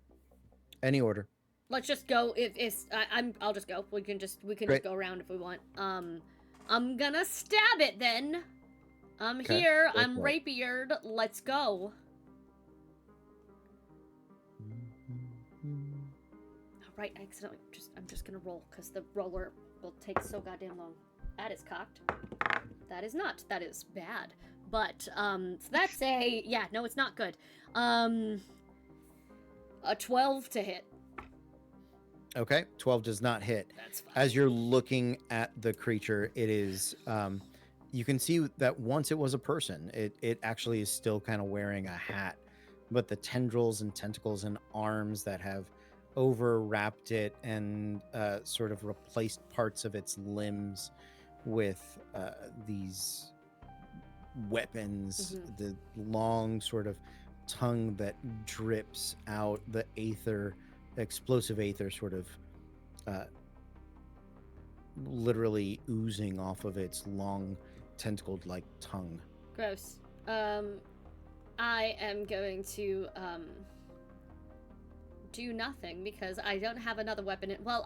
Any order. let's just go. I'll just go. We can just Great. go around if we want. I'm gonna stab it then. I'm Okay, here. go I'm for it. rapiered. Let's go. All right, I accidentally I'm just gonna roll because the roller will take so goddamn long. That is cocked. That is not. That is bad. But so that's no, it's not good. A 12 to hit. Okay. 12 does not hit. That's fine. As you're looking at the creature, it is you can see that once it was a person, it actually is still kind of wearing a hat, but the tendrils and tentacles and arms that have overwrapped it and sort of replaced parts of its limbs with these weapons, the long sort of tongue that drips out, the explosive aether sort of literally oozing off of its long tentacled like tongue. Gross. I am going to do nothing because I don't have another weapon. Well,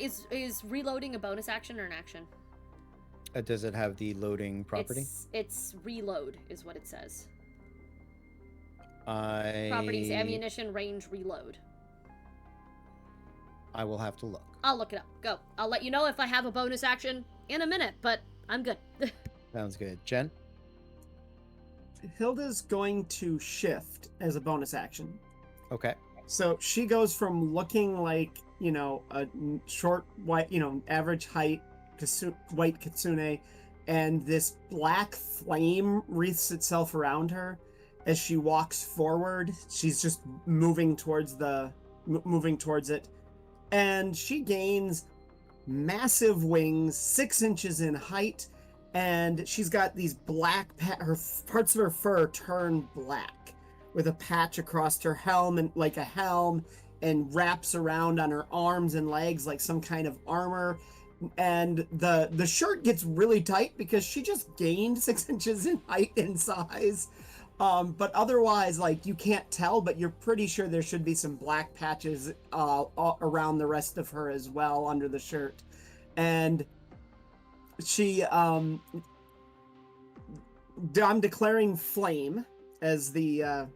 is reloading a bonus action or an action? Does it have the loading property? It's reload is what it says. Properties: ammunition, range, reload. I will have to look. I'll look it up. Go. I'll let you know if I have a bonus action in a minute, but I'm good. Sounds good. Jen? Hilda's going to shift as a bonus action. Okay. So she goes from looking like, a short, white, average height white kitsune, and this black flame wreaths itself around her as she walks forward. She's just moving towards it, and she gains massive wings, 6 inches in height, and she's got these black her parts of her fur turn black with a patch across her helm, and like a helm, and wraps around on her arms and legs like some kind of armor. And the shirt gets really tight because she just gained 6 inches in height and size. But otherwise, like, you can't tell, but you're pretty sure there should be some black patches around the rest of her as well under the shirt. And she, I'm declaring flame as the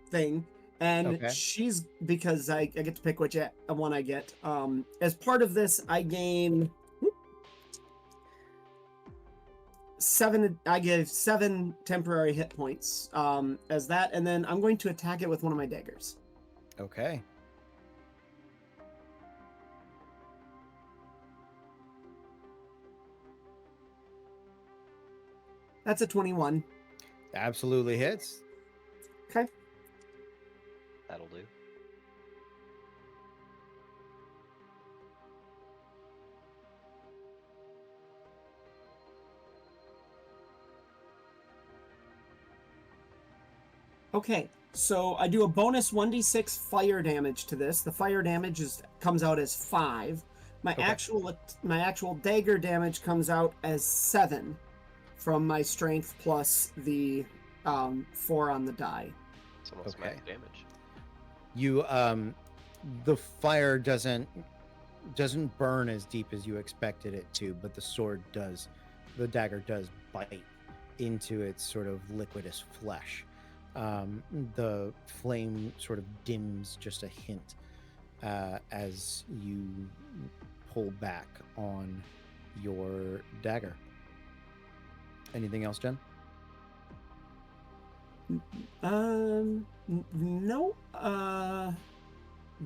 thing. And Okay. she's, because I get to pick which one I get. As part of this, I gain 7. I give 7 temporary hit points as that, and then I'm going to attack it with one of my daggers. Okay. That's a 21. Absolutely hits. Okay. That'll do. Okay, so I do a bonus 1d6 fire damage to this. The fire damage comes out as 5. My Okay. actual dagger damage comes out as 7 from my strength plus the 4 on the die. It's almost Okay. max damage. You the fire doesn't burn as deep as you expected it to, but the dagger does bite into its sort of liquidous flesh. The flame sort of dims just a hint as you pull back on your dagger. Anything else, Jen? No.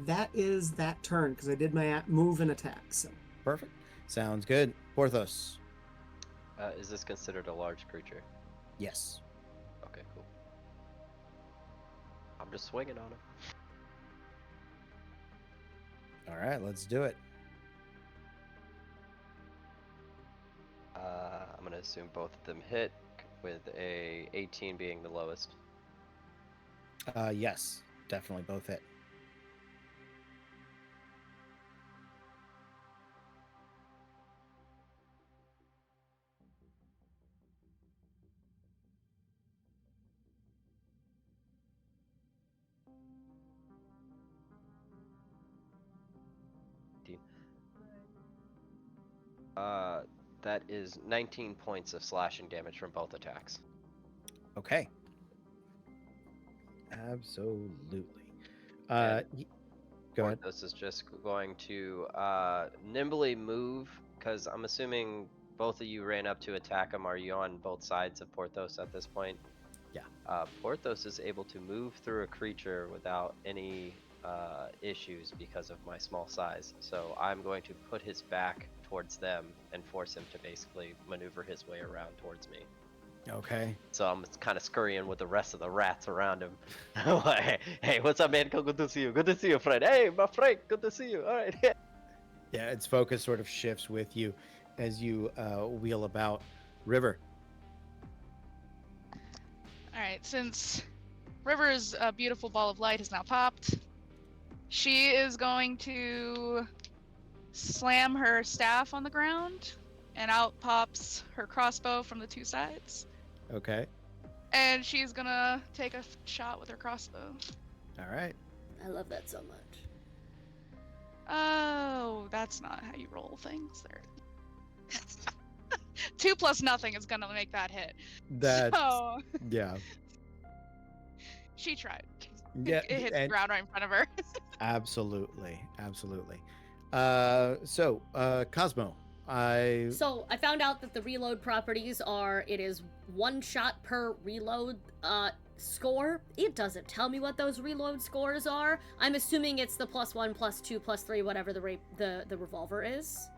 That is that turn because I did my move and attack. So Perfect. Sounds good. Porthos. Is this considered a large creature? Yes. Okay, cool. I'm just swinging on him. All right, let's do it. I'm gonna assume both of them hit, with a 18 being the lowest. Yes, definitely both hit. That is 19 points of slashing damage from both attacks. Okay. Absolutely. And Go ahead. Porthos is just going to nimbly move, because I'm assuming both of you ran up to attack him. Are you on both sides of Porthos at this point? Yeah. Porthos is able to move through a creature without any issues because of my small size. So I'm going to put his back towards them and force him to basically maneuver his way around towards me. Okay. So I'm kind of scurrying with the rest of the rats around him. Like, hey, what's up, man? Good to see you. Good to see you, friend. Hey, my friend. Good to see you. All right. Yeah, its focus sort of shifts with you as you wheel about. River. All right, since River's beautiful ball of light has now popped, she is going to slam her staff on the ground, and out pops her crossbow from the two sides. Okay. And she's gonna take a shot with her crossbow. All right. I love that so much. Oh, that's not how you roll things there. 2 plus nothing is gonna make that hit. That. So Yeah. she tried. Yeah. It hits the and- ground right in front of her. Absolutely. Absolutely. So, Cosmo, So I found out that the reload properties are, it is 1 shot per reload score. It doesn't tell me what those reload scores are. I'm assuming it's the +1, +2, +3, whatever the revolver is.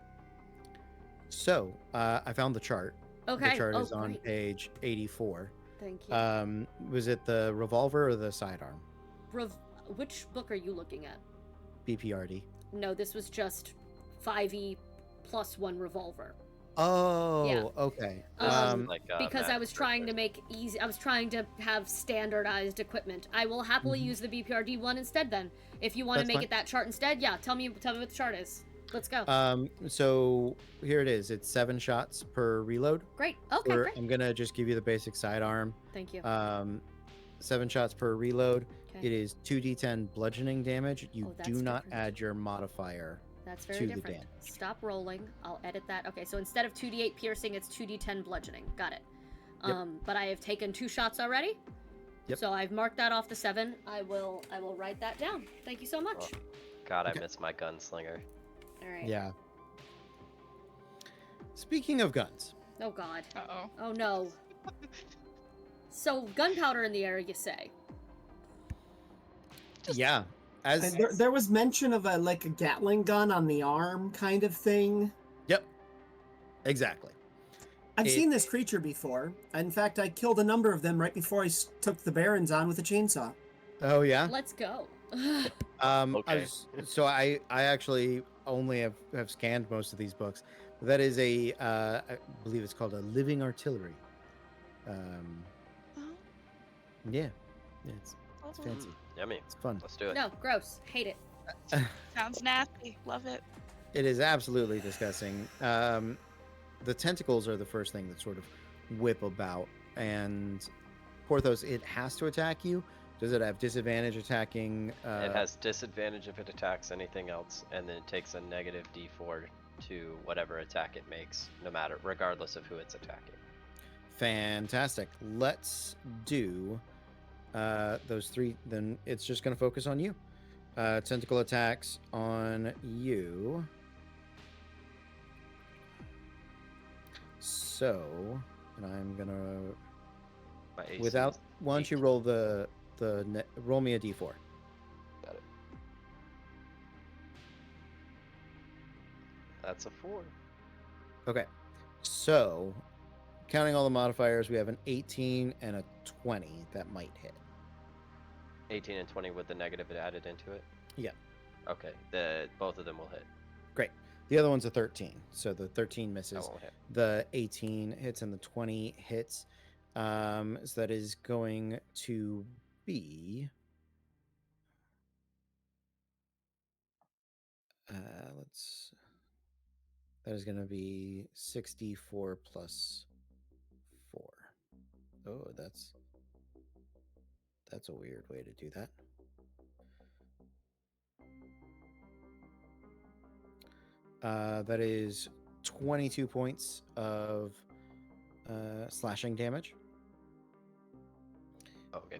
So, I found the chart. Okay. The chart oh, is on great. page 84. Thank you. Was it the revolver or the sidearm? Which book are you looking at? BPRD. No, this was just 5e +1 revolver. Oh, okay. Like, Because I Matt was trying to Perfect. make easy. I was trying to have standardized equipment. I will happily Mhm. use the BPRD one instead. Then, if you want to That's make fine. it that chart instead, yeah. Tell me what the chart is. Let's go. So here it is. It's 7 shots per reload. Great. Okay, great. I'm gonna just give you the basic sidearm. Thank you. 7 shots per reload. Okay. It is 2d10 bludgeoning damage. You Oh, that's do not different. add your modifier. That's very to the different. damage. Stop rolling. I'll edit that. Okay, so instead of 2d8 piercing, it's 2d10 bludgeoning. Got it. Yep. But I have taken 2 shots already. Yep. So I've marked that off the 7. I will write that down. Thank you so much. Oh. God, Okay. I miss my gunslinger. All right. Yeah. Speaking of guns, Oh God. Uh-oh. Oh no. So gunpowder in the air, you say? yeah, as and there was mention of a Gatling gun on the arm kind of thing. yep, exactly. I've It- seen this creature before. In fact, I killed a number of them right before I took the Barons on with a chainsaw. Oh yeah. Let's go. Okay. I actually only have scanned most of these books. That is I believe it's called a living artillery. Oh. Yeah. It's Lovely. fancy. Yummy. It's fun. Let's do it. No, gross. Hate it. Sounds nasty. Love it. It is absolutely disgusting. The tentacles are the first thing that sort of whip about, and Porthos, it has to attack you. Does it have disadvantage attacking? It has disadvantage if it attacks anything else, and then it takes a negative d4 to whatever attack it makes, regardless of who it's attacking. Fantastic. Let's do those three. Then it's just going to focus on you. Tentacle attacks on you. So, and I'm gonna My AC without. is Why don't you 8. roll roll me a d4? Got it. That's a 4. Okay. So, counting all the modifiers, we have an 18 and a 20 that might hit. 18 and 20 with the negative added into it. Yeah. Okay. Both of them will hit. Great. The other one's a 13, so the 13 That misses. won't hit. The 18 hits and the 20 hits. So that is going to be. That is going to be 64 plus 4. Oh, that's a weird way to do that. That is 22 points of slashing damage. Okay.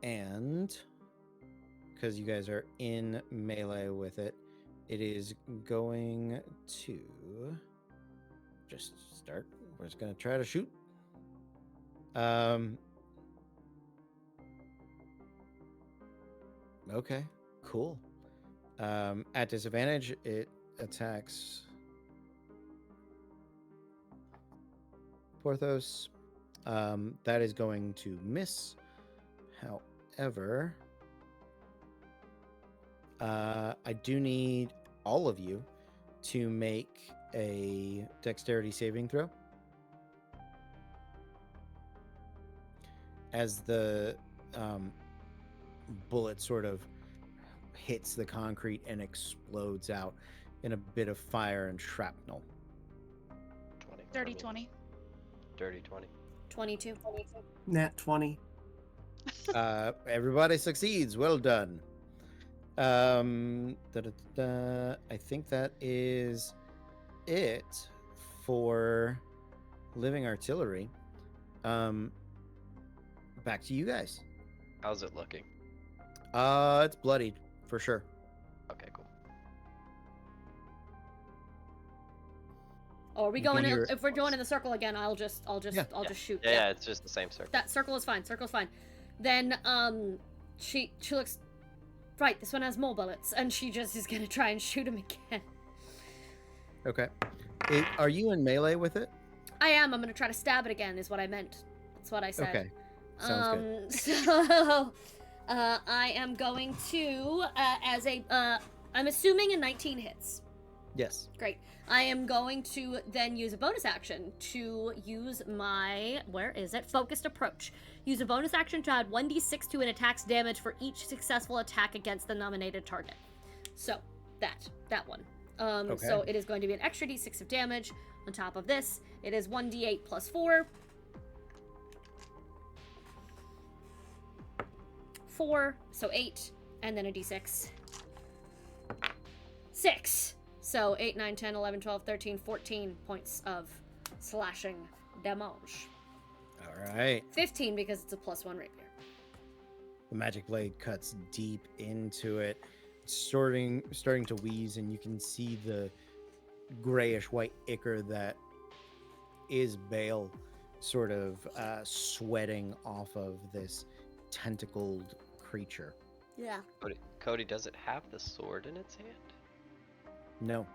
And because you guys are in melee with it, it is going to just start. We're just going to try to shoot. Okay, cool. At disadvantage, it attacks Porthos. That is going to miss. However, I do need all of you to make a dexterity saving throw. As the bullet sort of hits the concrete and explodes out in a bit of fire and shrapnel. 20. Dirty 20. Dirty 20. 22. Nat 20. Everybody succeeds. Well done. I think that is it for living artillery. Back to you guys. How's it looking? It's bloodied for sure. Okay, cool. Oh, are we You can going in, hear- if we're going in the circle again, I'll just Yeah. shoot. Yeah, it's just the same circle. That circle is fine. Circle's fine. Then she looks right, this one has more bullets, and she just is gonna try and shoot him again. Okay. Are you in melee with it? I'm gonna try to stab it again, is what I meant. That's what I said. Okay. Sounds good. So I am going to I'm assuming a 19 hits. Yes. Great. I am going to then use a bonus action to use my, focused approach. Use a bonus action to add 1d6 to an attack's damage for each successful attack against the nominated target. So, that one. So it is going to be an extra d6 of damage. On top of this, it is 1d8 plus 4. 4, so 8, and then a d6. 6. So 8, 9, 10, 11, 12, 13, 14 points of slashing damage. All right. 15 because it's a +1 rapier. The magic blade cuts deep into it, starting to wheeze, and you can see the grayish white ichor that is Bale sort of sweating off of this tentacled creature. Yeah. Cody, does it have the sword in its hand? No.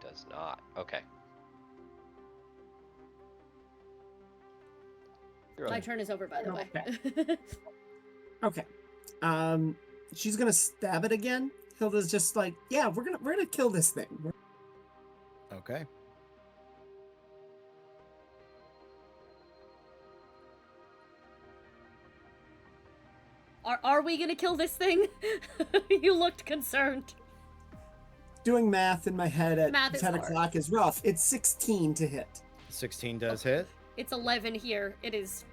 Does not. Okay. You're My on. turn is over, by the way. Okay. She's gonna stab it again. Hilda's just like, yeah, we're gonna kill this thing. Okay. Are we gonna kill this thing? You looked concerned. Doing math in my head at Math is 10 hard. o'clock is rough. It's 16 to hit. 16 does hit. It's 11 here. It is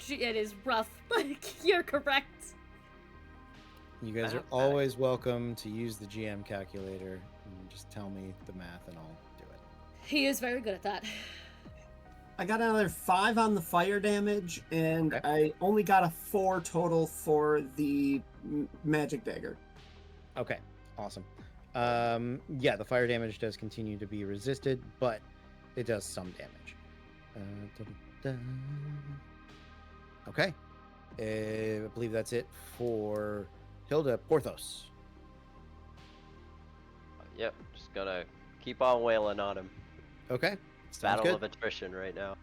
rough. Like, you're correct. You guys are Mathematics. always welcome to use the GM calculator. And just tell me the math and I'll do it. He is very good at that. I got another 5 on the fire damage, and Okay. I only got a 4 total for the magic dagger. Okay, awesome. Yeah, the fire damage does continue to be resisted, but it does some damage. Da-da-da. Okay, I believe that's it for Hilda. Porthos. Yep, just gonna keep on wailing on him. Okay, sounds Battle good. of attrition right now.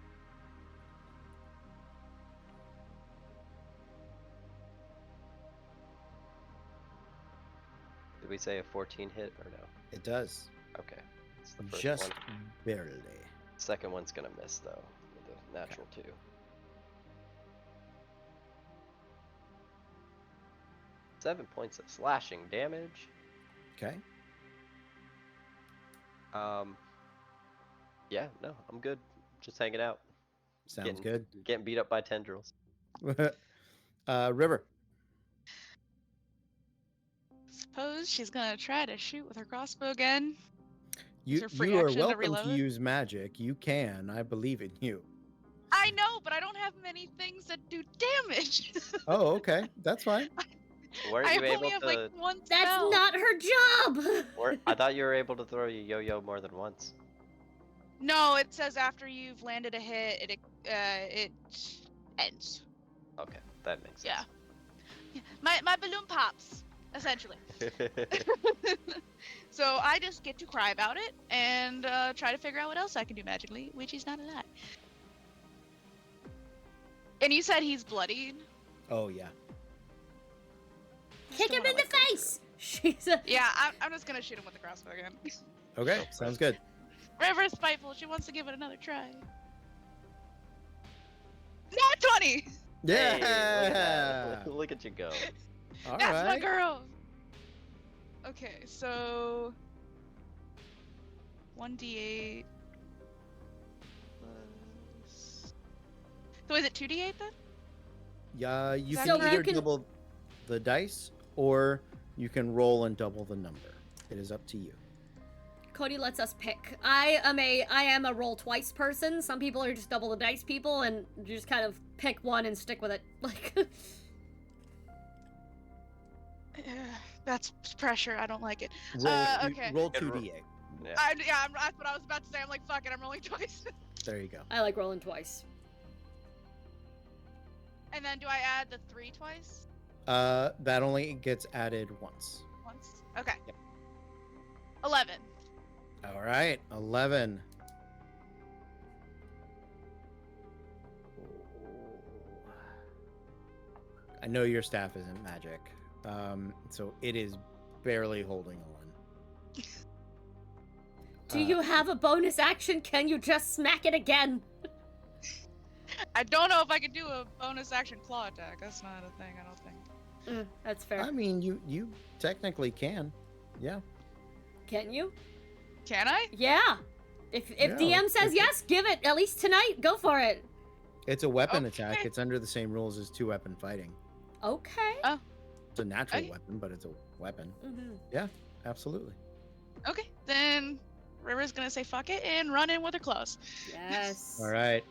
Did we say a 14 hit or no? It does. Okay. It's the first Just one. barely. Second one's gonna miss though, with a natural 2. Seven points of slashing damage. Okay. Yeah, no, I'm good. Just hanging out. Sounds Getting beat up by tendrils. good. River. Suppose she's gonna try to shoot with her crossbow again. You, there free you are action to welcome to reload? use magic. You can. I believe in you. I know, but I don't have many things that do damage. Oh, okay. That's fine. Weren't I you only able have to? like one That's spell. not her job! I thought you were able to throw your yo-yo more than once. No, it says after you've landed a hit, it ends. Okay, that makes Yeah. My balloon pops, essentially. sense. So I just get to cry about it and try to figure out what else I can do magically, which is not a lot. And you said he's bloodied. Oh, yeah. Kick Still him wanna, in the like, go through face! She's a... Yeah, I'm just gonna shoot him with the crossbow again. Okay, sounds good. River's spiteful. She wants to give it another try. Not 20. Hey, Yeah. look at you go. All That's my right. girl. Okay, so 1d8 plus. So is it 2d8 then? Yeah, you So can you either can- double the dice or you can roll and double the number. It is up to you. Cody lets us pick. I am a roll twice person. Some people are just double the dice people, and you just kind of pick one and stick with it. Like, That's pressure. I don't like it. Roll, Okay. roll Good roll. 2d8. Yeah. That's what I was about to say. I'm like, fuck it. I'm rolling twice. There you go. I like rolling twice. And then do I add the 3 twice? That only gets added once. Once? Okay. 11. All right, 11. I know your staff isn't magic, so it is barely holding on. Do you have a bonus action? Can you just smack it again? I don't know if I could do a bonus action claw attack. That's not a thing, I don't think. That's fair. I mean, you technically can. Yeah. Can you? Can I? Yeah. If Yeah, DM says it's- yes, give it. At least tonight. Go for it. It's a weapon attack. Okay. It's under the same rules as 2-weapon fighting. Okay. It's a natural Okay. weapon, but it's a weapon. Mm-hmm. Absolutely. Okay, then River's gonna say fuck it and run in with her claws. Yes. All right.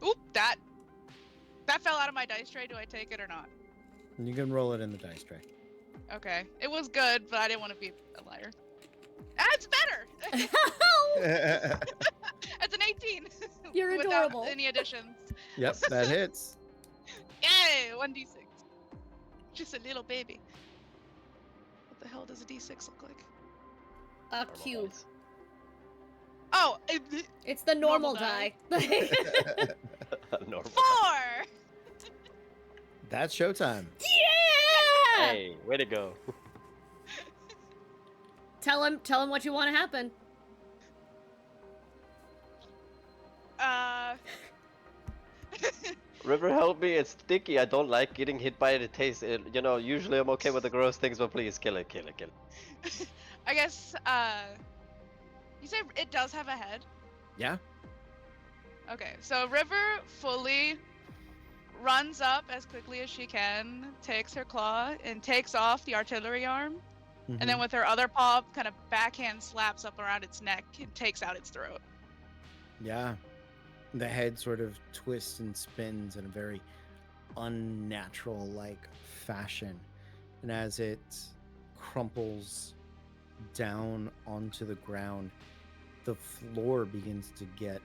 Oop, that fell out of my dice tray. Do I take it or not? You can roll it in the dice tray. Okay, it was good, but I didn't want to be a liar. Ah, it's better. It's an 18. You're without adorable. Any additions? Yep, that hits. Yay! 1d6. Just a little baby. What the hell does a d6 look like? A Normal cube. dice. Oh, It's the normal, Normal die. Normal. 4. That's showtime. Yeah! Hey, way to go. Tell him what you want to happen. River, help me. It's sticky. I don't like getting hit by it. It tastes. You know, usually I'm okay with the gross things, but please kill it, kill it, kill it. I guess, you say it does have a head? Yeah. Okay, so River fully runs up as quickly as she can, takes her claw, and takes off the artillery arm, and then Mhm. with her other paw, kind of backhand slaps up around its neck and takes out its throat. Yeah. The head sort of twists and spins in a very unnatural like fashion. And as it crumples down onto the ground, the floor begins to get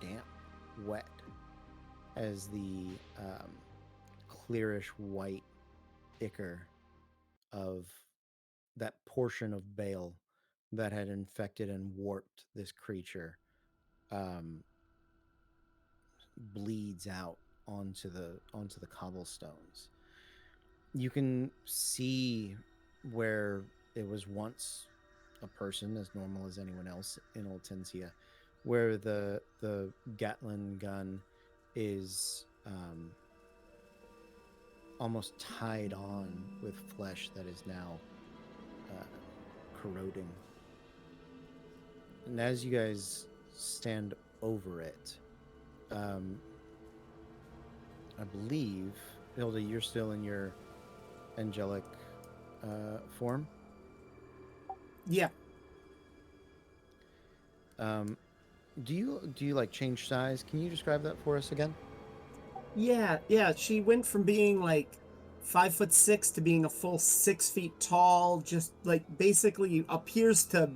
damp, wet, as the clearish white ichor of that portion of bale that had infected and warped this creature bleeds out onto the cobblestones. You can see where it was once a person as normal as anyone else in Oltensia, where the Gatlin gun is almost tied on with flesh that is now corroding. And as you guys stand over it, I believe, Hilda, you're still in your angelic form. Yeah. Do you like change size? Can you describe that for us again? Yeah. She went from being like 5'6" to being a full 6 feet tall. Just like basically appears to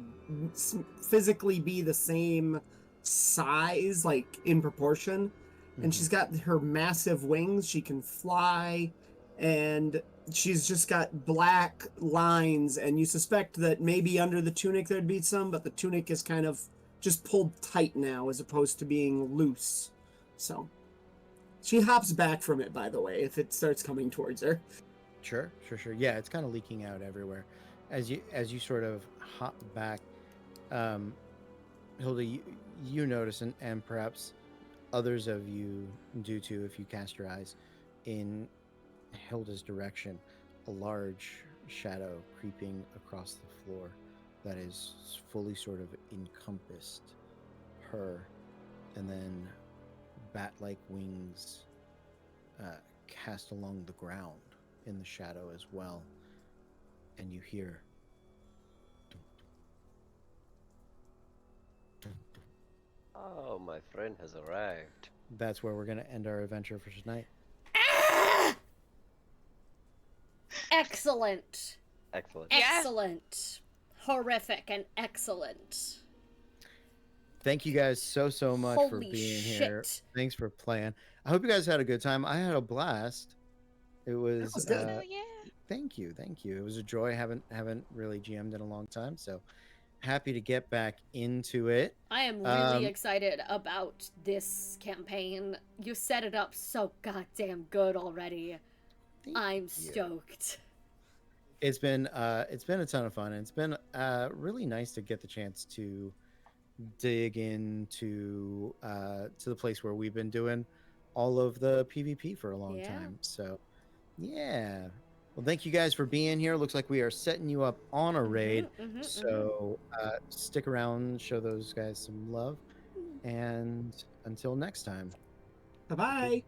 physically be the same size, like in proportion. And she's got her massive wings. She can fly, and she's just got black lines. And you suspect that maybe under the tunic there'd be some, but the tunic is kind of just pulled tight now as opposed to being loose. So she hops back from it, by the way, if it starts coming towards her. Sure. Yeah, it's kind of leaking out everywhere. As you sort of hop back, Hilda, you notice, and perhaps others of you do too, if you cast your eyes in Hilda's direction, a large shadow creeping across the floor that is fully sort of encompassed her, and then bat-like wings cast along the ground in the shadow as well. And you hear Oh, my friend has arrived. that's where we're going to end our adventure for tonight. Excellent. Excellent. Yeah. Excellent. Horrific and excellent. Thank you guys so much for Holy being here. shit. Thanks for playing. I hope you guys had a good time. I had a blast. It was, was good. Oh, yeah. Thank you. It was a joy. Haven't really GM'd in a long time, so happy to get back into it. I am really excited about this campaign. You set it up so goddamn good already. I'm stoked. It's been a ton of fun, and it's been really nice to get the chance to dig into to the place where we've been doing all of the PvP for a long time. So yeah. Well, thank you guys for being here. Looks like we are setting you up on a raid. So stick around, show those guys some love. And until next time. Bye-bye.